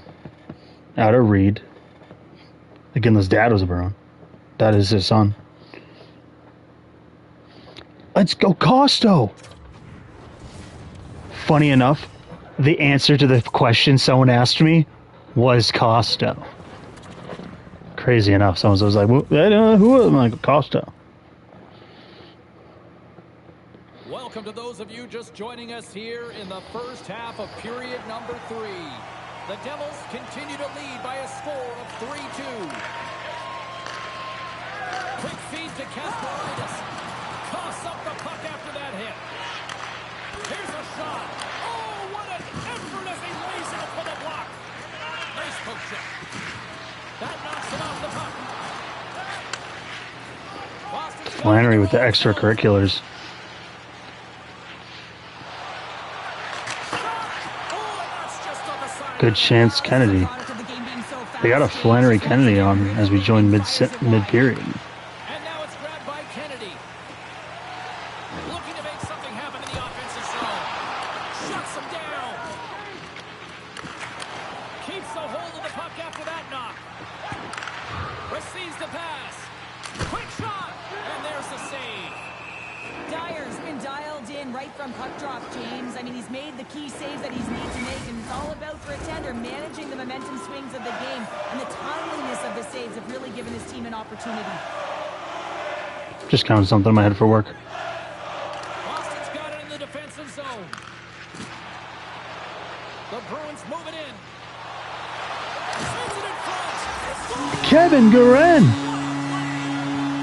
Out of Reed. Again, his dad was a Bruin. That is his son. Let's go Costo! Funny enough, the answer to the question someone asked me was Costo. Crazy enough, someone was like, well, I don't know who. I'm like, Costo. Welcome to those of you just joining us here in the first half of period number 3. The Devils continue to lead by a score of 3-2. Quick feed to Kasparaitis. Toss up the puck after that hit. Here's a shot. Oh, what an effort as he lays out for the block. Nice poke check. That knocks him off the puck. Flannery with the extracurriculars. Good chance Kennedy. They got a Flannery Kennedy on as we join mid-period. And now it's grabbed by Kennedy. Looking to make something happen in the offensive zone. Shuts him down. Keeps the hold of the puck after that knock. Receives the pass. Quick shot. And there's the save. Dyer's been dialed in right from puck drop, James. I mean, he's made the key saves that he's needed to make, and it's all about for a tender managing the momentum swings of the game, and the timeliness of the saves have really given his team an opportunity. Just counted something in my head for work. Boston's got it in the defensive zone. The Bruins move it in. Sends it in front. Kevin Guerin!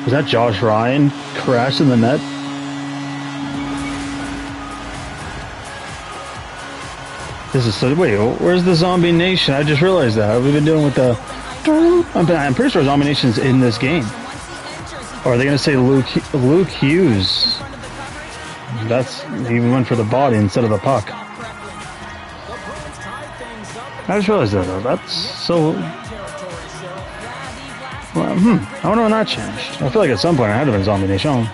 Was that Josh Ryan crashing the net? This is so. Wait, where's the Zombie Nation? I just realized that. We've been doing with the. I'm pretty sure Zombie Nation's in this game. Or are they going to say Luke Hughes? That's. He went for the body instead of the puck. I just realized that, though. That's so. Well, I wonder when that changed. I feel like at some point I had to have been Zombie Nation.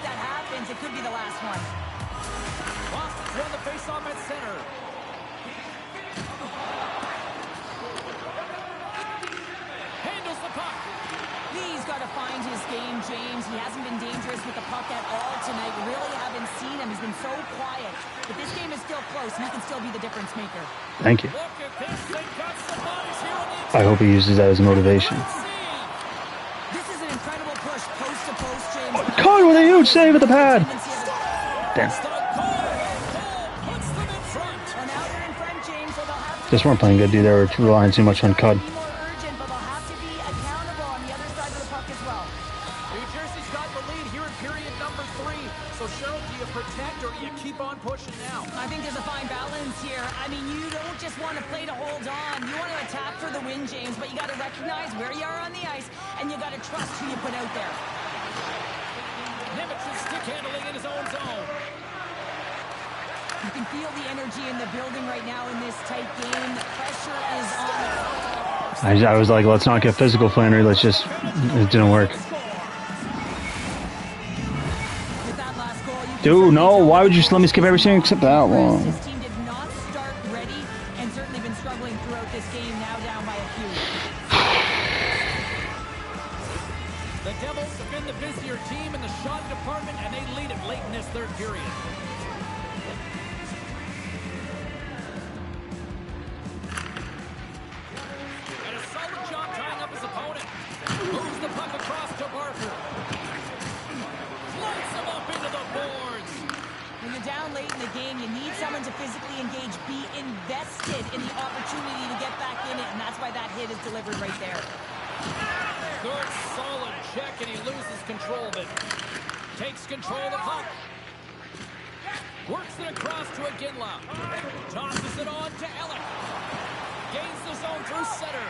Thank you. I hope he uses that as motivation. Caught with a huge save at the pad. Damn. Just weren't playing good, dude. They were relying too much on Cud. So, Cheryl, do you protect or do you keep on pushing now? I think there's a fine balance here. I mean, you don't just want to play to hold on. You want to attack for the win, James, but you got to recognize where you are on the ice, and you got to trust who you put out there. Nimitz stick handling in his own zone. You can feel the energy in the building right now in this tight game. The pressure is on. I was like, let's not get physical, Flannery. Let's just... It didn't work. Dude, no. Why would you just let me skip everything except that one? This team did not start ready and certainly been struggling throughout this game, now down by a few. The Devils have been the busier team in the shot department, and they lead it late in this third period. And a solid job tying up his opponent. Moves the puck across to Barker. Floats him up into the boards. When you're down late in the game, you need someone to physically engage, be invested in the opportunity to get back in it, and that's why that hit is delivered right there. Good, solid check, and he loses control of it. Takes control of the puck. Works it across to Iginla. Tosses it on to Ellick. Gains the zone through center.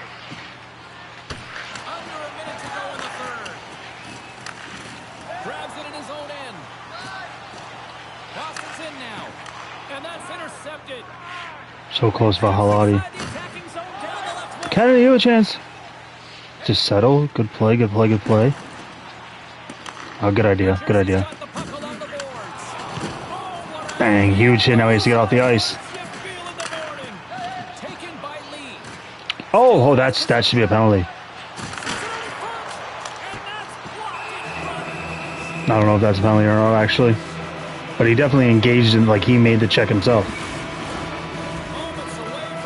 Under a minute to go in the third. Grabs it in his own end. Tosses in now. And that's intercepted. So close for Halati. Kennedy, you have a chance. Just settle. Good play, good play, good play. Oh, good idea, good idea. Bang, huge hit. Now he has to get off the ice. Oh, that should be a penalty. I don't know if that's a penalty or not, actually. But he definitely engaged in, like, he made the check himself.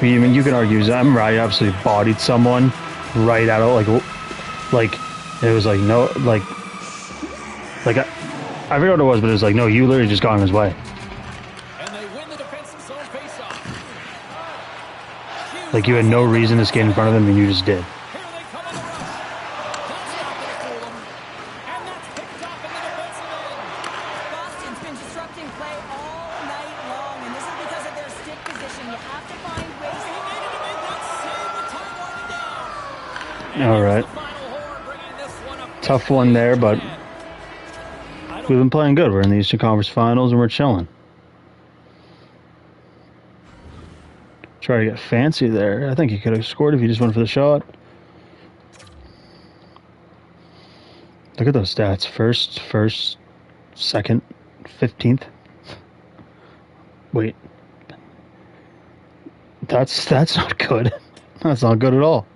I mean, you can argue, I'm right, absolutely bodied someone right out of, like, it was like, no, like, I forget what it was, but it was like, no, you literally just got in his way. And they win the defensive zone faceoff. Like, you had no reason to skate in front of them, and you just did. Here they come on the rush. That's not going to fool them. And that's picked up in the defensive end. Boston's been disrupting play all night long, and this is because of their stick position. You have to find ways. He needed to make that save with time winding down. All right. Tough one there, but we've been playing good. We're in the Eastern Conference Finals, and we're chilling. Try to get fancy there. I think he could have scored if he just went for the shot. Look at those stats. First, second, 15th. Wait. That's not good. That's not good at all.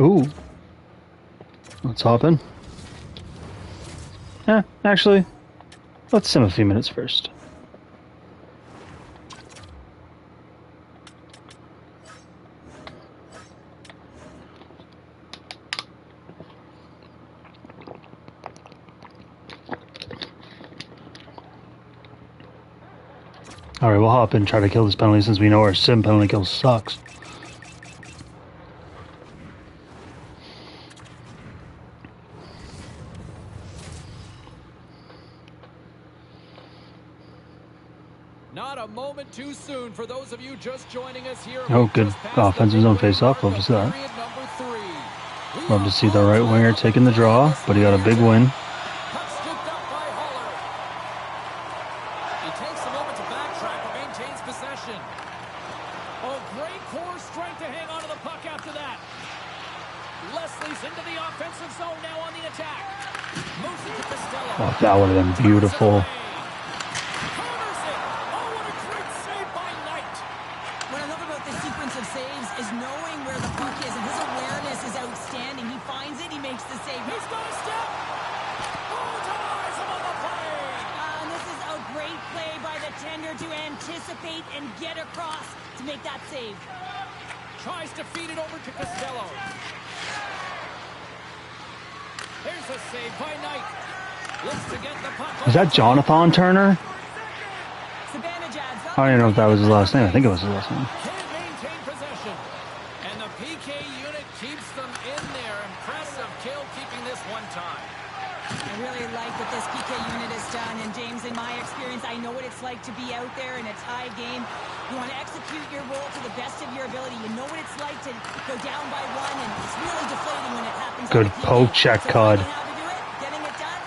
Ooh. Let's hop in. Actually, let's sim a few minutes first. Alright, we'll hop in and try to kill this penalty since we know our sim penalty kill sucks. Not a moment too soon for those of you just joining us here. Oh, good offensive zone face-off. Love to see that. Love to see the right winger taking the draw, but he got a big win. He takes a moment to backtrack and maintains possession. Oh, great core strength to hang onto the puck after that. Leslie's into the offensive zone now on the attack. Moves it to Costello. Oh, that would have been beautiful. And get across to make that save. Tries to feed it over to Costello. Here's a save by Knight. Looks to get the puck. Is that Jonathan Turner? Sebastian I don't even know if that was his last name. I think it was his last name. Can't maintain possession. And the PK unit keeps them in there. Impressive kill keeping this one time. I really like what this PK unit has done. And James, in my experience, I know what it's like to be out there in a tie game. You want to execute your role to the best of your ability. You know what it's like to go down by one, and it's really deflating when it happens. Good poke check, Cod. How to do it, getting it done,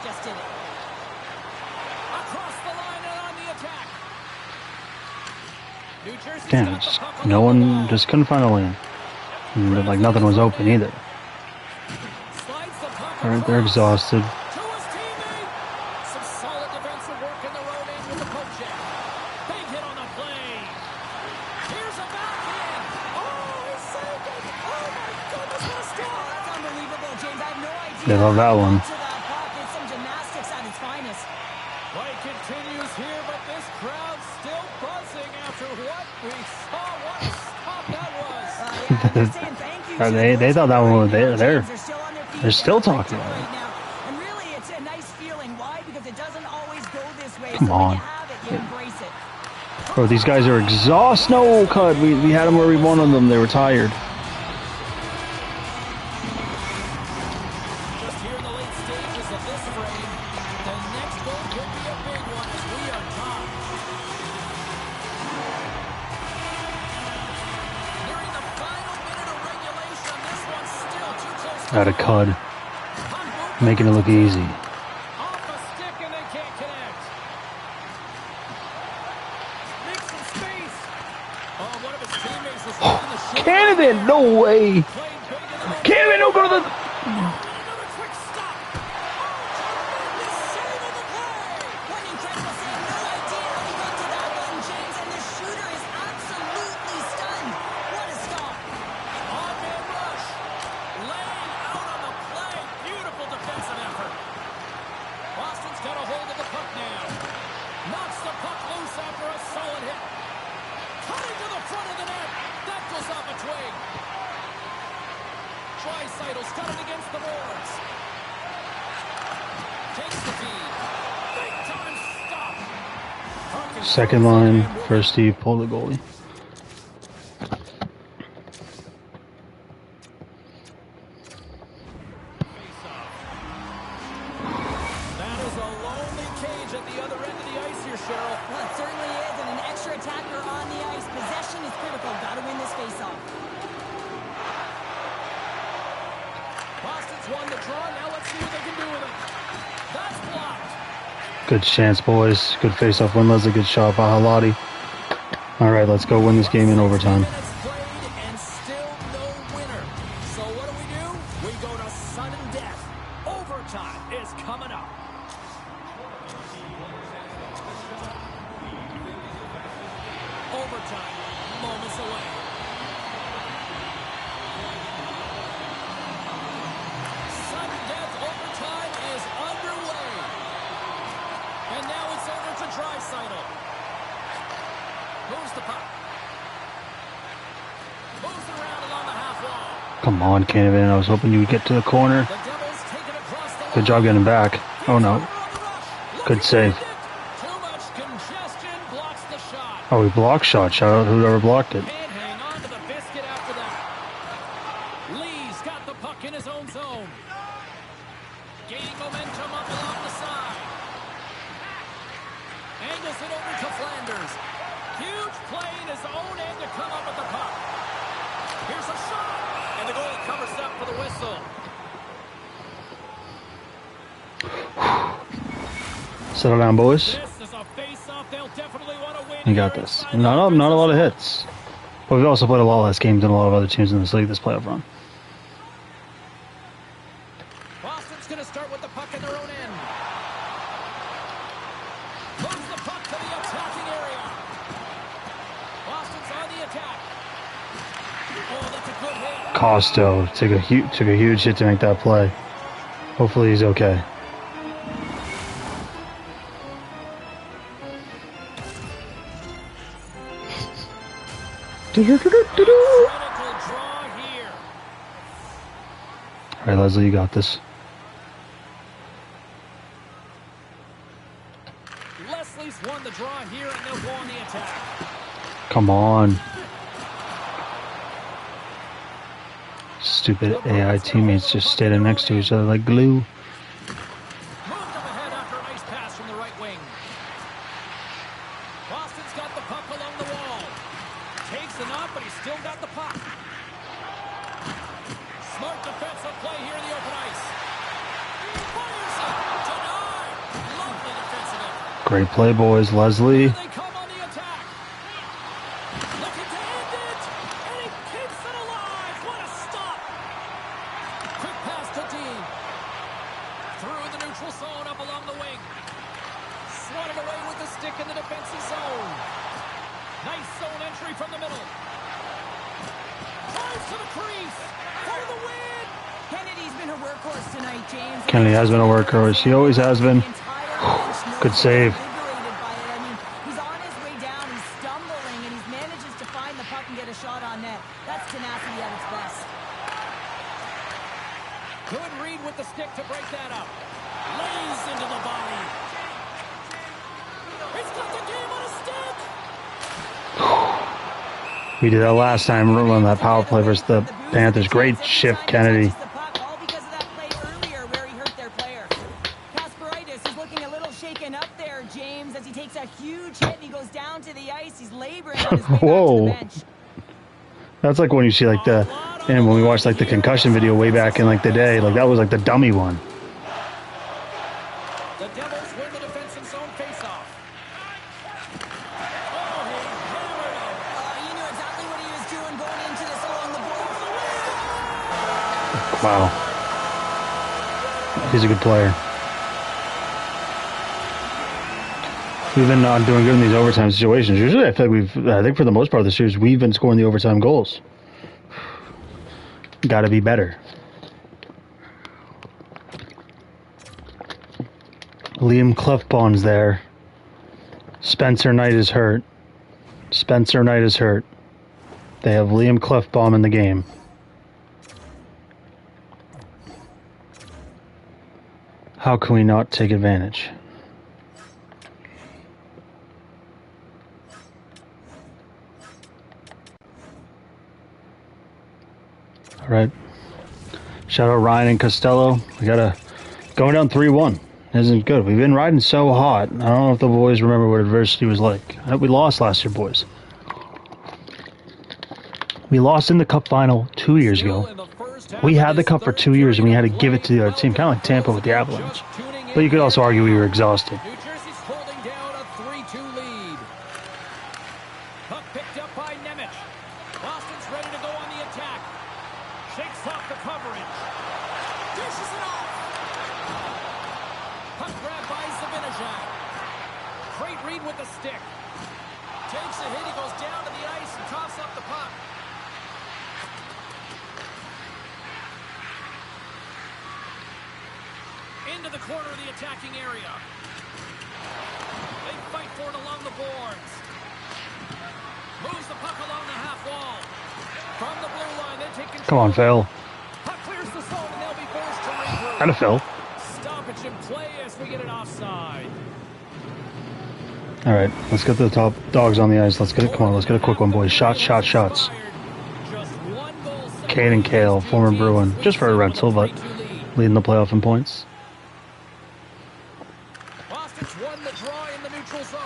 just did it. Across the line and on the attack. New Jersey's Damn, got the just, puck on no the one ball. just couldn't find a lane. And, like nothing was open either. Slides the puck All right, they're across. exhausted. To his teammate. Some solid defensive work in their own end with the poke check. Big hit on the play. Here's a backhand. Oh, he saved it. Oh, my goodness, what a stop. That's unbelievable, James. I have no idea. They love that how he one. got to that puck. It's some gymnastics at its finest. Play continues here, but this crowd still buzzing after what we saw. What a stop that was. Yeah, they're saying thank you to They the thought that boys one was right now, there. James. They're still on their feet. They're still They're talking about right it. now. And really, it's a nice feeling. Why? Because it doesn't always go this way. Come so on. when you have it, you embrace it. Bro, these guys are exhausted. No, Cud. We had them where we wanted them. They were tired. Just here in the late stages of this frame, the next goal could be a big one as we are tied. Nearing the final minute of regulation, this one's still too close to Out of Cud. Making it look easy. off the stick and they can't connect. Make some space. Oh, one of his teammates was right in the shoulder. Canavan, no way. Played big in the moment. Canavan, don't go to the... Another quick stop. Oh, tremendous save of the play. One incredible save. No idea how he got to that one, James. And the shooter is absolutely stunned. What a stop. On-man rush. Laying out on the play. Beautiful defensive effort. Boston's got a hold of the puck now. Knocks the puck loose after a solid hit. Cutting to the front of the net. That goes off a twig. Tricytle's got it against the boards. Takes the feed. Big time stop. Puck is Second line, first Steve, pull the goalie. That is a lonely cage at the other end of the ice here, Cheryl. Well, it certainly is. And an extra attacker on the ice. Possession is critical. Got to win this faceoff. Boston's won the draw. Now let's see what they can do with it. That's blocked. Good chance, boys. Good face-off win. Leslie, good shot by Halati. All right, let's go win this game in overtime. Minutes played and still no winner. So what do? We go to sudden death. Overtime is coming up. Overtime, moments away. Sudden death overtime is underway. And now it's over to Draisaitl. Moves the puck. Moves it around along the half wall. Come on, Canavan. I was hoping you would get to the corner. The Devils take it across the line. Good job getting back. Oh, no. Good save. Too much congestion blocks the shot. Oh, we blocked shot. Shout out whoever blocked it. Can't hang on to the biscuit after that. Lee's got the puck in his own zone. Gaining momentum up along the side. Angles it over to Flanders. Huge play in his own end to come up with the puck. Here's a shot. And the goal covers up for the whistle. Settle down, boys. This is a face-off they'll definitely want to win. You got this. Not a lot of hits. But we've also played a lot less games than a lot of other teams in this league this playoff run. Boston's going to start with the puck in their own end. Moves the puck to the attacking area. Boston's on the attack. Oh, that's a good hit. Costo took a huge hit to make that play. Hopefully he's okay. Critical draw here. All right, Leslie, you got this. Leslie's won the draw here, and they'll go on the attack. Come on. Stupid AI teammates just standing next to each other like glue. Moved up ahead after a nice pass from the right wing. Boston's got the puck along the wall. Takes the knock, but he's still got the puck. Smart defensive play here in the open ice. Fires it. Denied. Lovely defensive effort. Great play, boys. Leslie. They come on the attack. Looking to end it. And he keeps it alive. What a stop. Quick pass to Dean. Through the neutral zone up along the wing. Swatted away with the stick in the defensive zone. Nice zone entry from the middle. Drives to the crease. For the win. Kennedy's been a workhorse tonight, James. Kennedy has been a workhorse. He always has been. Good save. I mean, he's on his way down, he's stumbling, and he manages to find the puck and get a shot on net. That's tenacity at its best. Good read with the stick to break that up. Lays into the body. He's got the game on a stick. We did that last time on that power play versus the Panthers. Great shift, Kennedy. All because of that play earlier where he hurt their player. Kasparaitis is looking a little shaken up there, James, as he takes a huge hit and he goes down to the ice. He's laboring on his way back to Whoa. the bench. That's like when you see like the, and when we watched like the concussion video way back in like the day, like that was like the dummy one. The Devils win the defensive zone faceoff. You knew exactly what he was doing going into this along the boards. Wow. He's a good player. We've been doing good in these overtime situations. Usually I feel like I think for the most part of the series, we've been scoring the overtime goals. Got to be better. Liam Clefbaum's there. Spencer Knight is hurt. Spencer Knight is hurt. They have Liam Clefbaum in the game. How can we not take advantage? All right. Shout out Ryan and Costello. We got going down 3-1. Isn't good. We've been riding so hot. I don't know if the boys remember what adversity was like. We lost last year, boys. We lost in the cup final 2 years ago. We had the cup for 2 years and we had to give it to the other team, kind of like Tampa with the Avalanche. But you could also argue we were exhausted. New Jersey's holding down a 3-2 lead. Puck picked up by Nemec. Boston's ready to go on the attack. Shakes off the coverage. Dishes it off. Puck grab by Zibanejad. Great read with the stick. Takes a hit. He goes down to the ice and coughs up the puck. Into the corner of the attacking area. They fight for it along the boards. Moves the puck along the half wall. From the blue line, they take control. Come on, Phil. Puck clears the zone, and they'll be forced to regroup. Had a Phil. Stoppage in play as we get it offside. All right, let's get the top dogs on the ice. Let's get it. Come on, let's get a quick one, boys. Shots, shots, shots. Just one goal. Kane and Kale, former Bruin, just for a rental, but leading the playoff in points. Boston's won the draw in the neutral zone.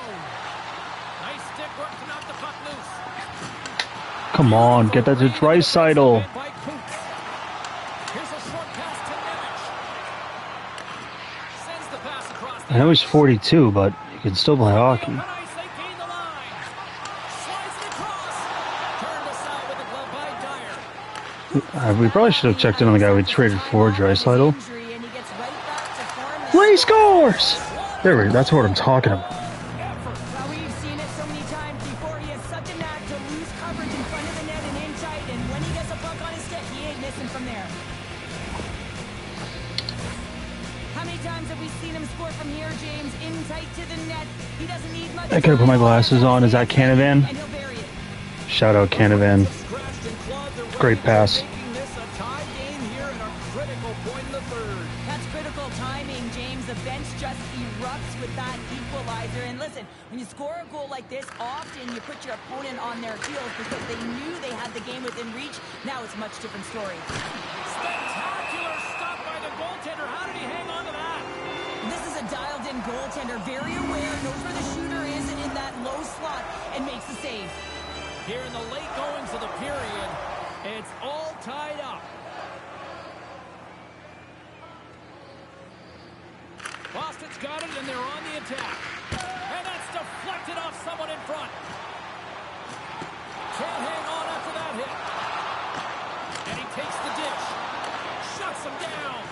Nice stick work to knock the puck loose. Come on, get that to Draisaitl. By Coots. Here's a short pass to Nemec. Sends the pass across the I know he's 42, but he can still play hockey. open ice. They gain the line. Slides it across. Turned aside with a glove by Dyer. We probably should have checked in on the guy we traded for, Draisaitl. Injury, and he gets right back to form. Ray scores! There we go. That's what I'm talking about. Well, we've seen it so many times before. He has such a knack to lose coverage in front of the net and in tight, and when he gets a puck on his stick, he ain't missing from there. How many times have we seen him score from here, James? In tight to the net. He doesn't need much. I could have put my glasses on. Is that Canavan? And he'll bury it. Shout out Canavan. Scratched and clawed their way Great pass. making this a tie game here and a critical point in the third. That's critical timing, James. The bench just erupts with that equalizer. And listen, when When you score a goal like this, often you put your opponent on their heels because they knew they had the game within reach. Now it's a much different story. Spectacular stop by the goaltender. How did he hang on to that? This is a dialed-in goaltender, very aware, knows where the shooter is in that low slot, and makes the save. Here in the late goings of the period, it's all tied up. Boston's got it, and they're on the attack. And that's deflected off someone in front. Can't hang on after that hit. And he takes the dish. Shuts him down.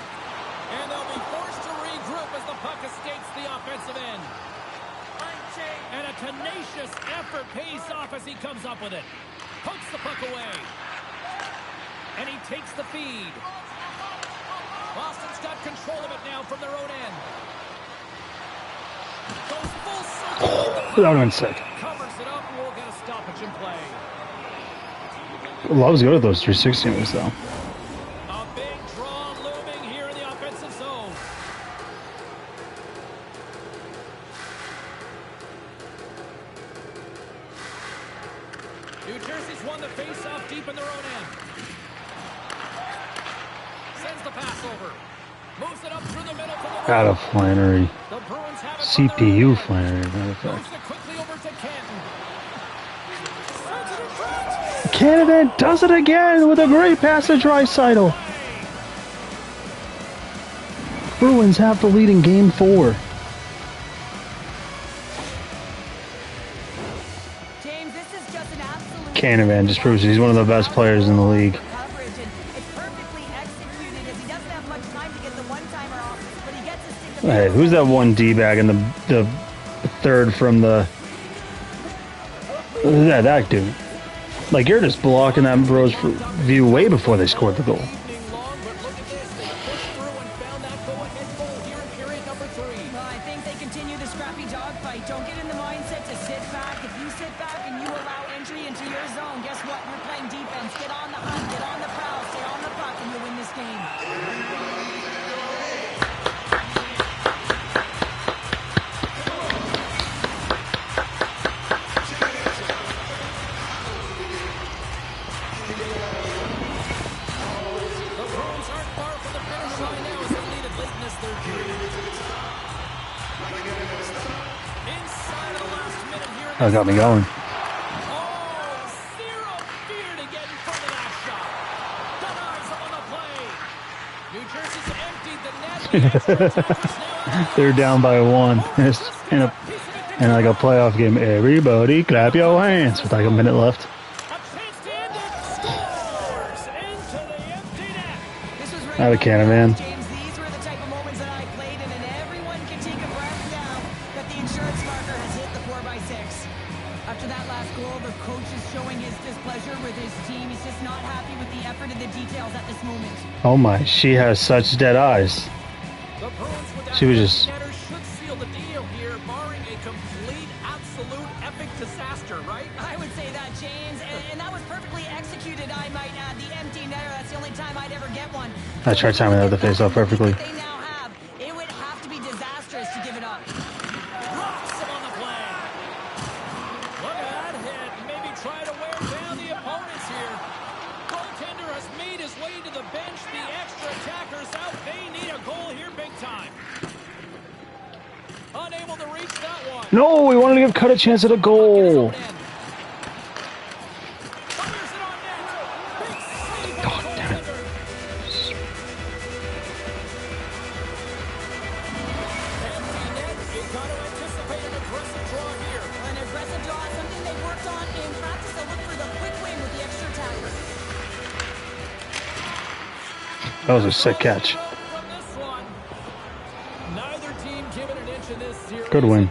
And they'll be forced to regroup as the puck escapes the offensive end. And a tenacious effort pays off as he comes up with it. Pokes the puck away. And he takes the feed. Boston's got control of it now from their own end. Goes full circle. That would have been sick. Covers it up and we'll get a stoppage in play. Loves go to those 360 moves, though. A big draw looming here in the offensive zone. New Jersey's won the face-off deep in their own end. Sends the pass over. Moves it up through the middle for the Got a Flannery. The Bruins have it CPU Flannery, matter of Moves fact. it quickly over to Canton. Sends it in front. Canada does it again with a great pass to Draisaitl. Bruins have the lead in Game 4. James, this is just an absolute... Canavan just proves he's one of the best players in the league. Coverage, and it's perfectly executed as he doesn't have much time to get the one-timer off, but he gets his stick to... Hey, who's that one D-bag in the third from the... Yeah, that dude. Like, you're just blocking that bro's view way before they scored the goal. Evening long, but look at this. They pushed through and found that go-ahead goal here in period number 3. Well, I think they continue the scrappy dogfight. Don't get in the mindset to sit back. If you sit back and you allow entry into your zone, guess what? You're playing defense. Get on the hunt, get on the prowl, stay on the puck, and you'll win this game. The Bruins aren't far from the finish line now as they lead it late in this third period. Inside of the last minute here. That got me going. Oh, zero fear to get in front of that shot. Denies on the play. New Jersey's emptied the net. The extra attackers now They're down by 1. It's in like a playoff game. Everybody clap your hands with like a minute left. a chance to end it. Scores into the empty net. This was Out of Canavan. James, these were the type of moments that I played in, and everyone can take a breath now that the insurance marker has hit the 4x6. After that last goal, the coach is showing his displeasure with his team. He's just not happy with the effort and the details at this moment. Oh my, she has such dead eyes. The Bruins with that She was just- netter should seal the deal here, barring a complete, absolute, epic disaster, right? I would say that, James, and that was perfectly executed, I might add. The empty netter, that's the only time I'd ever get one. I tried timing that with the face-off perfectly. They now have. It would have to be disastrous to give it up. Rocks him on the play. Look at that hit. Maybe try to wear down the opponents here. Goaltender has made his way to the bench. The extra attackers out. They need a goal here big time. Unable to reach that one. No, we wanted to give Cut a chance at a goal. Fires it on net. Big save by God damn it. goaltender. Empty net. You've got to anticipate an aggressive draw here. An aggressive draw, something they worked on in practice. They look for the quick win with the extra attacker. That was a sick catch. From this one. Neither team given an inch in this series. Good win.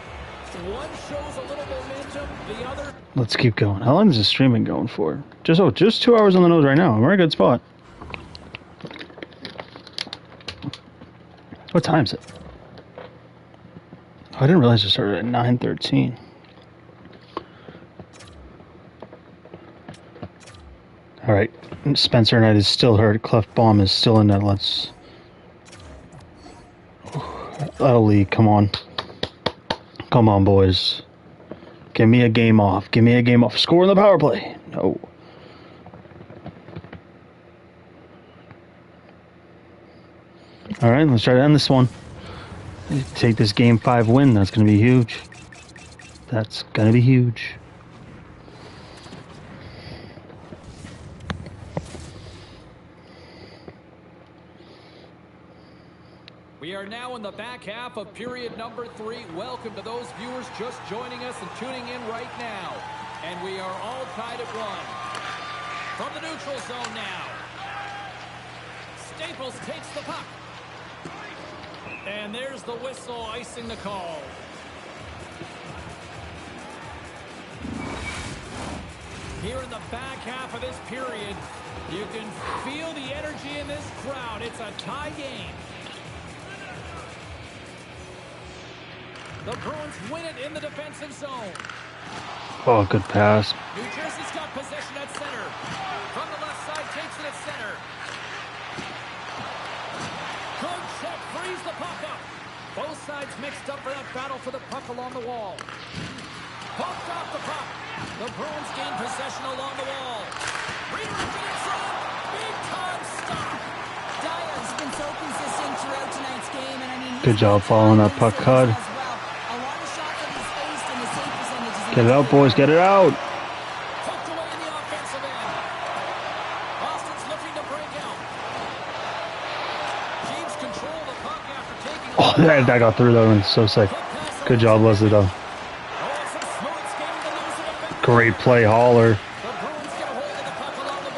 One shows a little momentum, the other Let's keep going. How long is this streaming going for? Just 2 hours on the nose right now. We're in a good spot. What time is it? Oh, I didn't realize it started at 9:13. All right, Spencer Knight is still hurt. Cleft Bomb is still in there. Let's. That'll lead. Come on, boys. Give me a game off. Give me a game off. Score in the power play. No. All right, let's try to end this one. Take this game 5 win. That's going to be huge. That's going to be huge. We are now in the back half of period number 3. Welcome to those viewers just joining us and tuning in right now. And we are all tied at 1. From the neutral zone now. Staples takes the puck. And there's the whistle icing the call. Here in the back half of this period, you can feel the energy in this crowd. It's a tie game. The Bruins win it in the defensive zone. Oh, good pass. New Jersey's got possession at center. From the left side, takes it at center. Good check, frees the puck up. Both sides mixed up for that battle for the puck along the wall. Pumped off the puck. The Bruins gain possession along the wall. Ryder gets it. Big time stop. Dyer's been so consistent throughout tonight's game, and I mean, Good job following that puck, Cud. Get it out, boys. Get it out. Poked away in the offensive end. Boston's looking to break out. Keeps control of the puck after taking Oh, that got through though. It's so sick. Good job, Leslie, though. Great play, Hauler. The Bruins get a hold of the puck along the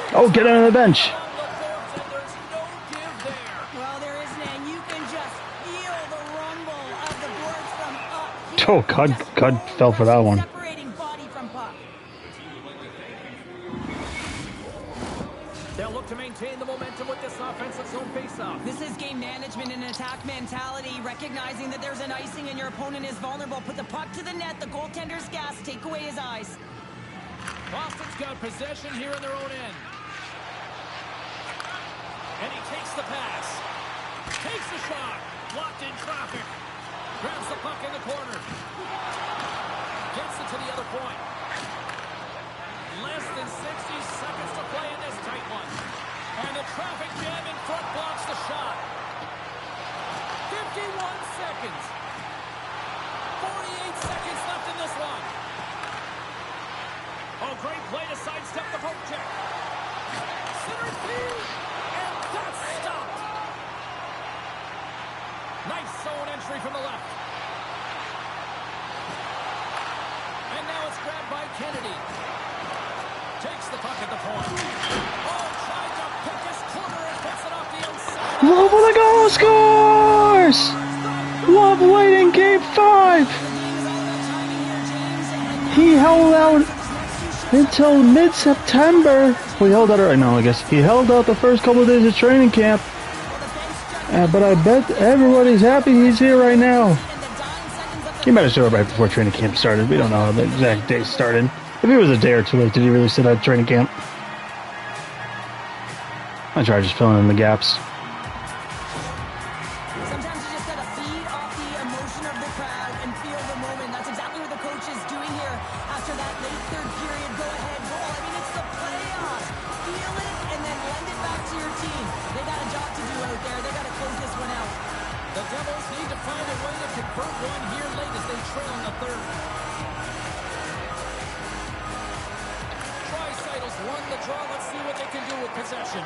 board. Oh, get under the bench. On the boards, and there's no give there. Well, there isn't, and you can just feel the rumble of the boards from up here. Oh, Cud fell for that one. Separating body from puck. They'll look to maintain the momentum with this offensive zone faceoff. This is game management and attack mentality, recognizing that there's an icing and your opponent is vulnerable. Put the puck to the net, the goaltender's gas, take away his eyes. Boston's got possession here in their own end. And he takes the pass. Takes the shot. Blocked in traffic. Grabs the puck in the corner. Gets it to the other point. Less than 60 seconds to play in this tight one. And the traffic jam in front blocks the shot. 51 seconds. 48 seconds left in this one. Oh, great play to sidestep the poke check. Center field. And that's stopped. Nice zone entry from the left. And now it's grabbed by Kennedy. Takes the puck at the point. Oh, tried to pick his corner and puts it off the outside. Love with a goal, scores! Love late in game 5. He held out until mid-September. Well, he held out right now, I guess. He held out the first couple of days of training camp. But I bet everybody's happy he's here right now. He might have showed up right before training camp started. We don't know how the exact day started. If it was a day or two late, did he really sit at training camp? I try just filling in the gaps. Sometimes you just gotta feed off the emotion of the crowd and feel the moment. That's exactly what the coach is doing here after that late third period go-ahead goal. I mean, it's the playoffs. Feel it and then lend it back to your team. They got a job to do out there. They gotta close this one out. The Devils need to find a way to convert one here late as they trail in the third. Tri-Cytles won the draw. Let's see what they can do with possession.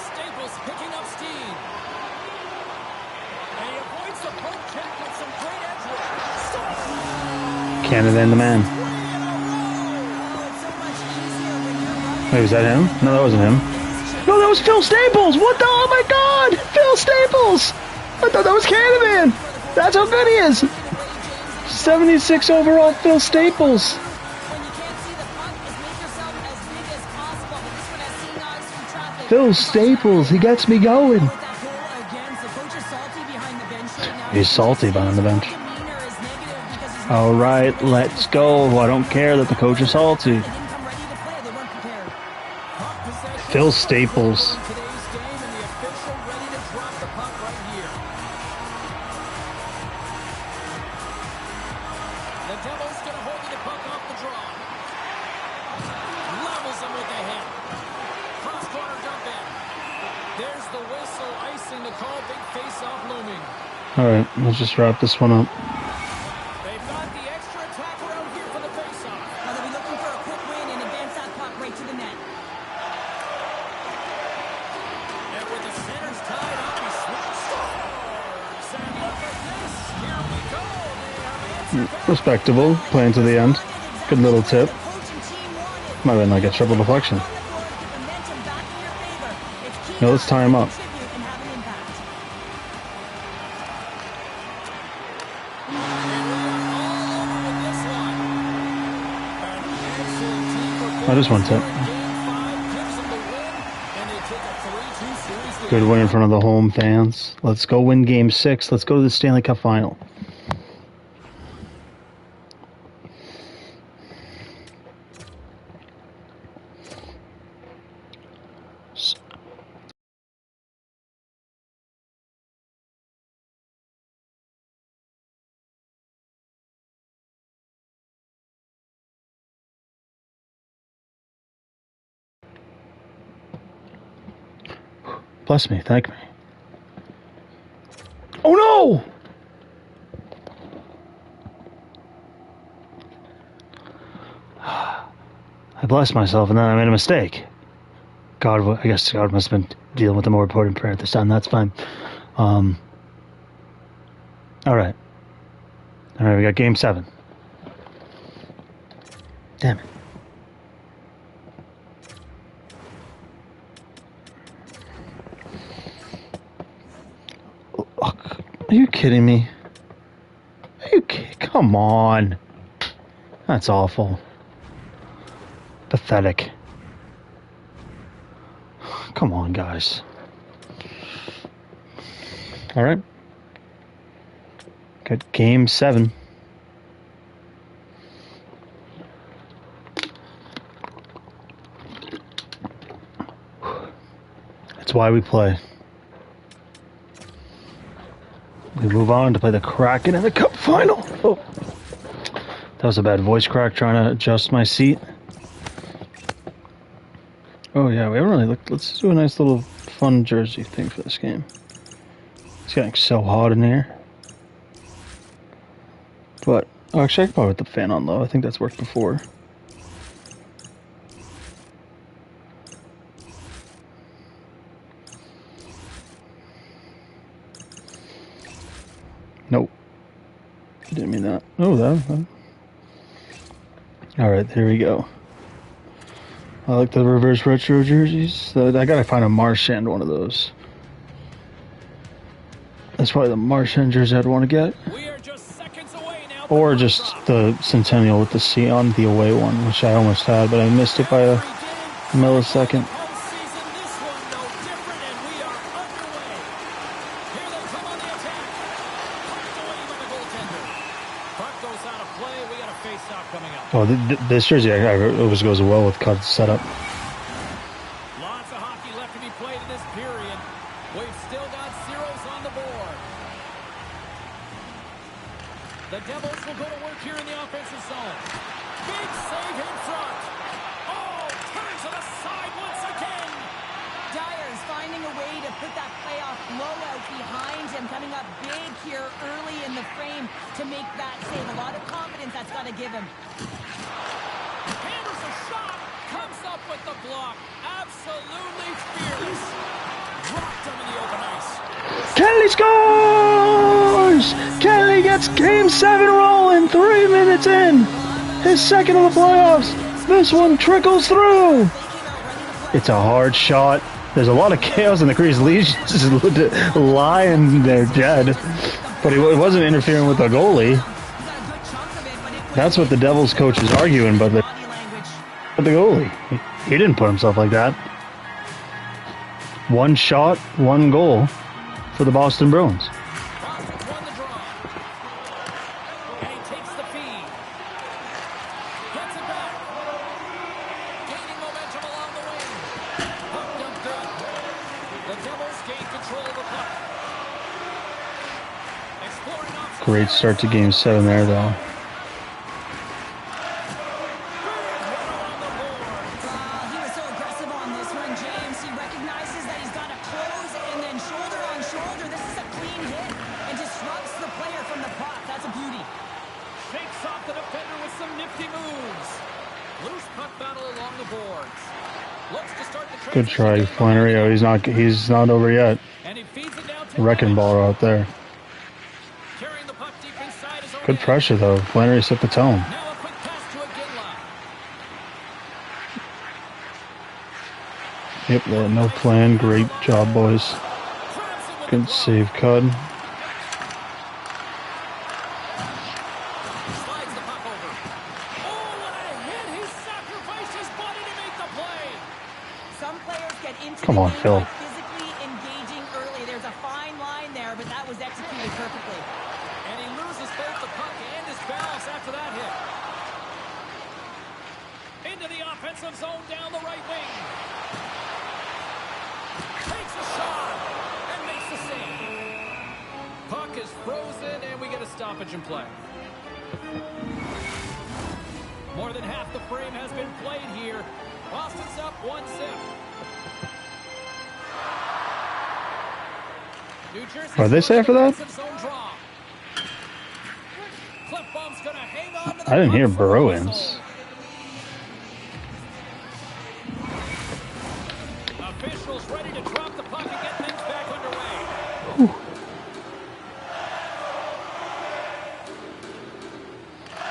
Staples picking up steam. And he avoids the poke check with some great edge work. Canada and the man. Oh, it's so much easier when you're running. Wait, was that him? No, that wasn't him. No, that was Phil Staples. What the? Oh my God, Phil Staples. I thought that was Canada. That's how good he is. 76 overall, Phil Staples. When you can't see the puck, is make yourself as big as possible. But this one has seen eyes from traffic. Phil Staples, he gets me going. With that goal again, so coach is salty behind the bench right now. He's salty behind the bench. Demeanor is negative because he's All right, let's go. I don't care that the coach is salty. they didn't come ready to play. They weren't prepared. Puck possession. Phil Staples. In today's game, and the official ready to drop the puck right here. The Devils going to hold the puck off the draw. Levels him with the hit. Cross-corner dump in. There's the whistle, icing the call. Big face-off looming. All right, let's just wrap this one up. They've got the extra attacker out here for the face-off. Now they'll be looking for a quick win and advance that puck right to the net. And with the centers tied up, he scores. And look at this. Here we go. They have answered. Respectable, playing to the end. Good little tip. Might have been like a triple deflection. Now let's tie him up. I just one tip. Good win in front of the home fans. Let's go win Game 6. Let's go to the Stanley Cup Final. Bless me, thank me. Oh no! I blessed myself and then I made a mistake. God, I guess God must have been dealing with the more important prayer at this time. That's fine. All right. All right, we got Game 7. Damn it. Are you kidding me? Are you kidding? Come on. That's awful. Pathetic. Come on, guys. All right. Got Game 7. That's why we play. We move on to play the Kraken in the Cup Final. Oh, that was a bad voice crack trying to adjust my seat. Oh yeah, we haven't really looked. Let's do a nice little fun jersey thing for this game. It's getting so hot in here. But actually, I could probably put the fan on low. I think that's worked before. Nope. Didn't mean that. Oh, that. Alright, there we go. I like the reverse retro jerseys. I gotta find a Marchand one of those. That's probably the Marchand jersey I'd want to get. We are just seconds away now. Or just the Centennial with the C on the away one, which I almost had, but I missed it by a millisecond. Oh, this jersey always goes well with cut setup. Lots of hockey left to be played in this period. We've still got zeros on the board. The Devils will go to work here in the offensive zone. Big save in front. Oh, turns to the side once again. Dyer's finding a way to put that playoff blowout behind him, coming up big here early in the frame to make that save. A lot of confidence that's got to give him. Hammers a shot, comes up with the block. Absolutely fearless. Dropped him in the open ice. Kelly scores! Kelly gets Game 7 rolling 3 minutes in. His second of the playoffs. This one trickles through. It's a hard shot. There's a lot of chaos in the crease. Lee's just lying there dead. But he wasn't interfering with the goalie. That's what the Devils coach is arguing, but the goalie. He didn't put himself like that. One shot, one goal for the Boston Bruins. Great start to Game 7 there, though. off the defender with some nifty moves. Loose puck battle along the boards. Looks to start the Good try, Flannery. Oh, he's not over yet. And he feeds it down to Wrecking ball out there. Carrying the puck deep inside his own Good end. pressure though. Flannery set the tone. Now a quick pass to Iginla. Yep, they had no plan. Great job, boys. Good save, Cud. Slides the puck over. Oh, what a hit! He sacrificed his body to make the play. Some players get into Come the on, game Phil. by physically engaging early. There's a fine line there, but that was executed perfectly. And he loses both the puck and his balance after that hit. Into the offensive zone down the right wing. Takes a shot and makes the save. Puck is frozen and we get a stoppage in play. More than half the frame has been played here. Boston's up 1-0. New Jersey. What did they say after that? I didn't hear Bruins. Officials ready to drop the puck and get things back underway. Whew.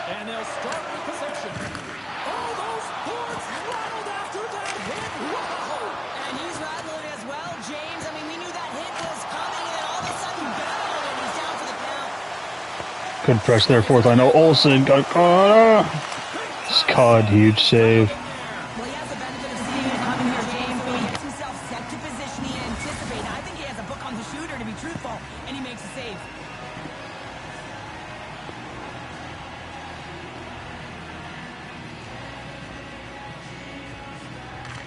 And they'll start with possession. Oh, those boards rattled after that hit. Wow! And he's rattling as well, James. I mean, we knew that hit was coming, and all of a sudden, bang, and he's down to the count. Good press there, fourth line. Oh, Olsen got caught. Scott, huge save. Well, he has the benefit of seeing it coming here, James, but he gets himself set to position he anticipated. I think he has a book on the shooter, to be truthful, and he makes a save.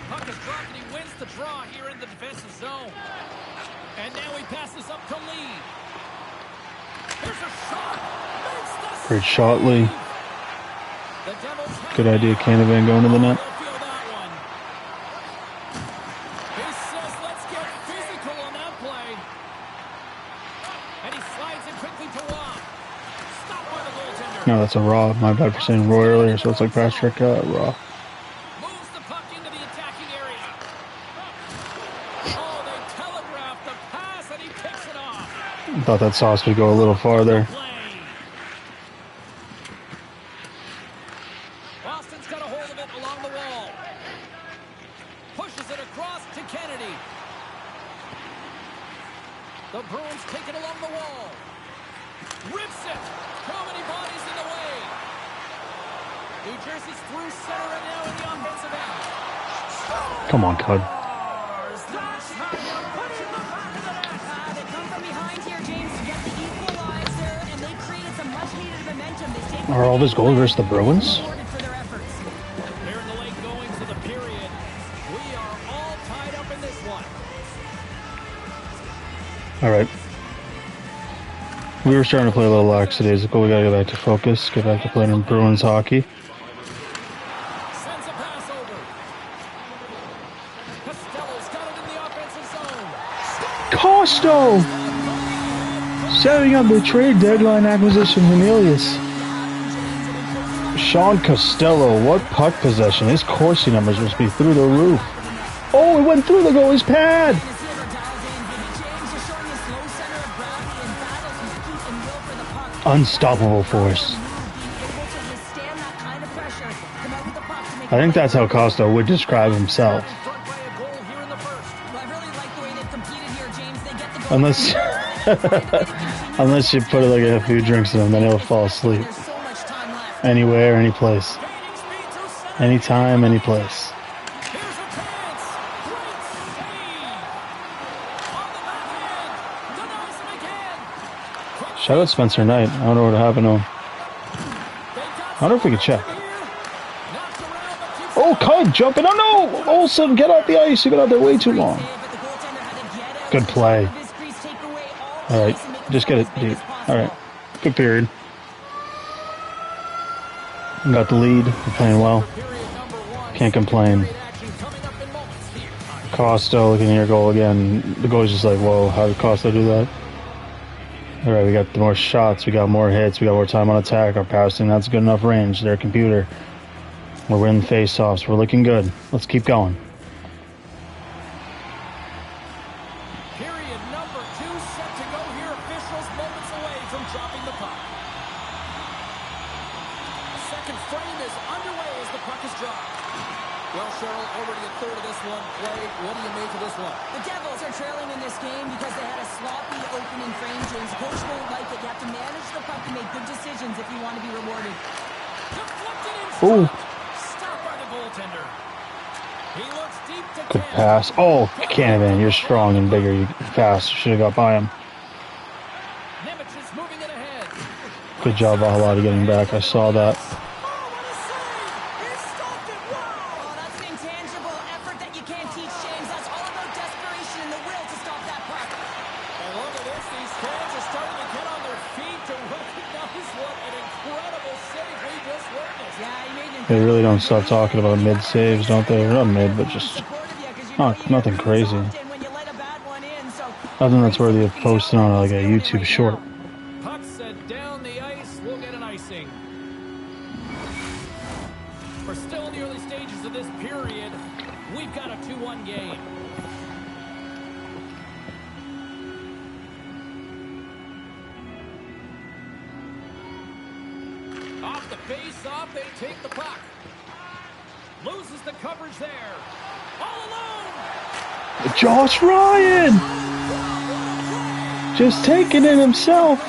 Puck is dropped and he wins the draw here in the defensive zone. And now he passes up to Lee. Here's a shot. Makes the Great shot, Lee. save. The Devils have Good it idea, now. Canavan going to the net. They'll feel that one. He says, let's get physical on that play. And he slides it quickly to Rob. Stopped by the goaltender. No, that's a Raw. My bad for saying Roy earlier, so it's like Patrick Raw. Moves the puck into the attacking area. Oh, they telegraphed the pass and he picks it off. I thought that sauce would go a little farther. Play. Boston's got a hold of it along the wall. Pushes it across to Kennedy. The Bruins take it along the wall. Rips it. Too many bodies in the way. New Jersey's through center and now in the offensive end. Come on, Cud. That's how you put it in the back of the net. They come from behind here, James, to get the equalizer, and they created some much-needed momentum. They've taken Are all these goals versus the Bruins? rewarded for their efforts. Here in the late going to the period. We are all tied up in this one. All right. We were starting to play a little lackadaisical. We gotta get back to focus. Get back to playing in Bruins hockey. Sends a pass over. Costello's got it in the offensive zone. Costo! Setting up the trade deadline acquisition from Elias. Sean Costello, what puck possession. His Corsi numbers must be through the roof. Oh, it went through the goalie's pad. Unstoppable force. I think that's how Costa would describe himself. Front by a goal here in the first. I really like the way they've competed here, James. They get the goal. Unless unless you put like a few drinks in him, then he'll fall asleep. There's so much time left. Anywhere, any place. Gaining speed through center. Anytime, any place. Here's a chance. Great save. On the backhand. Denies him again. Shout out Spencer Knight. I don't know what happened to him. I wonder if we could check. Oh, Cud jumping. Oh no! Olsen, get off the ice. You've been out there way too long. Good play. All right, just get it, dude. All right, good period. We got the lead. We're playing well. Can't complain. Costa looking at your goal again. The goalie's just like, whoa, how did Costa do that? All right, we got more shots, we got more hits, we got more time on attack. Our passing, that's good enough range. Their computer. We're winning face-offs. We're looking good. Let's keep going. Period number 2 set to go here. Officials moments away from dropping the puck. Second frame is underway as the puck is dropped. Well, Cheryl, already a third of this one played. What do you make of this one? The Devils are trailing in this game because they had a sloppy opening frame, James. Coach won't like it. You have to manage the puck and make good decisions if you want to be rewarded. Deflected in Ooh. front. Stopped by the goaltender. He looks deep to Good Camby. pass. Oh, Canavan, you're strong and bigger. You fast. Should have got by him. Nemec is moving it ahead. Good job, Ahalati, getting back. I saw that. Oh, what a save! He stopped it! Wow! Oh, that's an intangible effort that you can't teach, James. That's all about desperation and the will to stop that puck. And look at this. These fans are starting to get on their feet to recognize what an incredible save we just witnessed. Yeah, he made an They really don't stop talking about mid saves, don't they? Not mid, but just nothing crazy. Nothing that's worthy of posting on like a YouTube short. Puck set down the ice. We'll get an icing. We're still in the early stages of this period. We've got a 2-1 game. Off the face-off, they take the puck. Loses the coverage there. All alone. Josh Ryan! Just taking it himself.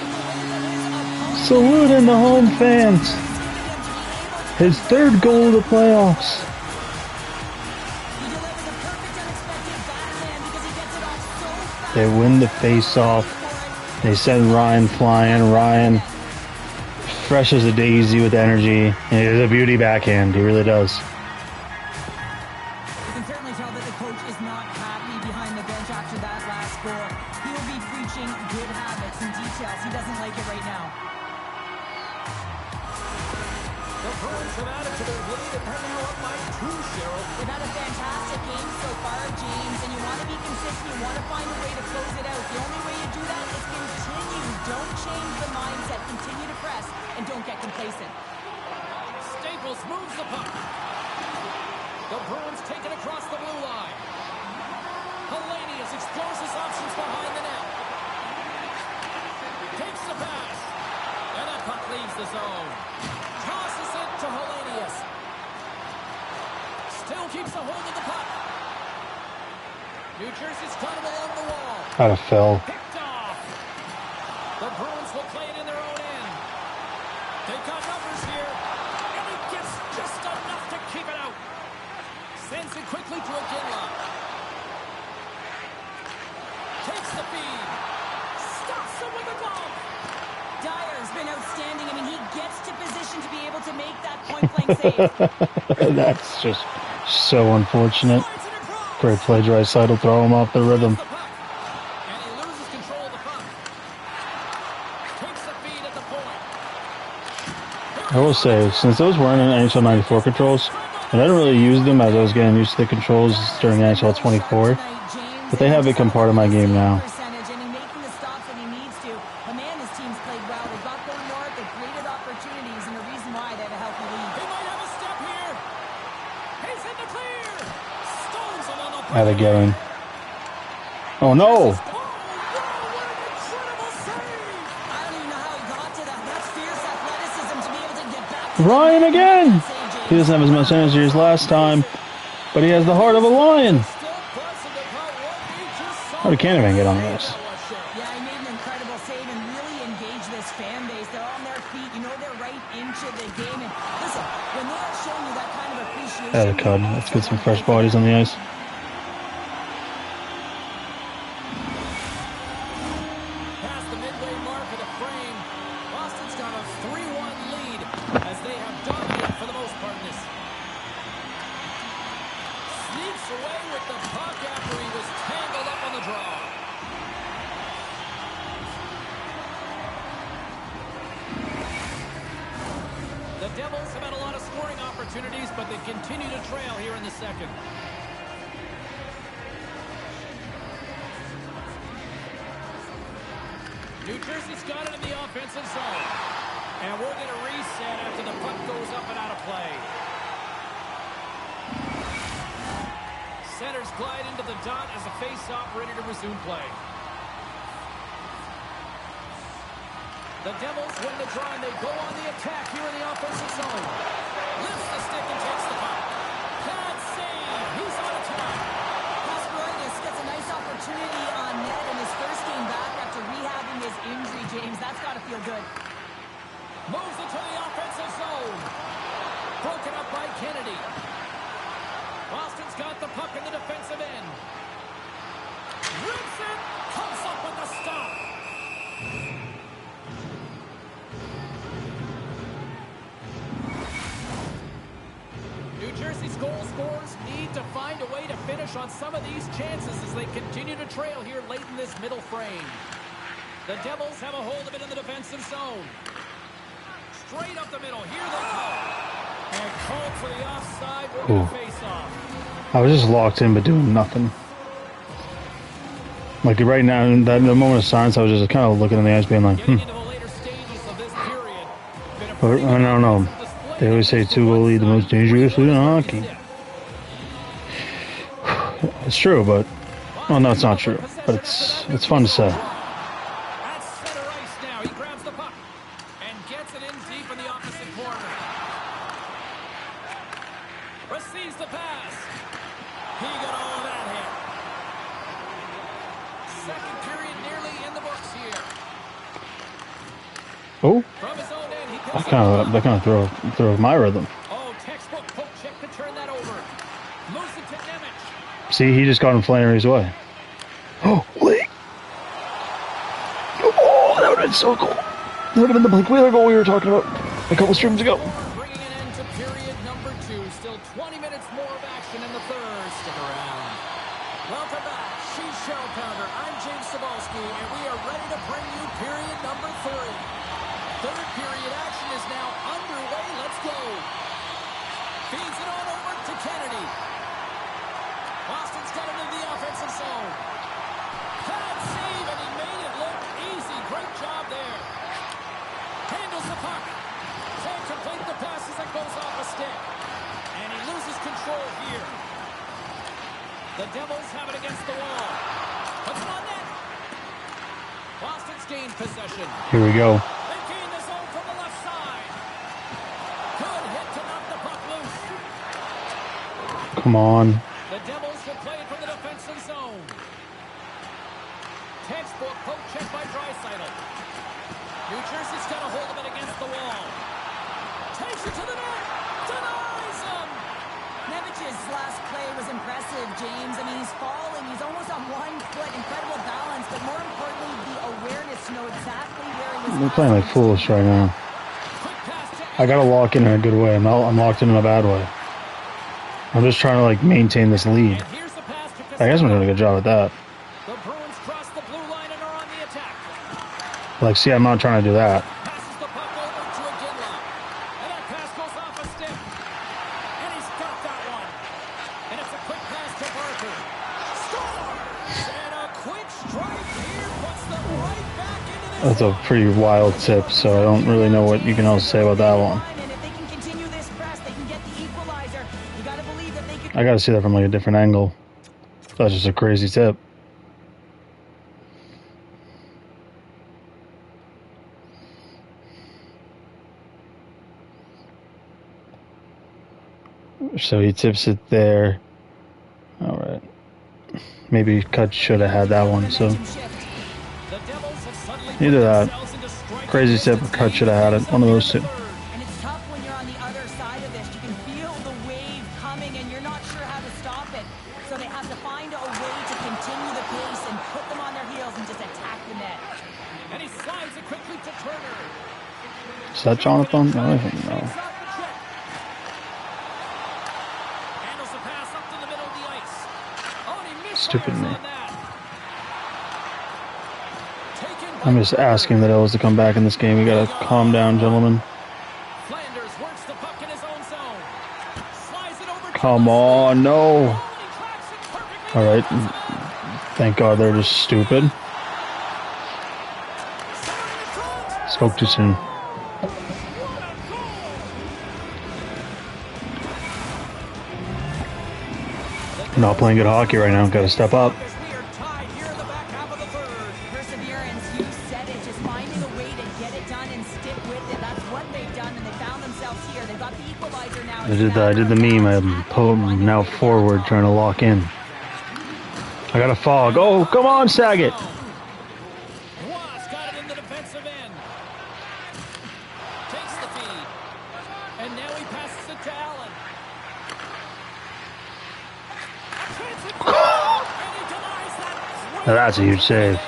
Saluting the home fans. His third goal of the playoffs. They win the face-off. They send Ryan flying. Ryan, fresh as a daisy with energy. And he has a beauty backhand. He really does. You can certainly tell that the coach is not happy behind the bench after that last goal. He will be preaching good habits and details. He doesn't like it right now. The Bruins have added to their lead and have now up by 2, Cheryl. They've had a fantastic game so far, James, and you want to be consistent. You want to find a way to close it out. The only way you do that is continue. Don't change the mindset. Continue to press and don't get complacent. Staples moves the puck. The Bruins take it across the blue line. Hellenius explores his options behind the net. Takes the pass. And that puck leaves the zone. Tosses it to Hellenius. Still keeps a hold of the puck. New Jersey's got him along the wall. Kind of fell. Picked off. The Bruins will play it in their own end. They've got numbers here. And he gets just enough to keep it out. Sends it quickly to Aguila. Takes the feed. Stops him with a glove. Dyer's been outstanding. I mean, he gets to position to be able to make that point-blank save. That's just so unfortunate. Slides it across. Great play, Draisaitl, throw him off the rhythm. The puck. And he loses control of the puck. Takes the feed at the point. I will say, since those weren't in NHL 94 controls, and I didn't really use them as I was getting used to the controls during NHL 24, but they have become part of my game now. Percentage, and he's making the stops that he needs to. But man, his team's played well. They've got going north. They've created opportunities, and the reason why they have a healthy lead. He might have a step here. He's in the clear. Stones him on the Had to get him. Oh no! Oh, wow, what an incredible save. I don't even know how he got to that. That's fierce athleticism to be able to get back. Ryan again! Save, He doesn't have as much energy as last time, but he has the heart of a lion. Still positive about what he just saw. How did Canavan get on this? Yeah, he made an incredible save and really engaged this fan base. They're on their feet. You know they're right into the game. And listen, when they are showing you that kind of appreciation. Had a cut. Let's get some fresh bodies on the ice. Past the midway mark of the frame, Boston's got a 3-1 lead as they have dominated for the most part in this. Sneaks away with the puck after he was tangled up on the draw. The Devils have had a lot of scoring opportunities, but they continue to trail here in the second. New Jersey's got it in the offensive zone. And we'll get a reset after the puck goes up and out of play. Centers glide into the dot as a face-off ready to resume play. The Devils win the draw and they go on the attack here in the offensive zone. Lifts the stick and takes the puck. Bad save. He's out of time. Ryder gets a nice opportunity on net in his first game back after rehabbing his injury, James. That's got to feel good. Moves into the offensive zone. Broken up by Kennedy. Boston's got the puck in the defensive end. Rips it. Comes up with the stop. New Jersey's goal scorers need to find a way to finish on some of these chances as they continue to trail here late in this middle frame. The Devils have a hold of it in the defensive zone. Straight up the middle. Here they come. And called for the offside. We're going to face off. I was just locked in but doing nothing. Like right now, in that moment of silence, I was just kind of looking in the eyes being like, Getting into the later stages of this period. But I don't know. They always say two-goal lead the most dangerous lead in hockey. It's true, but... Well, no, it's not true. But it's fun to say. At center ice now. He grabs the puck and gets it in deep in the opposite corner. Receives the pass. He got all of that hit. Second period nearly in the books here. Oh, From his own end, he that kind of throw my rhythm. Oh, textbook poke check to turn that over. Moves it to Nemec. See, he just got him Flannery's way. Oh, wait. Oh, that would have been so cool. That would have been the Blake Wheeler goal we were talking about a couple streams ago. Bringing an end to period number 2. Still 20 minutes more of action in the third. Stick around. Welcome back. She's Shell Pounder. I'm James Cebulski, and we are ready to bring you period number 3. Third period action is now underway. Let's go. Feeds it on over to Kennedy. Boston's got it into the offensive zone. Bad save, and he made it look easy. Great job there. Handles the puck. Can't complete the pass as it goes off a stick. And he loses control here. The Devils have it against the wall. Puts it on net. Boston's gained possession. Here we go. They gain the zone from the left side. Good hit to knock the puck loose. Come on. The Devils will play it from the defensive zone. Textbook poke check by Draisaitl. New Jersey's got a hold of it against the wall. Takes it to the net. Denies him. Nevich's last play was impressive, James. I mean, he's falling. He's almost on one foot. Incredible balance, but more importantly, the awareness to know exactly where he was. They're playing like foolish right now. Quick pass to I gotta lock in a good way. I'm locked in a bad way. I'm just trying to like maintain this lead. And here's the pass to I guess I'm doing a good job at that. The Bruins cross the blue line and are on the attack. Like, see, I'm not trying to do that. Passes the puck over to Iginla. And that pass goes off a stick. And he's got that one. And it's a quick pass to Barker. Scores! And a quick strike here puts them right back into this. That's a pretty wild tip, so I don't really know what you can else say about that one. And if they can continue this press, they can get the equalizer. You got to believe that they can. I gotta see that from like a different angle. That's just a crazy tip. So he tips it there. All right. Maybe Cut should have had that one. So The Devils have suddenly put either that, themselves into strike crazy tip, or Cut should have had it. One of those two. And it's tough when you're on the other side of this. You can feel the wave coming, and you're not sure how to stop it. So they have to find a way to continue the pace and put them on their heels and just attack the net. And he slides it quickly to Turner. Is that Jonathan? I don't even know. Handles the pass up to the middle of the ice. Oh, and he misfires Stupid me. on that. Taken by I'm just asking the Devils to come back in this game. We gotta calm down, gentlemen. Flanders works the puck in his own zone. Slides it over to Come Leslie. on, no. Oh, and he tracks it perfectly. All right. Thank God they're just stupid. Spoke too soon. Not playing good hockey right now. Got to step up. We are tied here in the back half of the third. Perseverance, you said it. Just finding a way to get it done and stick with it. That's what they've done, and they found themselves here. They've got the equalizer now. I did the meme. I'm now forward trying to lock in. I got a fog. Oh, come on, Saget. Ross got it in the defensive end. Takes the feed. And now he passes it to Allen. And he denies that. Now that's a huge save. And a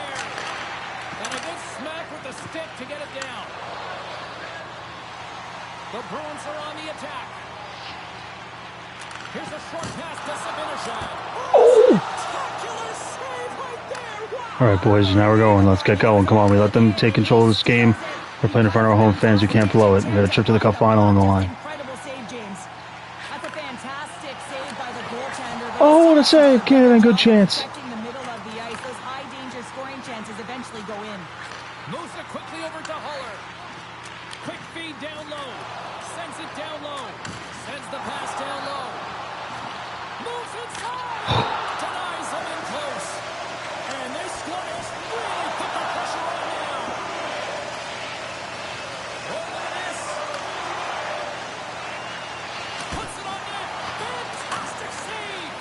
good smack with the stick to get it down. The Bruins are on the attack. Here's a short pass to Sabinishan. Spectacular save right there. Wow. All right, boys. Now we're going. Let's get going. Come on. We let them take control of this game. We're playing in front of our home fans. We can't blow it. We got a trip to the Cup final on the line. Incredible save, James. That's a fantastic save by the goaltender. Oh, what a save. Canada, good chance. Protecting the middle of the ice. Those high-danger scoring chances eventually go in. Moves it quickly over to Huller. Quick feed down low. Sends it down low. Sends the pass down low. Moves inside. Denies him in close. And this Flyers really put the pressure on now. Oh, look at this. Puts it on net. Fantastic save.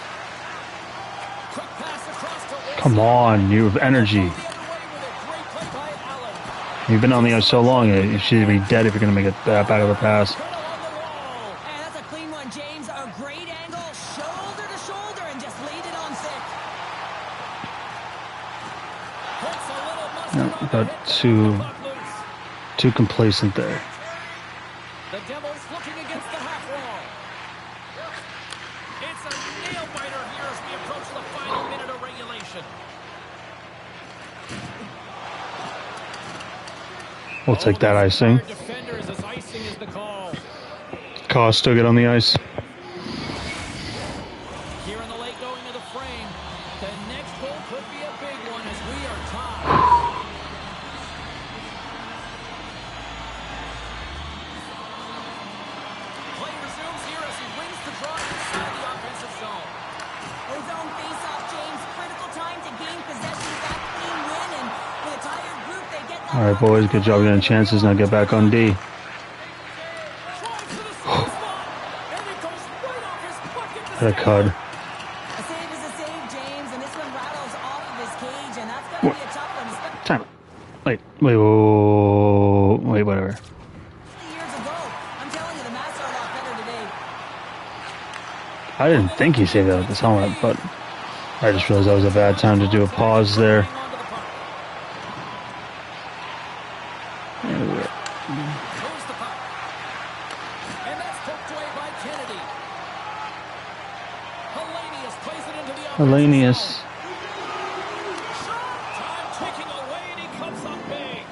Quick pass across to Olsen. Come on. You have energy. The other way with it. Great play by Allen. You've been on the ice so long. You should be dead if you're going to make it that back of a pass. Turtle on the wall. And that's a clean one, James. A great angle, shoulder to shoulder, and just laid it on thick. Puts a little No, mustard on got the hit. too- Puck loose. Too complacent there. The Devils looking against the half wall. It's a nail biter here as we approach the final minute of regulation. We'll take that icing. Defenders as icing is the call. Cost still get on the ice. Here in the late going to the frame. The next goal could be a big one as we are tied. Play resumes here as he wins the draw inside the offensive zone. Ozone face-off, James. Critical time to gain possession, that clean win, and with a tired group, they get that. All right, boys. Good job getting chances. Now get back on D. Drives to the sweet spot, and it goes right off his bucket to Had a cud. A save is a save, James, and this one rattles off of his cage, and that's going to be a tough one, especially Time. Wait, whatever. years ago. I'm telling you, the Mats are a lot better today. I didn't think he saved that with his helmet, but I just realized that was a bad time to do a pause there. hang on to the puck. Moves the puck. And that's poked away by Kennedy. Hellenius plays it into the offensive Hellenius. zone. Time ticking away, and he comes up big.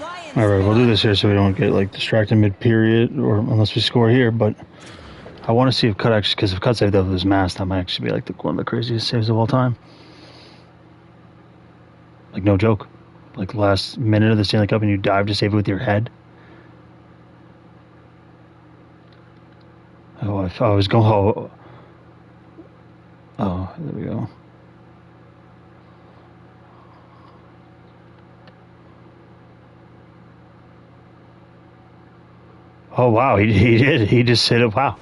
Ryan, All right, we'll do this here so we don't get like distracted mid-period, or unless we score here. But I want to see if Cut actually, because if Cut saved that with his mask, that might actually be like one of the craziest saves of all time. Like no joke. Like last minute of the Stanley Cup, and you dive to save it with your head. Oh, I was going. Oh, there we go. Oh wow, he did. He just hit it. Wow.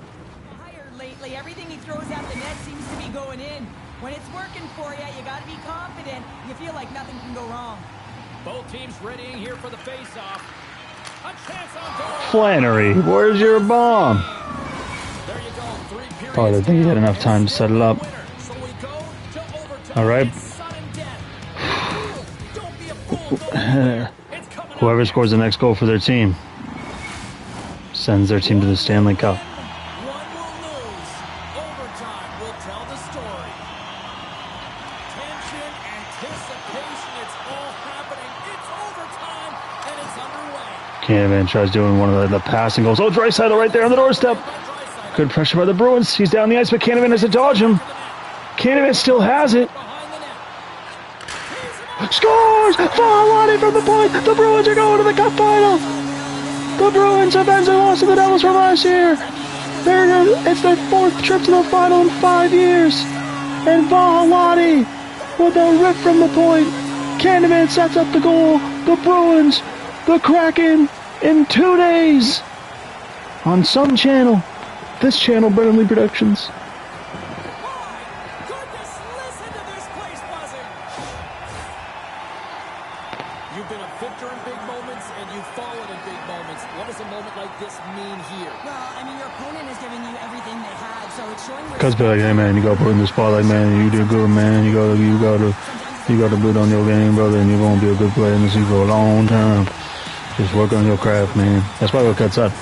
Fired lately. Everything he throws at the net seems to be going in. When it's working for you, you got to be confident. You feel like nothing can go wrong. Both teams readying here for the face-off. A chance on goal. Flannery, where's your bomb? There you go. 3 periods. Oh, I didn't think he had down, enough time to set it up. winner. So we go to overtime. All right. It's sudden death. Don't be a fool. Go there. It's coming up. Whoever scores the next goal for their team sends their team to the Stanley Cup. One will lose. Overtime will tell the story. Tension, anticipation, it's all happening. It's overtime, and it's underway. Canada tries doing one of the passing goals. Oh, Draisaitl right there on the doorstep. By Draisaitl. Good pressure by the Bruins. He's down the ice, but Canada has to dodge him. Canada still has it. Behind the net. Scores! Falwani from the point. The Bruins are going to the Cup final. The Bruins avenge the loss of the Devils from last year. It's their 4th trip to the final in 5 years. And Falwani with a rip from the point. Candyman sets up the goal. The Bruins, the Kraken, in 2 days. On some channel. This channel, Burnley Productions. Goodness, listen to this place buzzing. You've been a victor in big moments, and you've fallen in big moments. What does a moment like this mean here? Well, I mean, your opponent is giving you everything they had, so it's showing. Cause be like, hey man, you gotta put in the spotlight, man. You do good, man. You gotta put on your game, brother, and you're gonna be a good player in this league for a long time. Just work on your craft, man. That's probably what Cut said.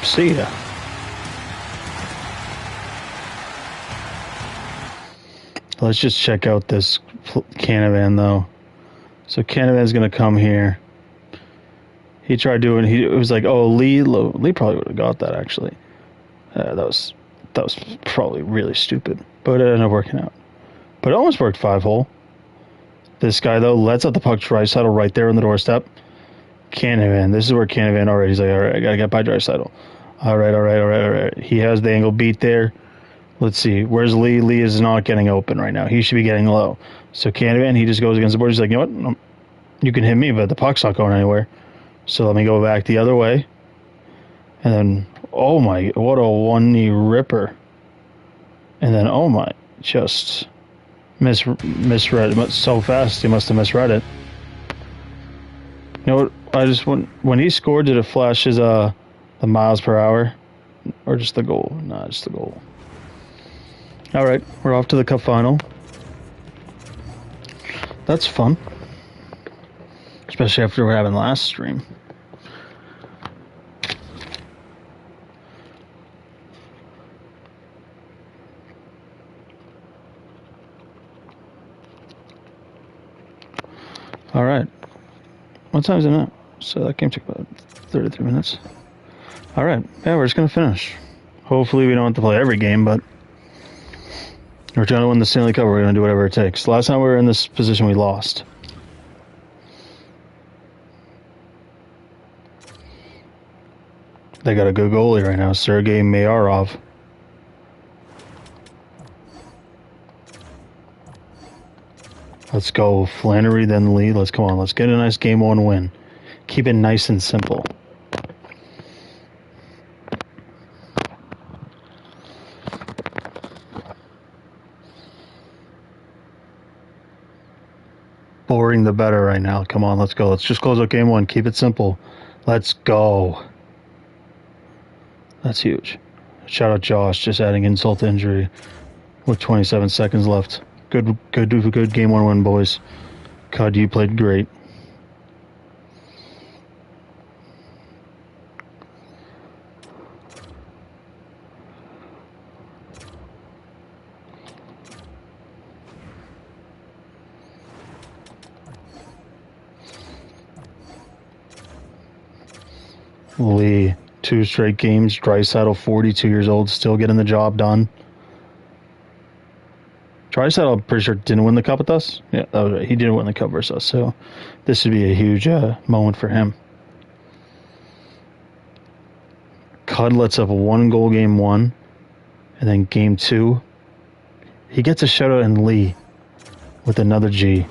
See ya. Let's just check out this Canavan though. So Canavan's gonna come here. He tried doing. It was like, oh, Lee probably would have got that actually. That was probably really stupid, but it ended up working out. But it almost worked 5-hole. This guy though lets out the puck. Draisaitl right there on the doorstep. Canavan. This is where Canavan already. He's like, all right, I gotta get by Draisaitl. All right. He has the angle beat there. Let's see. Where's Lee? Lee is not getting open right now. He should be getting low. So Canavan, he just goes against the board. He's like, you know what? No, you can hit me, but the puck's not going anywhere. So let me go back the other way. And then, oh my, what a one-knee ripper. And then, oh my, just misread it so fast. He must have misread it. You know what? I just, when he scored, did it flash his, the miles per hour? Or just the goal? Nah, just the goal. All right, we're off to the Cup final. That's fun. Especially after what happened last stream. All right. What time is it now? So that game took about 33 minutes. All right. Yeah, we're just going to finish. Hopefully we don't have to play every game, but we're trying to win the Stanley Cup. We're going to do whatever it takes. Last time we were in this position, we lost. They got a good goalie right now, Sergei Mayarov. Let's go Flannery, then Lee. Let's come on. Let's get a nice game 1 win. Keep it nice and simple. Boring the better right now. Come on, let's go. Let's just close out game 1. Keep it simple. Let's go. That's huge. Shout out Josh, just adding insult to injury with 27 seconds left. Good game 1 win, boys. God, you played great. Lee, 2 straight games. Draisaitl, 42 years old, still getting the job done. Draisaitl, I'm pretty sure, didn't win the cup with us. Yeah, that was right. He didn't win the cup versus us, so this would be a huge moment for him. Cud lets up 1 goal game 1, and then game 2, he gets a shutout in Lee with another G.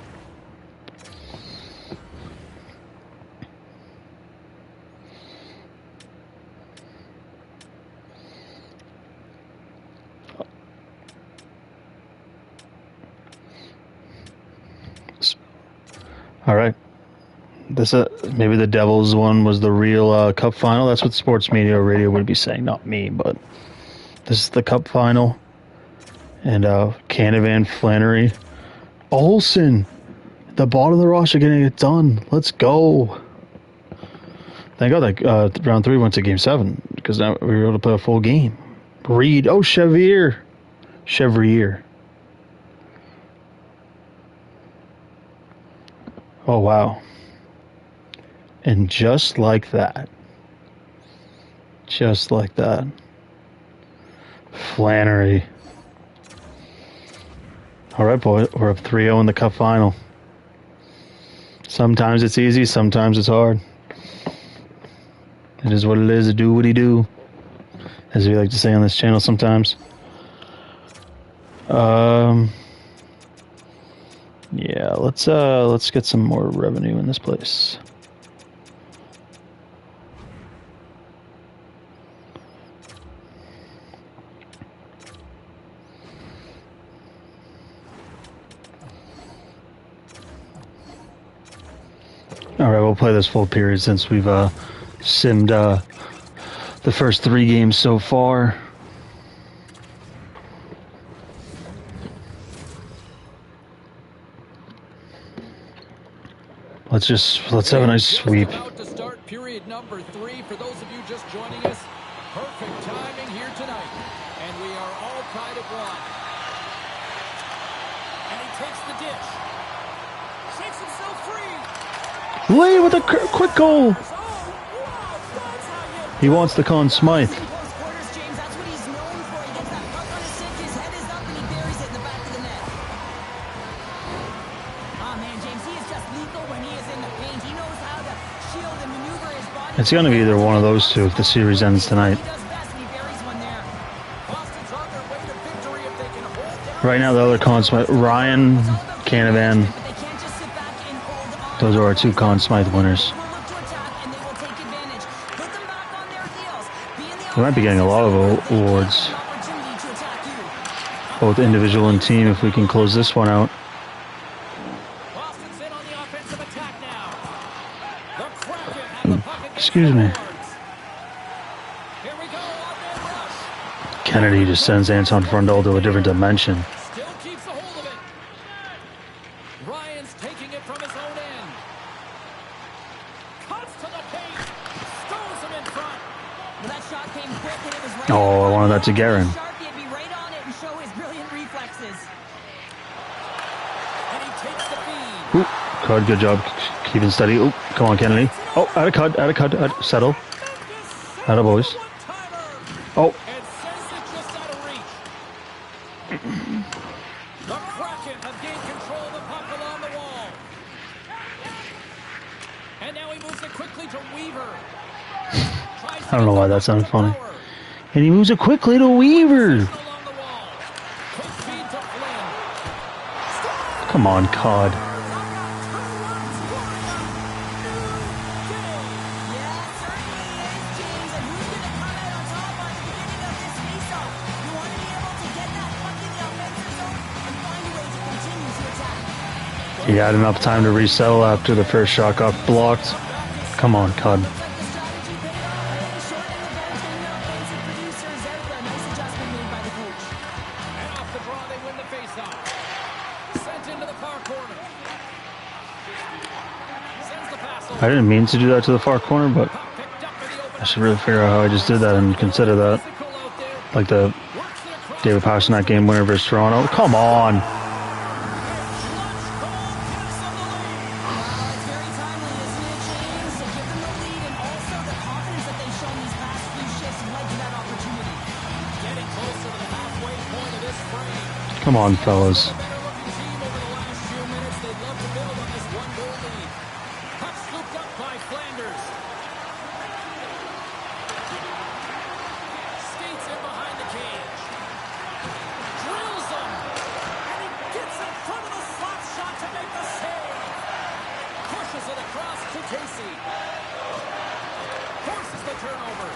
All right. This maybe the Devils one was the real cup final. That's what sports media or radio would be saying, not me. But this is the cup final, and Canavan, Flannery, Olsen, the bottom of the roster getting it done. Let's go. Thank God that round 3 went to game 7 because now we were able to play a full game. Reed, Chevrier. Oh, wow. And just like that, Flannery. All right, boy. We're up 3-0 in the Cup final. Sometimes it's easy, sometimes it's hard. It is what it is. Do what he do, as we like to say on this channel sometimes. Yeah, let's get some more revenue in this place. All right, we'll play this full period since we've simmed the first 3 games so far. Let's have a nice sweep. About to start period number 3. For those of you just joining us, perfect timing here tonight, and we are all tied at 1. And he takes the dish, shakes himself free. Lee with a quick goal. He wants the Conn Smythe. Close quarters, James. That's what he's known for. He gets that puck on his stick, his head is up, and he buries it in the back of the net. Oh, man, James, he is just lethal when he is in the paint. He knows how to shield and maneuver his body. It's going to be either one of those two if the series ends tonight. He does best, and he buries one there. Boston's on their way to victory if they can hold down. Right now, the other Conn Smythe, Ryan, Canavan, But they can't just sit back and hold on. those are our 2 Conn Smythe winners. They will look to attack, and they will take advantage. Put them back on their heels. Be in the We might be getting a lot of awards, opportunity to attack you. both individual and team, if we can close this one out. Boston's in on the offensive attack now. The Kraken have the puck against Excuse the me. boards. Here we go, odd man rush. Kennedy just sends Anton Frundle to a different dimension. Still keeps a hold of it. Ryan's taking it from his own end. Cuts to the paint. Stows him in front. Well, that shot came quick, and it was right Oh, I wanted that to Guerin. Sharpie would be right on it and show his brilliant reflexes. And he takes the feed. Ooh, Cud, good job keeping steady. Ooh, come on, Kennedy. Oh, out of Cud, settle. Out of boys. One-timer. Oh, And sends it just out of reach. The Kraken have gained control of the puck along the wall. And now he moves it quickly to Weaver. Tries to I don't know get why the that puck sounded to funny. Bauer. And he moves it quickly to Weaver. Along the wall. Quick feed to Flynn. Come on, Cod. Yeah, it certainly is, James. And who's going to come out on top on the beginning of this faceoff? You want to be able to get that puck in the offensive zone and find a way to continue to attack. He had enough time to resettle after the first shot got blocked. Come on, Cod. Looks like the strategy paid off. Really shortening the bench and the offensive producers out there. Nice adjustment made by the coach. And off the draw, they win the faceoff. Sent into the far corner. Sends the pass over. I didn't mean to do that to the far corner, but Puck picked up in the open I should really figure out how I just did that and consider that. physical out there. Like the Works it across. David Pastrnak game winner versus Toronto. Come on. Wow, it's very timely, isn't it, James? To give them the lead and also the confidence that they've shown these past few shifts led to that opportunity. Getting closer to the halfway point of this frame. Come on, fellas. A better looking team over the last few minutes. They'd love to build on this 1-goal lead. Puck scooped up by Flanders. Skates in behind the cage. Drills him. And he gets in front of the slot shot to make the save. Pushes it across to Casey. Forces the turnover.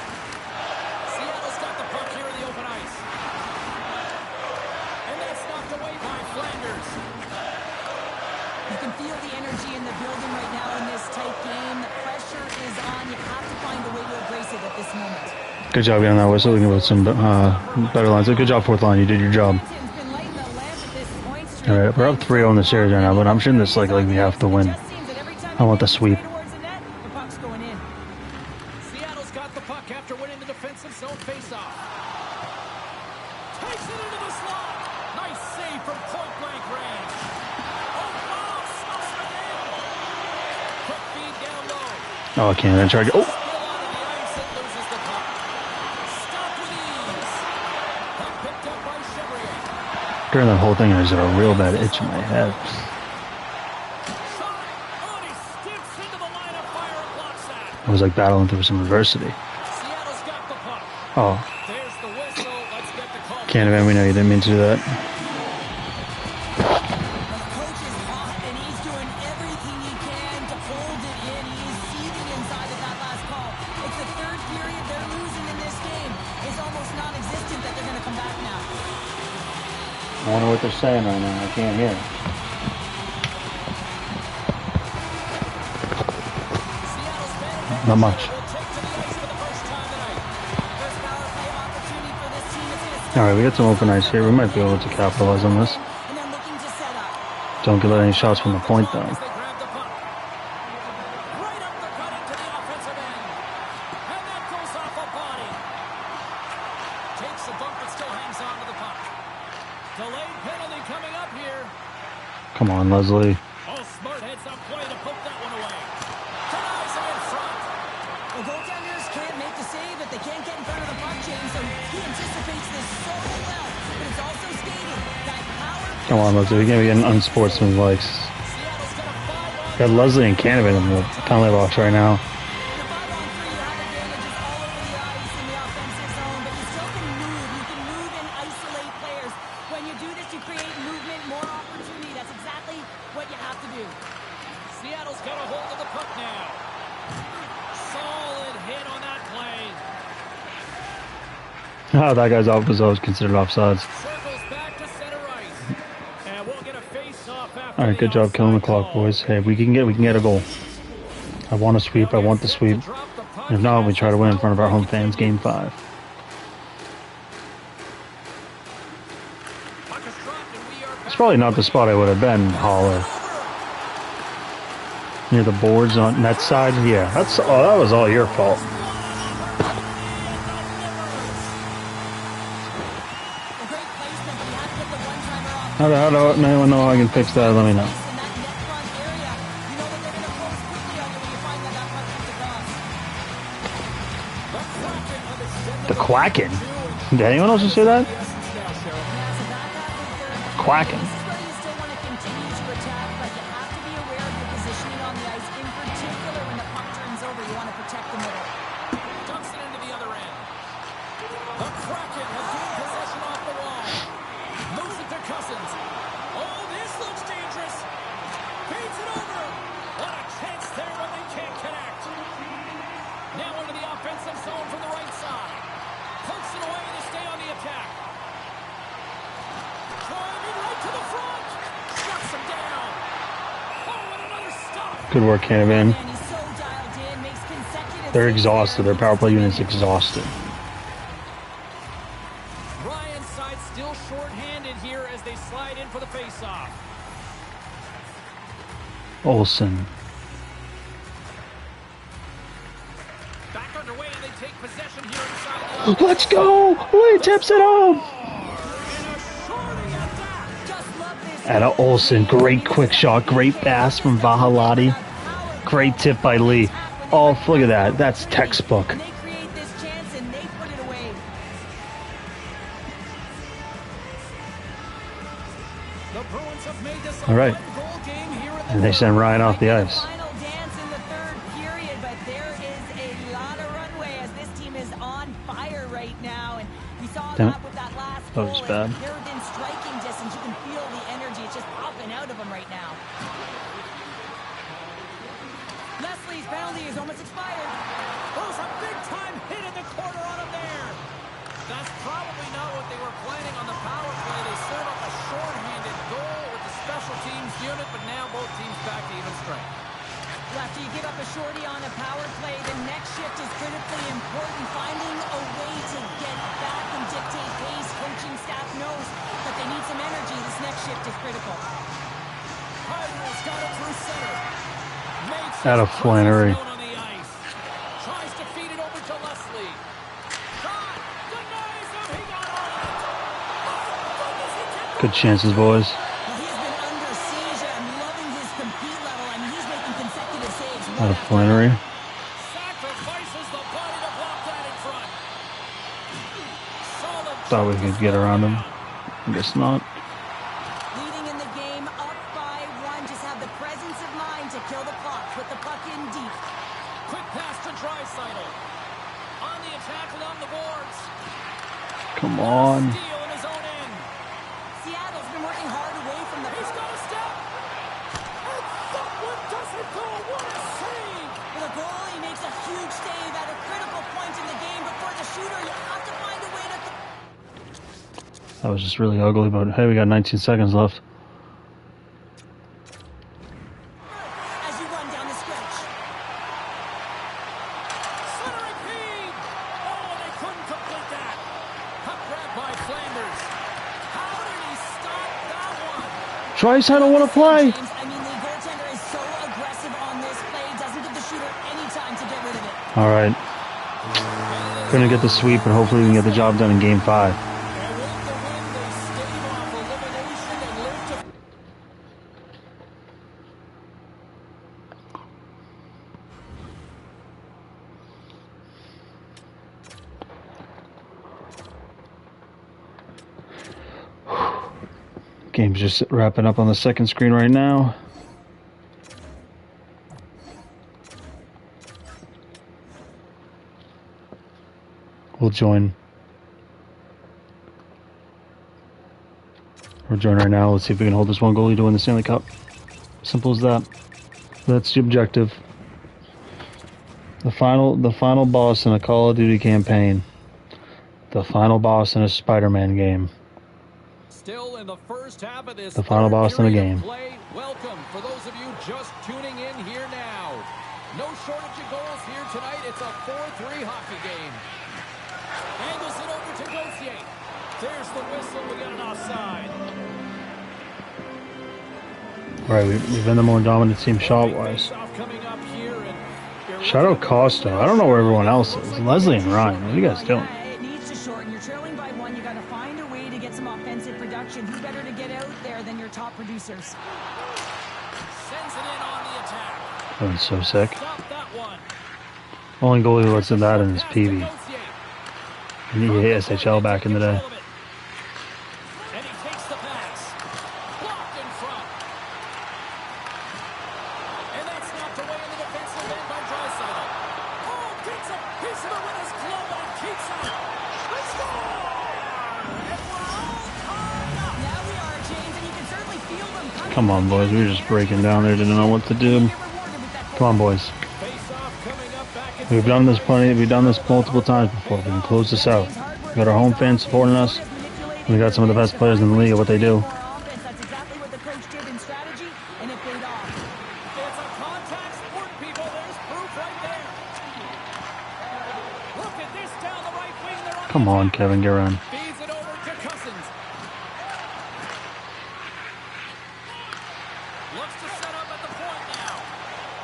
Seattle's got the puck here in the open ice. And that's knocked away by Flanders. You can feel the energy in the building right now in this tight game. The pressure is on. You have to find a way to embrace it at this moment. Good job getting that whistle. Looking about some better lines. Good job, fourth line. You did your job. Edmonton's been lighting the lamp at this point streak. All right, we're up 3-0 in the series right now, but I'm sure this like we have to win. It just seems that every time I want the they sweep. play towards the net, the puck's going in. Seattle's got the puck after winning the defensive zone faceoff. Takes it into the slot. Nice save from point-blank range. Oh, wow, stuffs it in. Quick feed down low. Oh, I can't even try to. Oh, Still onto the ice and loses the puck. Stop with ease. Puck picked During that whole thing, I just had a real bad itch in my head. Oh, and he skips into the line of fire and blocks that. I was like battling through some adversity. Seattle's got the puck. Oh, There's the whistle. Let's get the call. Canavan, we know you didn't mean to do that. The coach is hot, and he's doing everything he can to hold it in. He is seething inside of that last call. It's the third period they're losing in this game. It's almost non-existent that they're going to come back now. I wonder what they're saying right now. I can't hear. Seattle's been Not much. will take to the ice for the first time tonight. First power play opportunity for this team. It's going to All right, we got some open ice here. We might be able to capitalize on this. and they're looking to set up. Don't get any shots from the point, though. As they grab the puck. Right up the cut into the offensive end. And that goes off a body. Takes a bump but still hangs on to the puck. Delayed penalty coming up here. Come on, Leslie. Oh, smart heads up play to poke that one away. Denies him in front. The goaltenders can't make the save if they can't get in front of the puck, James, so he anticipates this so well. But it's also stating that power Come on, Leslie. We can't be getting unsportsmanlike. Seattle's got a 5-on. Got Leslie and Canavan in the penalty box right now. the 5-on-3, you have advantages all over the ice in the offensive zone, but you still can move. You can move and isolate players. When you do this, you create movement, more opportunity. That's exactly what you have to do. Seattle's got a hold of the puck now. Solid hit on that play. Oh, that guy's off was always considered offsides. Circles back to center ice. And we'll get a face-off after All right, good job killing the clock, boys. Hey, we can get a goal. I want a sweep. I want the sweep. If not, we try to win in front of our home fans. Game 5. It's probably not the spot I would have been, Holler. Near the boards on that side. Yeah, that's. Oh, that was all your fault. A great placement, but you have to get the one-timer off. How do anyone know how I can fix that? Let me know. In that net front area, you know that they're going to close quickly on you when you find that that puck comes across. The quacking. Did anyone else just say that? As a backup and third, Quacking. this is where you still want to continue to attack, but you have to be aware of your positioning on the ice. In particular, when the puck turns over, you want to protect the middle. Dumps it into the other end. The Kraken have gained possession off the wall. Moves it to Cousins. Oh, this looks dangerous. Beats it over. What a chance there when they can't connect. Now into the offensive zone from the right side. Pokes it away to stay on the attack. Driving right to the front. Shuts him down. Oh, and another stop. Good work, Canavan. And he's so dialed in, makes consecutive They're saves exhausted. there. Their power play unit's exhausted. Ryan's side still short-handed here as they slide in for the face-off. Olsen. Back underway and they take possession here inside the Let's go! Lee tips it home! Just love this. At Olsen, great quick shot, great pass from Vahalati. Great tip by Lee. Oh, look at that. That's textbook. And they create this chance and they put it away. The Bruins have made this a All right. one-goal game here in the And they send Ryan off the ice. Final dance in the third period, but there is a lot of runway as this team is on fire right now. And we saw Damn it. that with that last That goal. was and bad. They're within striking distance. You can feel the energy. It's just popping out of them right now. Leslie's penalty is almost expired. There's a big-time hit in the corner on him there. That's probably not what they were planning on the power play. They serve up a short-handed goal with the special teams unit, but now both teams back to even strength. After you give up a shorty on a power play, the next shift is critically important. Finding a way to get back and dictate pace. Coaching staff knows that they need some energy. This next shift is critical. Ryder's got it through center. Makes Out of his Flannery. presence known on the ice. Tries to feed it over to Leslie. Shot. Denies him. He got on it. Oh, goodness, he kept Good chances, boys. Well, he's been under siege. I'm loving his compete level. I mean, he's making consecutive saves. Out of Flannery. sacrifices the body to block that in front. Solid. Thought we could get around him. I guess not. puck in deep. Quick pass to Draisaitl. On the attack along the boards. Come on. Steal in his own end. Seattle's been working hard away from the... He's got a step. And that one doesn't go. What a save. The goalie makes a huge save at a critical point in the game, but for the shooter, you have to find a way to... That was just really ugly, but hey, we got 19 seconds left. As you run down the stretch. Centering feed. Oh, they couldn't complete that. Puck grab by Flanders. How did he stop that one? Draisaitl want to play. James, I mean, the goaltender is so aggressive on this play, doesn't give the shooter any time to get rid of it. All right. Couldn't get the sweep, but hopefully we can get the job done in Game 5. And with the win, they stave off elimination and live to... Game's just wrapping up on the second screen right now. We'll join. We'll join right now. Let's see if we can hold this one goalie to win the Stanley Cup. Simple as that. That's the objective. The final boss in a Call of Duty campaign. The final boss in a Spider-Man game. Still in the first half of this The final third boss in the period game. of play. Welcome for those of you just tuning in here now. No shortage of goals here tonight. It's a 4-3 hockey game. Angles it over to Gauthier. There's the whistle. We got an offside. Right, we've been the more dominant team shot-wise. Face-off coming up here, and you're Shout out looking at- Costa. I don't know where everyone else is. Leslie and Ryan, what are you guys doing? Yeah, it needs to shorten. You're trailing by one. You got to find a way to get some offensive production. Who better to get out there than your top producers? Sends it in on the attack. That was so sick. Stop that one. Only goalie who lets in that in his Pass to PV. Gauthier. And he hit SHL back in the day. And he takes the pass. Blocked in front. And that's knocked away in the defensive end by Draisaitl. Oh, gets it. He's in with his glove and keeps it. They score! And we're all tied up. Now we are, James, and you can certainly feel them coming. Come on, boys. We were just breaking down there. Didn't know what to do. You're rewarded with that Come on, boys. Face-off coming up back in We've done this plenty. We've done this multiple times before. We can close this out. We got our home fans supporting us. We got some of the best players in the league at what they do. That's exactly what the coach did in strategy, and it paid off. It's a contact sport, people. There's proof right there. Look at this down the right wing. They're on Come on, Kevin, get around. Feeds it over to Cousins. Looks to set up at the point now.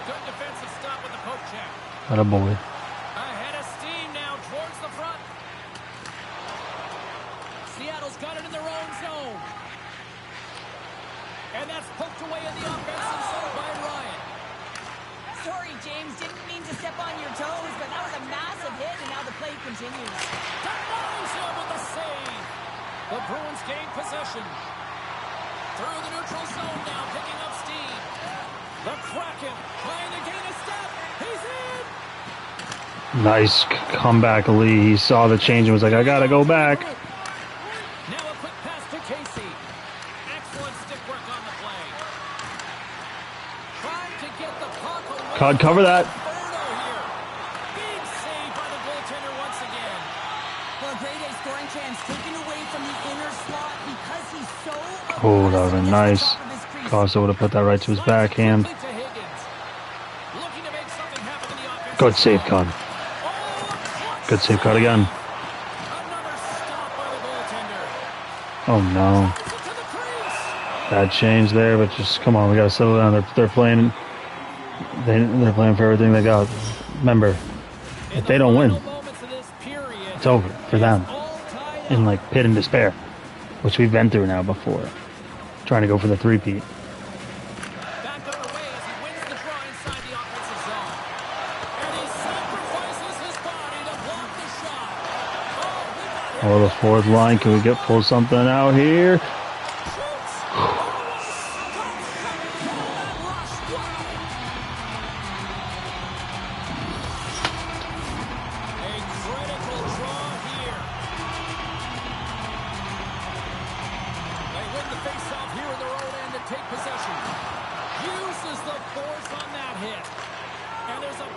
Good defensive stop with the poke check. Atta boy. Ahead of steam now towards the front. Seattle's got it in their own zone. And that's poked away in the offensive zone by Ryan. Sorry, James, didn't mean to step on your toes, but that was a massive hit, and now the play continues. Denies him with the save. The Bruins gain possession. Through the neutral zone now, picking up steam. The Kraken trying to gain a step. He's in. Nice comeback, Lee. He saw the change and was like, I gotta go back. Now a quick pass to Casey. Excellent stick work on the play. Trying to get the puck away. Cod, cover that. Berto here. Big save by the goaltender once again. Well, a grade A scoring chance taken away from the inner slot because he's so Oh, that would've been nice. aggressive at the top of his crease. Costa would have put that right to his backhand. Complete to Higgins. Looking to make something happen in the offensive Good save, zone. Cod. Oh, Good save, Cod again. another stop by the goaltender. Oh no. Gets it to the crease. Bad change there, but just come on, we gotta settle down. They're playing. They're playing for everything they got. Remember, if they don't win, Moments of this period, it's over for them. all tied In like pit and despair, which we've been through now before. Trying to go for the three-peat. back underway as he wins the draw inside the offensive zone. And he sacrifices his body to block the shot. Oh, we got him. Oh, the fourth line. Can we pull something out here? Shoots.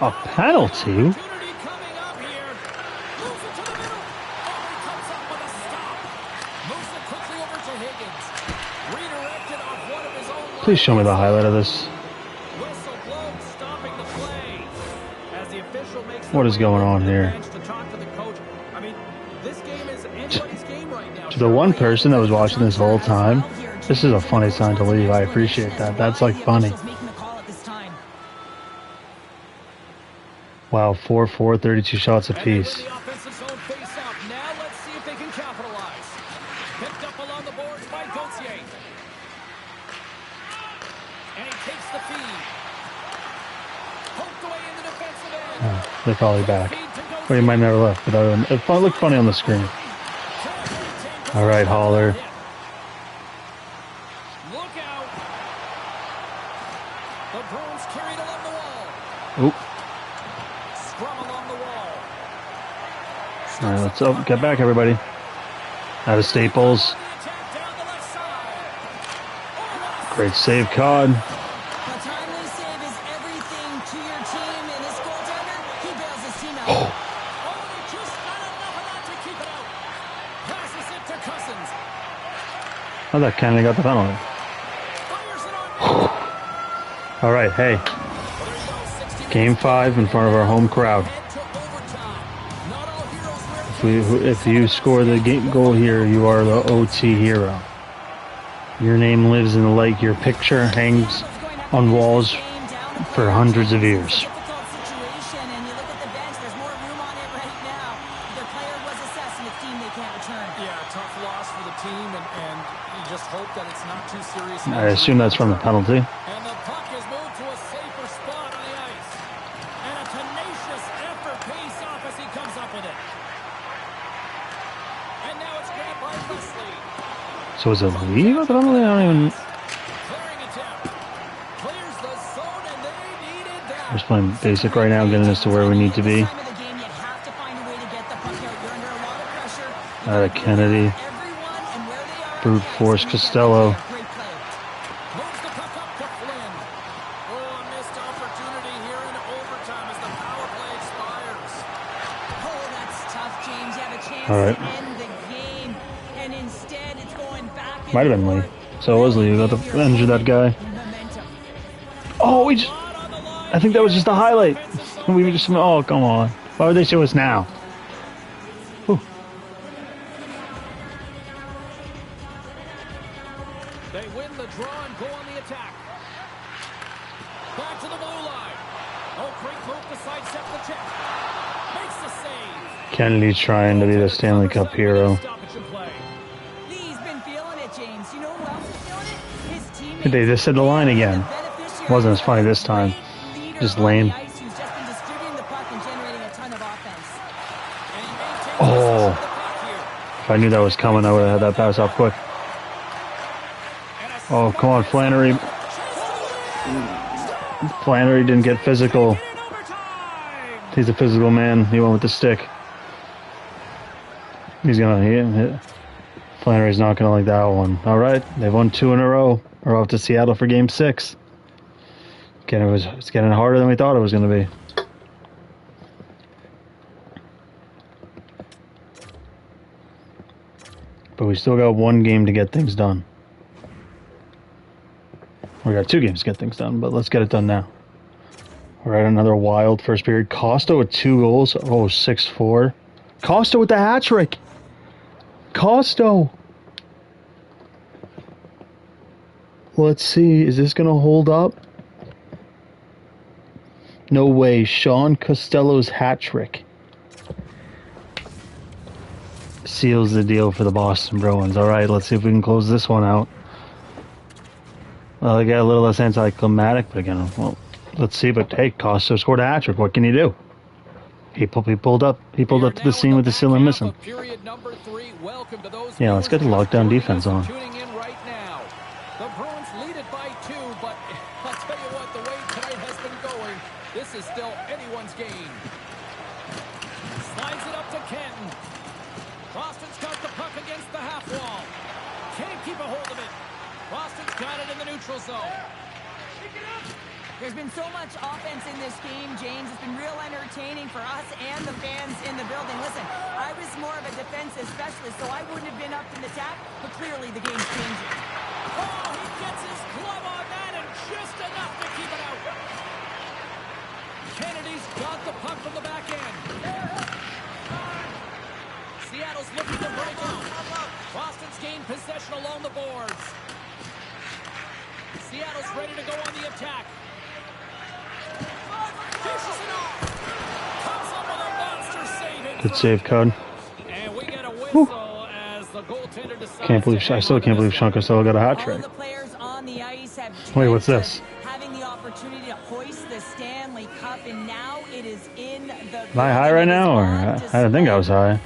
A penalty? Opportunity coming up here. Moves it to the middle. Oh, he comes up with a stop. Moves it quickly over to Higgins. Redirected off one of his own. Please show me the highlight of this. Whistle blown, stopping the play. As the official makes What is going on here? to talk to the coach. I mean, this game is anybody's game right now. To the one person that was watching this whole time, this is a funny sign to leave. I appreciate that. That's like funny. Wow, 4-4, 32 shots apiece. The offensive zone face-off. Now let's see if they can capitalize. Picked up along the boards by Gauthier. And he takes the feed. Poked away in the defensive end. They're probably back. Well, you might never left, but it looked funny on the screen. All right, Haller. Look out. The Bruins carried along the wall. Oop. Scrum along the wall. All right, let's get back, everybody. Out of Staples. The attack down the left side. Great save, Cod. A timely save is everything to your team, and this goaltender, he bails his team out. Oh, just not enough of that to keep it out. Passes it to Cousins. I thought Kennedy got the penalty. Fires it on. All right, hey. Well, there you go, 60 Game 5 in front of our home crowd. head to overtime. Not all heroes wear If you score the goal here, you are the OT hero. Your name lives in the lake. Your picture hangs on walls for hundreds of years. Difficult situation, and you look at the bench, there's more room on it right now. Their player was assessed in a team they can't return. Yeah, tough loss for the team, and you just hope that it's not too serious. I assume that's from the penalty. And the puck is moved to a safer spot on the ice. And a tenacious effort pays off as he comes up with it. And now it's grabbed by Wesley. So is it leave at the penalty? I don't even... Clearing attempt. Clears the zone, and they needed that. We're just playing basic right now, getting us to where we need to be. Time of the game, you have to find a way to get the puck out. You're under a lot of pressure. Out of Kennedy. Everyone and where they are. Brute force Costello. Great play. Moves the puck up to Flynn. Oh, a missed opportunity here in overtime as the power play expires. Oh, that's tough, James. You have a chance All right. to end the game, and instead it's going back. and Might have been Lee. forth. So it was Lee who got the injured that guy. Momentum. Oh, we just... I think that was just a highlight. We were just... Oh, come on. Why would they show us now? Whew. They win the draw and go on the attack. Back to the blue line. Oh, great move to sidestep the check. Makes the save. Kennedy's trying to be the Stanley Cup hero. Stoppage and play. Lee's been feeling it, James. You know who else is feeling it? His teammates. They just said the line again. Beneficiary Wasn't as of funny a this time. great leader Just on the lame. ice who's just been distributing the puck and generating a ton of offense. And he maintains Oh. possession of the puck here. If I knew that was coming, I would have had that pass off quick. And a Oh, come on, Flannery. Flannery didn't get physical. in overtime. He's a physical man. He went with the stick. He's gonna hit. Flannery's not gonna like that one. All right, they've won 2 in a row. We're off to Seattle for Game 6. Again, it's getting harder than we thought it was gonna be. But we still got 1 game to get things done. We got 2 games to get things done, but let's get it done now. We're at another wild first period. Costa with 2 goals. Oh, 6-4. Costa with the hat trick. Costa. Let's see. Is this going to hold up? No way. Sean Costello's hat trick seals the deal for the Boston Bruins. All right, let's see if we can close this one out. Well, they got a little less anticlimactic, but again, well, let's see. But hey, Costa scored a hat trick. What can you do? He pulled up to the scene with the ceiling missing. Yeah, let's get the lockdown defense on. Tuning in right now. The Bruins lead it by 2, but I'll tell you what, the way tonight has been going, this is still anyone's game. Slides it up to Canton. Boston's got the puck against the half wall. Can't keep a hold of it. Boston's got it in the neutral zone. There's been so much offense in this game, James. It's been real entertaining for us and the fans in the building. Listen, I was more of a defensive specialist, so I wouldn't have been up to the task, but clearly the game's changing. Oh, he gets his glove on that and just enough to keep it out. Kennedy's got the puck from the back end. Seattle's looking to break out. Boston's gained possession along the boards. Seattle's ready to go on the attack. Dishes it off. Comes up with a monster save. Good save, Code. And we get a whistle as the goaltender decides I still can't believe Shunka still got a hat All trick. the players on the ice have Wait, what's this? having the opportunity to hoist the Stanley Cup, and now it is in the. Am I high right now, or I didn't think I was high?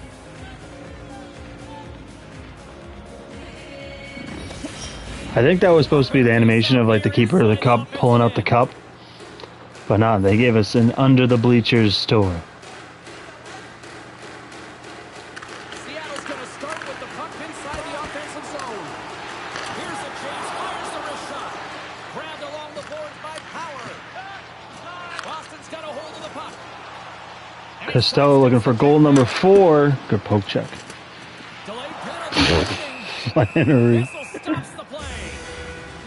I think that was supposed to be the animation of like the keeper of the cup pulling out the cup, but no, they gave us an under the bleachers tour. Seattle's going to start with the puck inside the offensive zone. Here's a chance. Fires the wrist shot. Grabbed along the boards by Power. Boston's got a hold of the puck. Costello looking for goal number 4. Good poke check. Delayed penalty. Flannery. Whistle stops the play.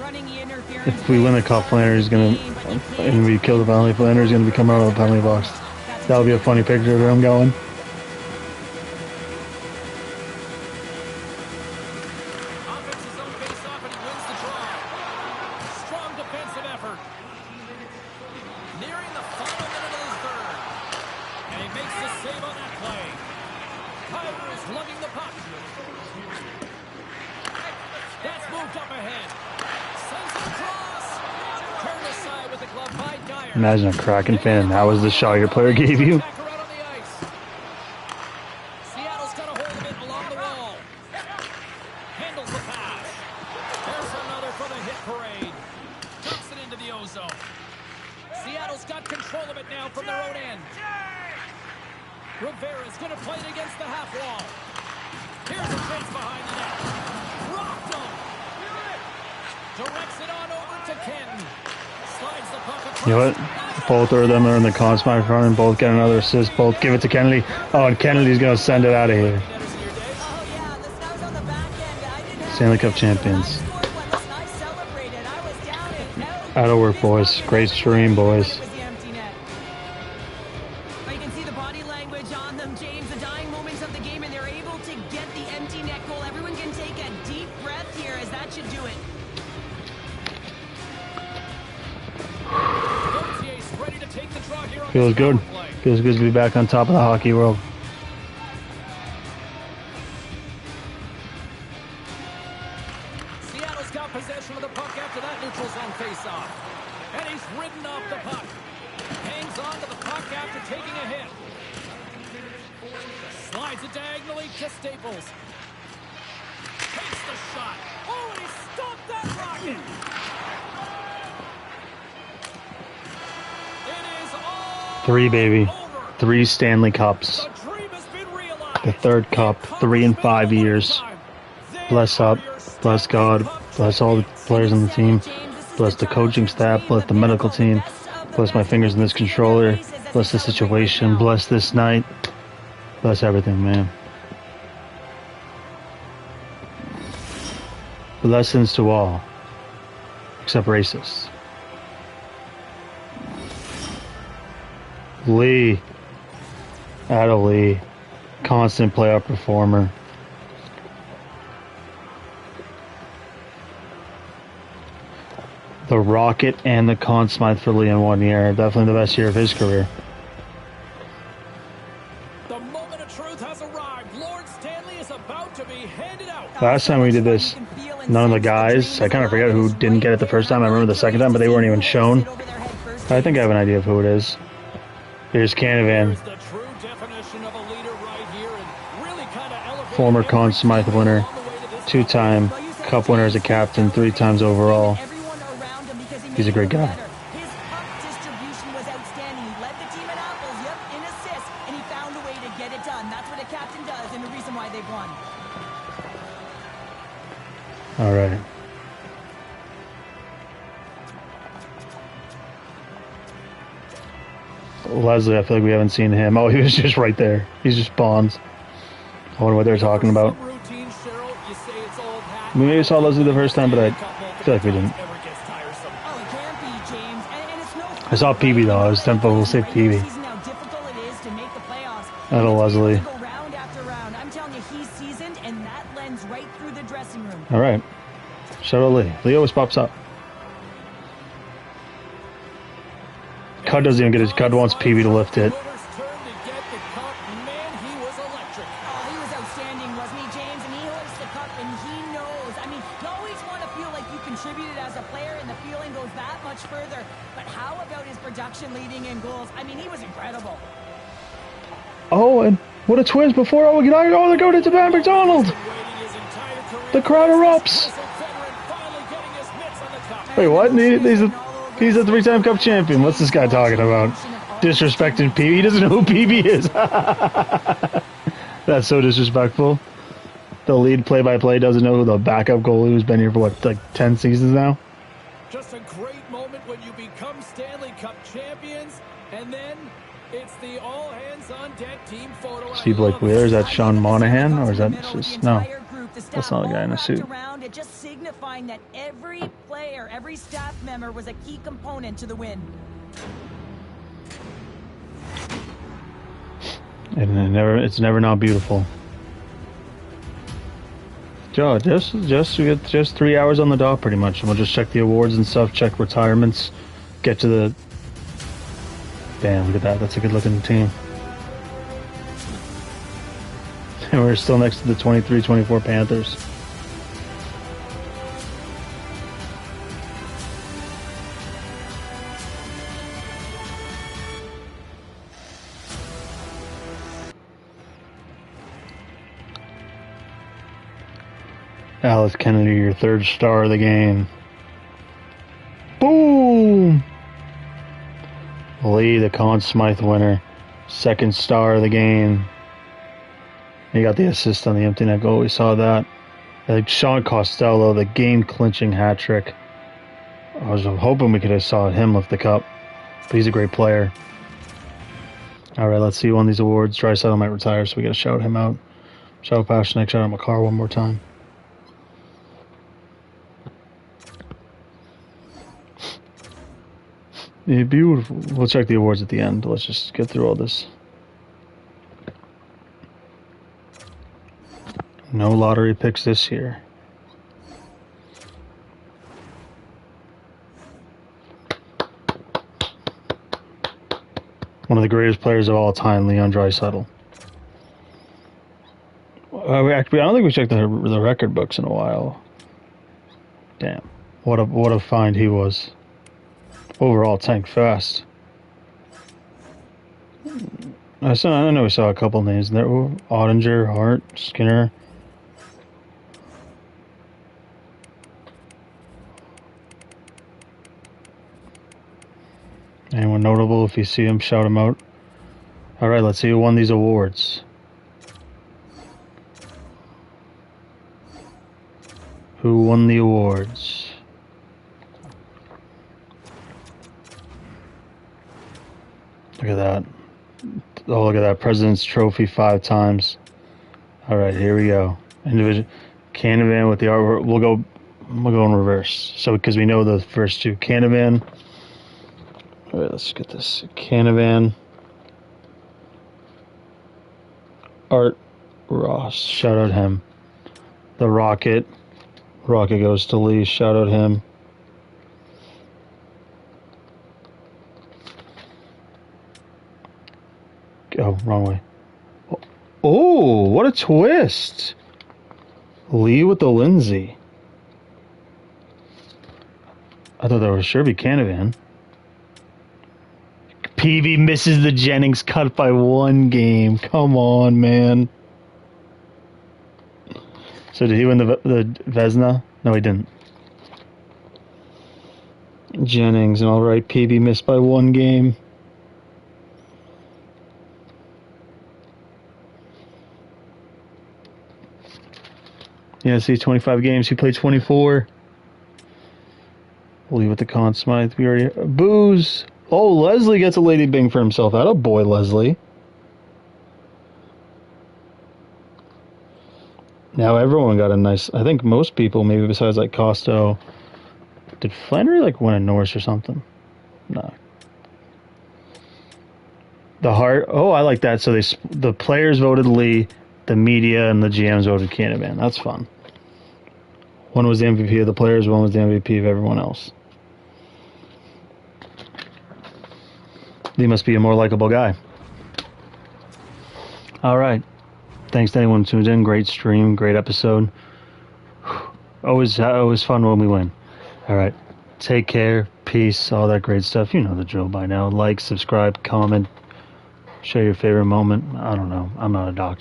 Running the interference. If we win the cup, Flannery's gonna, and we kill the penalty, Flannery's gonna be coming out of the penalty box. That'll be a funny picture of him going. Offense's own face-off, and he wins the draw. Strong defensive effort. Nearing the final minute of the third. And he makes the save on that play. Ryder is lugging the puck. That's moved up ahead. Sends it across. Turned aside with the glove by Dyer. Imagine a Kraken fan. That was the shot your player gave you. Back around on the ice. Seattle's got a hold of it along the wall. Handles the pass. There's another for the hit parade. Takes it into the ozone. Seattle's got control of it now from their own end. Rivera's going to play it against the half wall. Here's a chance behind the net. Rocked him. Directs it on over to Kenton. Slides the puck across. You know what? Both of them are in the Consmite front and both get another assist. Both give it to Kennedy. Oh, and Kennedy's gonna send it out of here. Oh yeah, the Snows on the back end. I didn't have Stanley Cup champions. Listen, I celebrated. I was down and out. Out of work, boys. Great stream, boys. It was the empty net. But you can see the body language on them, James. The dying moments of the game, and they're able to get the empty net goal. Everyone can take a deep breath here, as that should do it. Gautier's ready to take the draw here on Feels this good. power play. Feels good to be back on top of the hockey world. Seattle's got possession of the puck after that neutral zone faceoff. And he's ridden off the puck. Hangs on to the puck after taking a hit. Slides it diagonally to Staples. Takes the shot. Oh, and he stopped that rocket. It is all 3, baby. over. 3 Stanley Cups. The dream has been realized. The third cup. 3 in 5 years. Bless up. Bless God. Bless all the players on the team. Bless the coaching staff. Bless the medical team. Bless my fingers in this controller. Bless the situation. Bless this night. Bless everything, man. Blessings to all. Except racists. Lee. Ada Lee. Constant playoff performer. The Rocket and the Conn Smythe for Lee in 1 year. Definitely the best year of his career. The moment of truth has arrived. Lord Stanley is about to be handed out. Last time we did this, none of the guys, I kind of forget who didn't get it the first time. I remember the second time, but they weren't even shown. I think I have an idea of who it is. Here's Canavan, Here's the true definition of a leader right here, and really kind of elevated former Conn Smythe winner, on the way to this 2-time Cup winner as a captain, 3 times overall. He's a great guy. His puck distribution was outstanding. He led the team in apples, yep, in assists, and he found a way to get it done. That's what a captain does, and the reason why they've won. All right. Leslie, I feel like we haven't seen him. Oh, he was just right there. He's just Bonds. I wonder what they're talking about. We maybe saw Leslie the first time, but I feel like we didn't. I saw PB though. I was tempted to say PB. Not a Leslie. All right. Shout out Lee. Lee always pops up. Cud doesn't even get his. Cud wants PB to lift it. Oh, and what a twist before. Oh, they're going into Van McDonald. The crowd erupts. Wait, what? He's a three-time Cup champion. What's this guy talking about? Disrespecting PB? He doesn't know who PB is. That's so disrespectful. The lead play-by-play doesn't know who the backup goalie who's been here for, what, like 10 seasons now? Just a great moment when you become Stanley Cup champions, and then it's the all-hands-on-deck team photo. Steve Blake Wheeler, is that Sean Monahan, or is that just... No, that's not a guy in a suit. Just signifying that every player, every staff member was a key component to the win. And it's never not beautiful. Joe, we get just 3 hours on the dot pretty much, and we'll just check the awards and stuff, check retirements, get to the... Damn, look at that. That's a good-looking team. And we're still next to the 23-24 Panthers. Alice Kennedy, your third star of the game. Boom! Lee, the Conn Smythe winner. Second star of the game. He got the assist on the empty net goal. We saw that. Like Sean Costello, the game-clinching hat trick. I was hoping we could have saw him lift the cup. But he's a great player. Alright, let's see who won these awards. Draisaitl might retire, so we gotta shout him out. Shout out Pasternak, shout out Makar one more time. Yeah, beautiful. We'll check the awards at the end. Let's just get through all this. No lottery picks this year. One of the greatest players of all time, Leon Draisaitl. Actually, I don't think we checked the record books in a while. Damn, what a find he was. Overall, tanked fast. I know we saw a couple names there. Ottinger, Hart, Skinner. Anyone notable? If you see him, shout him out. Alright, let's see who won these awards. Who won the awards? Look at that. Oh, look at that. President's Trophy 5 times. Alright, here we go. Individual. Canavan with the artwork. We'll go in reverse. So, because we know the first two. Canavan. Alright, let's get this. Canavan. Art Ross. Shout out him. The Rocket. Rocket goes to Lee. Shout out him. Oh, wrong way. Oh, what a twist. Lee with the Lindsay. I thought that was sure be Canavan. PV misses the Jennings cut by 1 game. Come on, man. So did he win the Vezina? No, he didn't. Jennings, and all right, PV missed by 1 game. Yeah, see, 25 games. He played 24. Lee with the Conn Smythe. We already... Booze! Oh, Leslie gets a Lady Bing for himself. That a boy, Leslie. Now everyone got a nice... I think most people, maybe besides like Costo... Did Flannery like win a Norris or something? No. The heart... Oh, I like that. So the players voted Lee, the media and the GMs voted Candyman. That's fun. One was the MVP of the players, one was the MVP of everyone else. He must be a more likable guy. All right. Thanks to anyone who tuned in. Great stream, great episode. Always fun when we win. All right. Take care. Peace. All that great stuff. You know the drill by now. Like, subscribe, comment, share your favorite moment. I don't know. I'm not a doctor.